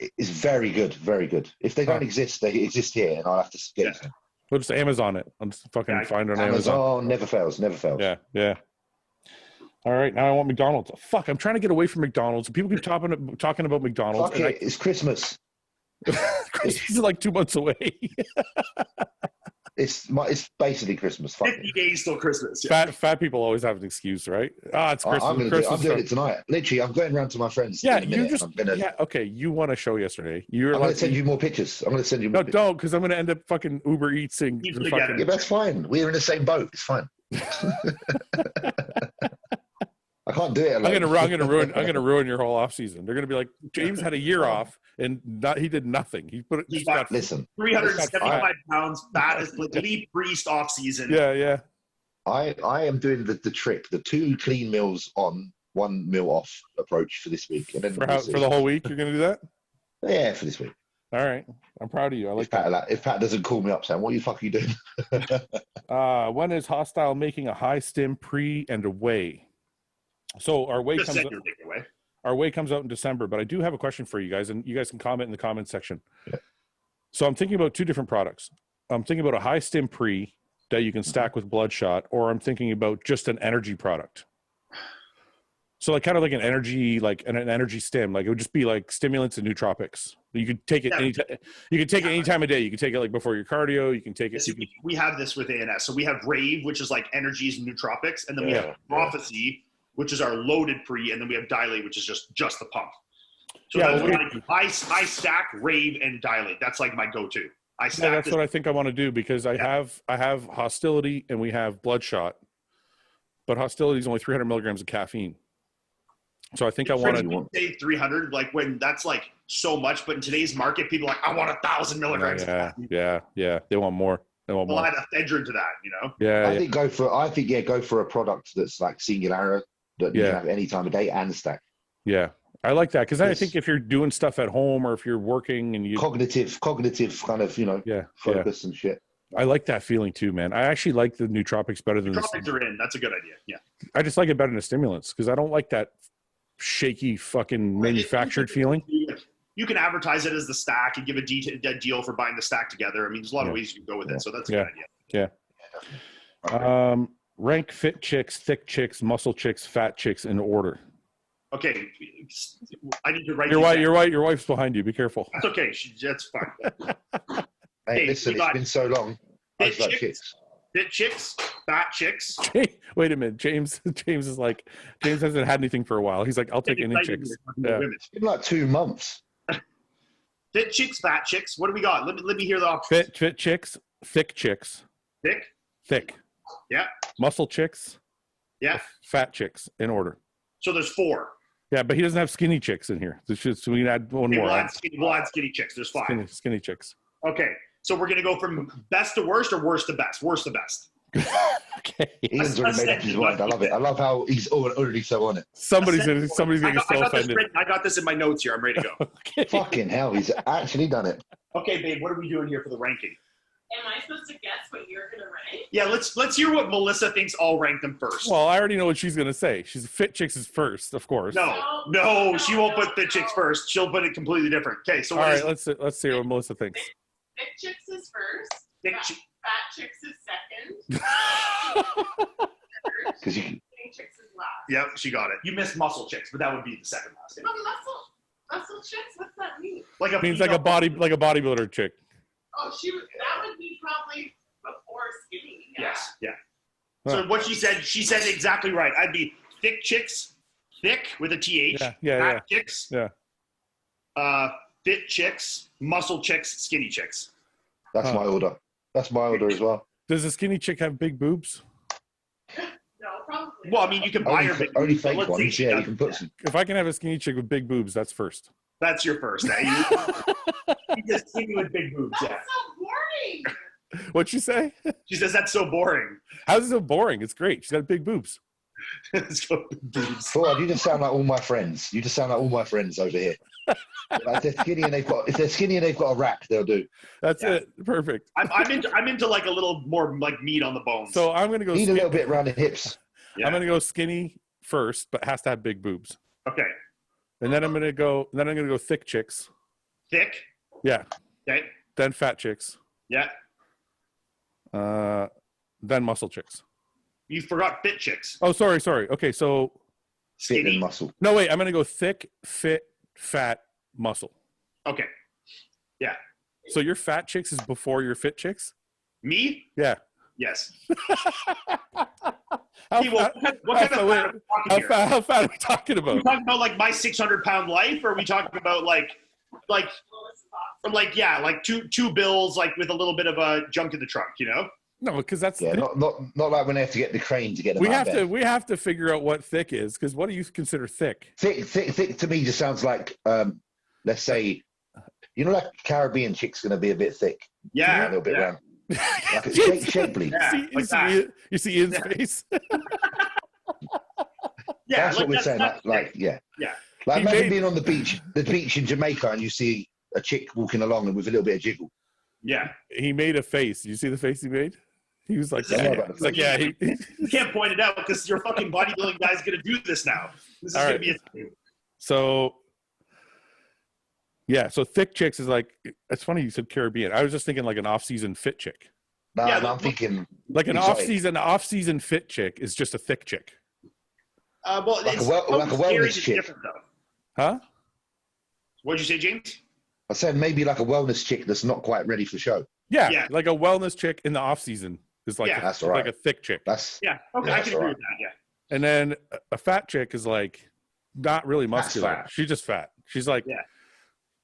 It's very good. Very good. If they don't exist, they exist here, and I'll have to get them. We'll just Amazon it. I'm just fucking find it on Amazon. Oh, never fails. Never fails. Yeah. All right, now I want McDonald's. Fuck, I'm trying to get away from McDonald's. People keep talking about McDonald's. Fuck it, it's Christmas. Christmas is 2 months away. It's basically Christmas. 50 days till Christmas. Yeah. Fat people always have an excuse, right? It's Christmas. I'm doing it tonight. Literally, I'm going around to my friends. Yeah, okay. You won a show yesterday. I'm going to send you more pictures. I'm going to send you more pictures. No, don't, because I'm going to end up fucking Uber Eatsing. Yeah, that's fine. We're in the same boat. It's fine. I can't do it alone. I'm gonna ruin your whole off season. They're gonna be like, James had a year off and he did nothing. He got listen, 375 pounds, fat as like Lee Priest off season. Yeah. I am doing the trick, the 2 clean meals on, 1 meal off approach for this week. And then for the whole week, you're gonna do that? Yeah, for this week. All right, I'm proud of you. I like that. If Pat doesn't call me up saying, "What the fuck are you doing?" When is Hostile making a high stim pre and away? So our way comes out in December, but I do have a question for you guys, and you guys can comment in the comment section. Yeah. So I'm thinking about 2 different products. I'm thinking about a high stim pre that you can stack with Bloodshot, or I'm thinking about just an energy product. So like kind of like an energy stim, like it would just be like stimulants and nootropics. You could take it you can take it any time of day. You can take it like before your cardio. You can take it. We have this with ANS. So we have Rave, which is like energies and nootropics, and then we have Prophecy, which is our loaded pre, and then we have Dilate, which is just the pump. So I stack Rave and Dilate. That's like my go-to. That's what I think I want to do, because I have Hostility and we have Bloodshot, but Hostility is only 300 milligrams of caffeine. So I think I want to say 300, like when that's like so much, but in today's market, people are like, I want 1,000 milligrams. Yeah. They want more. We'll add ephedrine to that, you know? Yeah. I think go for a product that's like Singulara that you can have any time of day and stack. Yeah. I like that, because I think if you're doing stuff at home or if you're working and you cognitive kind of, focus and shit. I like that feeling too, man. I actually like the nootropics better than nootropics are in. That's a good idea. Yeah. I just like it better than the stimulants, because I don't like that shaky fucking manufactured feeling. You can advertise it as the stack and give a deal for buying the stack together. I mean, there's a lot of ways you can go with it, so that's a good idea. Yeah. Rank fit chicks, thick chicks, muscle chicks, fat chicks in order. Okay, I need to write. Your wife's behind you. Be careful. That's okay. That's fine. Hey, listen, it's been so long. I just like chicks. Fit chicks, fat chicks. Wait a minute, James hasn't had anything for a while. He's like, I'll take any chicks. Yeah. It's been like 2 months. Fit chicks, fat chicks. What do we got? Let me hear the options. Fit chicks, thick chicks. Thick. Yeah. Muscle chicks. Yeah. Fat chicks in order. So there's 4. Yeah, but he doesn't have skinny chicks in here. So we can add one more. We'll add skinny chicks. There's 5. Skinny chicks. Okay. So we're going to go from best to worst or worst to best? Worst to best. Okay. Ian's already made up his mind. I love it. I love how he's already so on it. Somebody's getting so offended. I got this in my notes here. I'm ready to go. Okay. Fucking hell, he's actually done it. Okay, babe, what are we doing here for the ranking? Am I supposed to guess what you're going to rank? Yeah, let's hear what Melissa thinks. I'll rank them first. Well, I already know what she's going to say. She's fit chicks is first, of course. No, she won't put fit chicks first. She'll put it completely different. Okay, so all right, let's see what Melissa thinks. Thick chicks is first. Fat chicks is second. Because skinny chicks is last. Yep, she got it. You missed muscle chicks, but that would be the second last. But muscle chicks, what's that mean? It means like a bodybuilder chick. Oh, that would be probably before skinny. Yeah. Yes, yeah. So what she said exactly right. I'd be thick chicks, thick with a TH. Fat chicks. Yeah. Fit chicks, muscle chicks, skinny chicks. That's my order. That's my order as well. Does a skinny chick have big boobs? No, probably. Well, I mean, you can buy her big only boobs. fake ones. Yeah, you can put some. If I can have a skinny chick with big boobs, that's first. That's your first. You just skinny with big boobs. That's so boring. What'd she say? She says that's so boring. How's it so boring? It's great. She's got big boobs. Fouad, you just sound like all my friends. You just sound like all my friends over here. Like if they're skinny and they've got a rack, they'll do. That's it. Perfect. I'm into like a little more like meat on the bones. So I'm gonna go. Need a little bit around the hips. Yeah. I'm gonna go skinny first, but has to have big boobs. Okay. And then I'm gonna go thick chicks. Thick. Yeah. Okay. Then fat chicks. Yeah. Then muscle chicks. You forgot fit chicks. Oh, sorry. Okay, so Fit and muscle. No, wait. I'm gonna go thick, fit, fat, muscle. Okay. Yeah. So your fat chicks is before your fit chicks? Me? Yeah. Yes. How fat are we talking about? Are we talking about like my 600-pound life, or are we talking about like two bills like with a little bit of a junk in the trunk, you know? No, because that's Yeah, not like when they have to get the crane to get them. We have to figure out what thick is, because what do you consider thick? Thick to me just sounds like let's say, like Caribbean chick's going to be a bit thick. Yeah, a little bit round. Like it's shapely. Yeah, you see Ian's face. Yeah, that's what we're saying. Yeah. Like imagine being on the beach in Jamaica, and you see a chick walking along and with a little bit of jiggle. Yeah. He made a face. You see the face he made? He was like, You can't point it out because your fucking bodybuilding guy's going to do this now. This is going to be a... So, yeah. So thick chicks is like, it's funny you said Caribbean. I was just thinking like an off-season fit chick. I'm thinking like an off-season fit chick is just a thick chick. Well, like a wellness chick. Huh? What did you say, James? I said maybe like a wellness chick that's not quite ready for show. Yeah. Like a wellness chick in the off-season is like, that's all right. Like a thick chick. Okay, I can agree with that, yeah. And then a fat chick is like not really muscular. She's just fat. She's like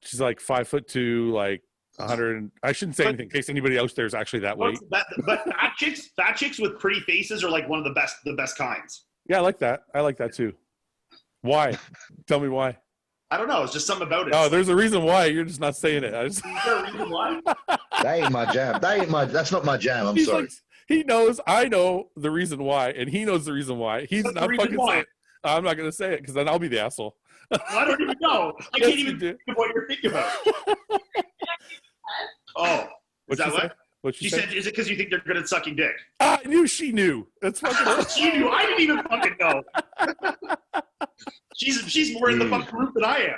5'2", like 100. I shouldn't say anything in case anybody else there is actually that weight. But fat chicks with pretty faces are like one of the best kinds. Yeah, I like that. I like that too. Why? Tell me why. I don't know. It's just something about it. Oh, there's a reason why. You're just not saying it. Is there a reason why? That ain't my jam. That's not my jam. I'm sorry. Like, he knows. I know the reason why, and he knows the reason why. He's not fucking saying it. I'm not going to say it because then I'll be the asshole. Well, I don't even know. I can't even think of what you're thinking about. Oh, is that what? She said, is it because you think they're good at sucking dick? I knew she knew. That's fucking She knew. I didn't even fucking know. She's more in the fucking group than I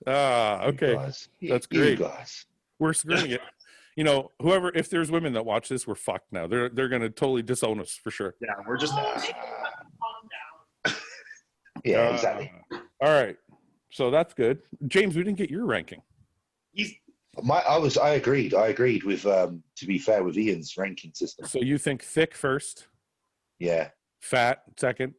am. Okay. That's great. Guys. We're screwing it. Whoever, if there's women that watch this, we're fucked now. They're going to totally disown us for sure. Yeah, we're just. Yeah, exactly. All right. So that's good. James, we didn't get your ranking. I agreed with to be fair with Ian's ranking system. So you think thick first? Yeah. Fat second?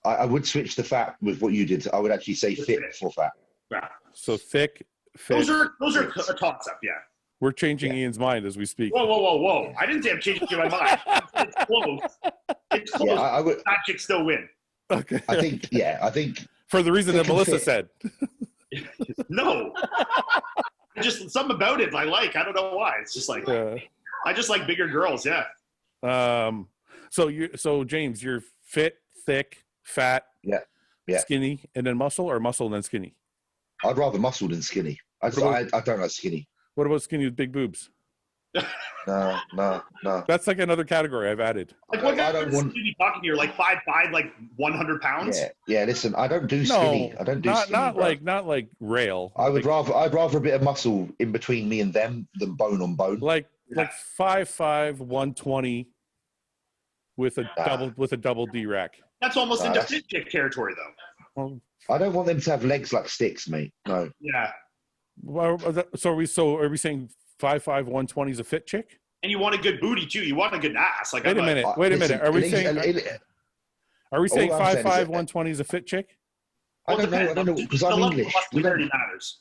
I would switch the fat with what you did. I would actually say fit before fat. Yeah. So thick, fit. Those are a toss up, yeah. We're changing Ian's mind as we speak. Whoa. I didn't say I'm changing my mind. It's close. It's close. Yeah, I would. Fat chicks still win. Okay. I think for the reason that Melissa said. No. Just something about it I like. I don't know why. It's just like I just like bigger girls, yeah. So James, you're fit, thick, fat, skinny, and then muscle, or muscle and then skinny? I'd rather muscle than skinny. I don't like skinny. What about skinny with big boobs? No. That's like another category I've added. Like what I don't want to be talking here, like 5'5", like 100 pounds. Yeah. Listen, I don't do skinny. I don't do skinny. Not like rail. I'd rather a bit of muscle in between me and them than bone on bone. Like 5'5", 120 with a double D rack. That's almost into fit chick territory, though. Well, I don't want them to have legs like sticks, mate. No. Yeah. Well, so are we saying 5'5", 120 is a fit chick? And you want a good booty too. You want a good ass. Like wait a minute. Are we saying 5'5", 120 is a fit chick? I don't know because I'm English. Matters.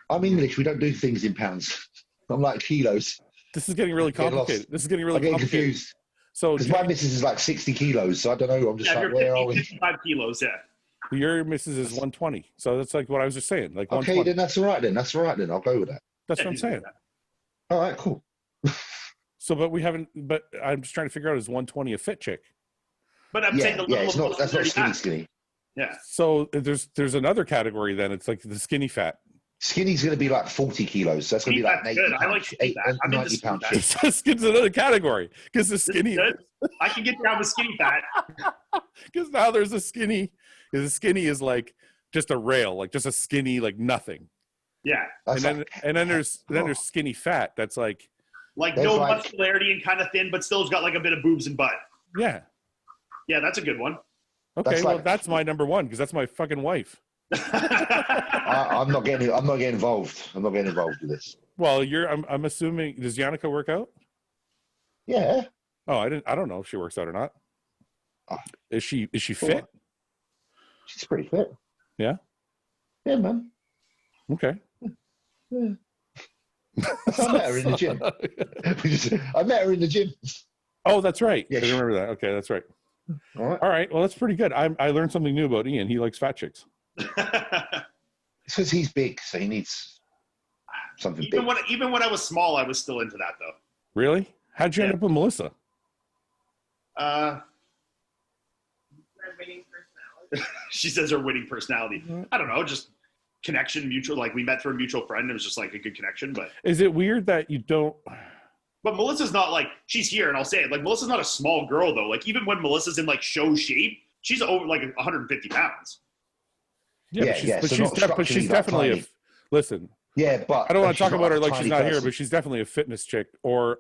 I'm English. We don't do things in pounds. I'm like kilos. This is getting really complicated. I'm getting confused. So because my missus is like 60 kilos, so I don't know. I'm just like, where are we? 55 kilos, yeah. Your missus is 120, so that's like what I was just saying. Like, okay, then that's all right. Then I'll go with that. That's what I'm saying. All right, cool. So, but I'm just trying to figure out, is 120 a fit chick? But I'm saying that's not skinny. Yeah. So there's another category then. It's like the skinny fat. Skinny's going to be like 40 kilos. So that's going to be like 90 pound chick. Skin's another category because the skinny. I can get down with skinny fat. Because now there's a skinny. The skinny is like just a rail, like just a skinny, like nothing. Yeah. And then there's skinny fat. That's like no muscularity and kind of thin, but still's got like a bit of boobs and butt. Yeah. Yeah, that's a good one. Okay, that's my number one because that's my fucking wife. I'm not getting involved. I'm not getting involved with this. Well, I'm assuming, does Yannicka work out? Yeah. Oh, I don't know if she works out or not. Is she fit? She's pretty fit. Yeah. Yeah, man. Okay. Yeah. I met her in the gym. I met her in the gym. Oh, that's right. Yeah, I remember that. Okay, that's right. All right. All right. Well, that's pretty good. I learned something new about Ian. He likes fat chicks. It's because he's big, so he needs something even big. Even when I was small, I was still into that though. Really? How'd you end up with Melissa? My winning personality. She says her winning personality. I don't know, just connection, mutual. Like we met through a mutual friend. It was just like a good connection. But Is it weird that you don't? But Melissa's not like, she's here, and I'll say it. Like Melissa's not a small girl though. Like even when Melissa's in like show shape, she's over like 150 pounds. Yeah, but she's definitely a. Listen. Yeah, but I don't want to talk about her like she's not person. here, but she's definitely a fitness chick or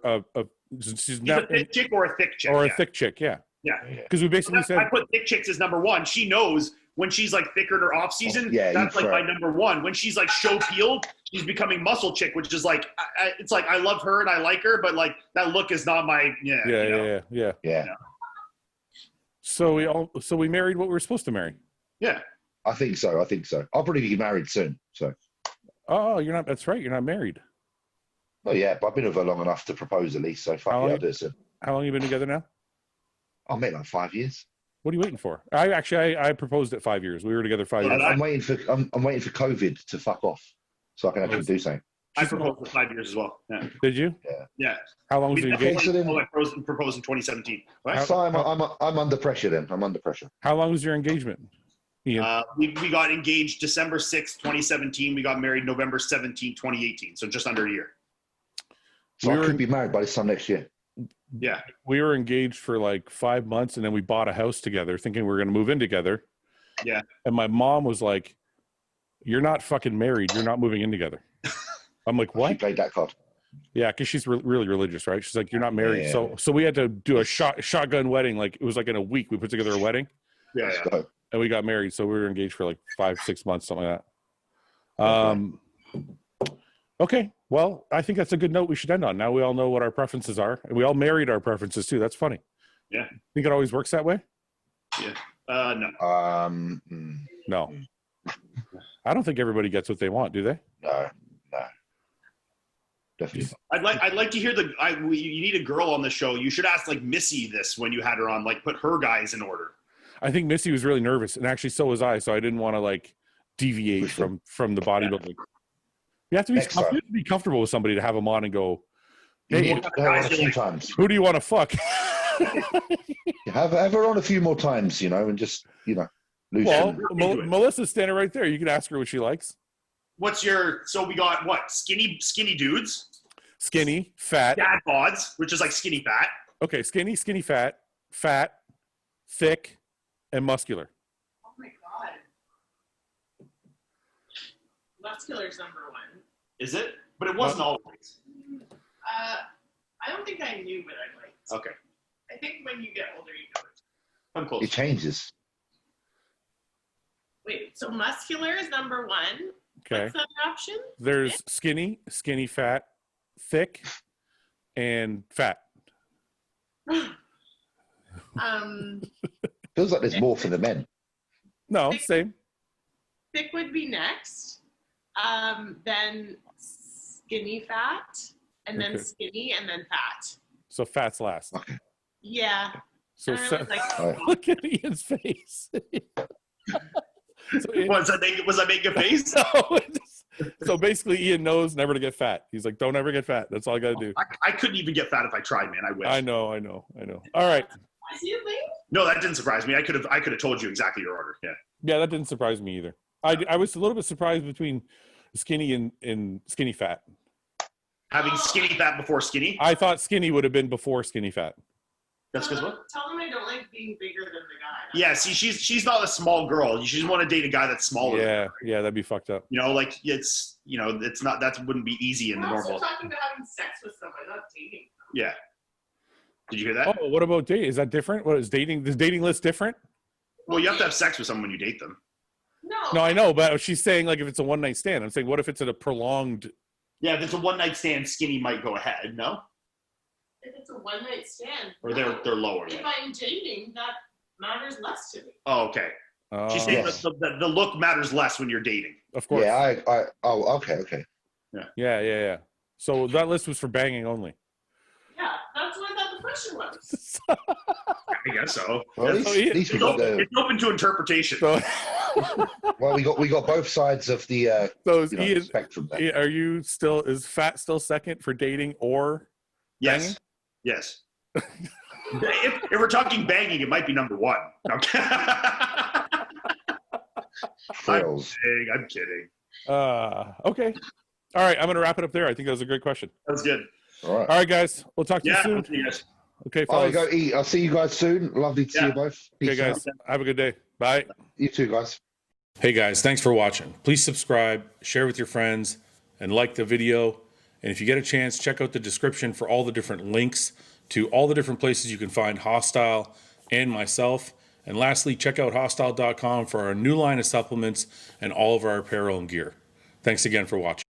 she's not a thick chick or a thick chick. or a thick chick. Yeah. Yeah. Because we basically said I put thick chicks as number one. She knows when she's like thicker in her off season. That's like my number one. When she's like show peeled, she's becoming muscle chick, which is like it's like I love her and I like her, but like that look is not my yeah. So we married what we were supposed to marry. Yeah. I think so. I'll probably be married soon. So. Oh, you're not. That's right. You're not married. Oh yeah, but I've been with her long enough to propose at least. So fuck yeah, I'll do it soon. How long have you been together now? I'll make like 5 years. What are you waiting for? I proposed at 5 years. We were together 5 years. I'm waiting for COVID to fuck off so I can actually do something. I proposed for 5 years as well. Yeah. Did you? Yeah. How long was your engagement? I proposed in 2017. Right? So I'm under pressure then. I'm under pressure. How long was your engagement? Ian? We got engaged December 6th, 2017. We got married November 17th, 2018. So just under a year. So I could be married by this time next year. Yeah. We were engaged for like 5 months and then we bought a house together thinking we were going to move in together. Yeah. And my mom was like, "You're not fucking married. You're not moving in together." I'm like, "What?" She played that card. Yeah, because she's really religious, right? She's like, "You're not married." Yeah. So we had to do a shotgun wedding. Like it was like in a week we put together a wedding. Yeah. And we got married. So we were engaged for like 5-6 months, something like that. Okay. Well, I think that's a good note we should end on. Now we all know what our preferences are. And we all married our preferences too. That's funny. Yeah. Think it always works that way? Yeah. No. No. I don't think everybody gets what they want, do they? No. Definitely. I'd like to hear you need a girl on the show. You should ask like Missy this when you had her on, like put her guys in order. I think Missy was really nervous, and actually so was I. So I didn't want to like deviate from the bodybuilding. You have to be comfortable with somebody to have them on and go, "Hey, who do you want to fuck?" have her on a few more times, and just Well, Melissa's standing right there. You can ask her what she likes. So we got what? Skinny dudes. Skinny, fat. Dad bods, which is like skinny fat. Okay, skinny, fat, thick, and muscular. Oh my god. Muscular's number one. Is it? But it wasn't always. I don't think I knew what I liked. Okay. I think when you get older, you know it. I'm close. It changes. Wait, so muscular is number one. Okay. What's the other option? There's skinny, fat, thick, and fat. Feels like there's more for the men. No, same. Thick would be next. Then skinny fat, and then skinny, and then fat. So fat's last. Okay. Yeah. So like look at Ian's face. Was I making a face? No. So basically, Ian knows never to get fat. He's like, "Don't ever get fat. That's all I got to do." I couldn't even get fat if I tried, man. I wish. I know. All right. No, that didn't surprise me. I could have told you exactly your order. Yeah. Yeah, that didn't surprise me either. I was a little bit surprised between skinny and skinny fat. Having skinny fat before skinny? I thought skinny would have been before skinny fat. That's because what? Tell them I don't like being bigger than the guy. Yeah, see, she's not a small girl. You just want to date a guy that's smaller. Yeah, that'd be fucked up. Like it's not, that wouldn't be easy in the normal. I'm also talking about having sex with somebody, not dating. Yeah. Did you hear that? Oh, what about dating? Is that different? What is dating? Is dating list different? Well, you have to have sex with someone when you date them. No, I know, but she's saying like if it's a one night stand. I'm saying what if it's at a prolonged? Yeah, if it's a one night stand, skinny might go ahead. No. If it's a one night stand. Or they're lower. If I'm dating, that matters less to me. Oh, okay. She's saying the look matters less when you're dating. Of course. Yeah, okay. Yeah. Yeah. So that list was for banging only. Yeah, that's what I thought the question was. I guess so. Well, at least we got the. It's open to interpretation. So, Well, we got both sides of the Ian, spectrum there. are you still, is fat still second for dating or Yes. banging? Yes. if we're talking banging, it might be number one. Okay. Frills. I'm kidding. Okay. All right, I'm going to wrap it up there. I think that was a great question. That was good. All right. All right, guys. We'll talk to you soon. See you guys. Okay, I'll fellas. go eat. I'll see you guys soon. Lovely to see you both. Okay, Peace guys. out. Have a good day. Bye. You too, guys. Hey, guys. Thanks for watching. Please subscribe, share with your friends, and like the video. And if you get a chance, check out the description for all the different links to all the different places you can find Hostile and myself. And lastly, check out hostile.com for our new line of supplements and all of our apparel and gear. Thanks again for watching.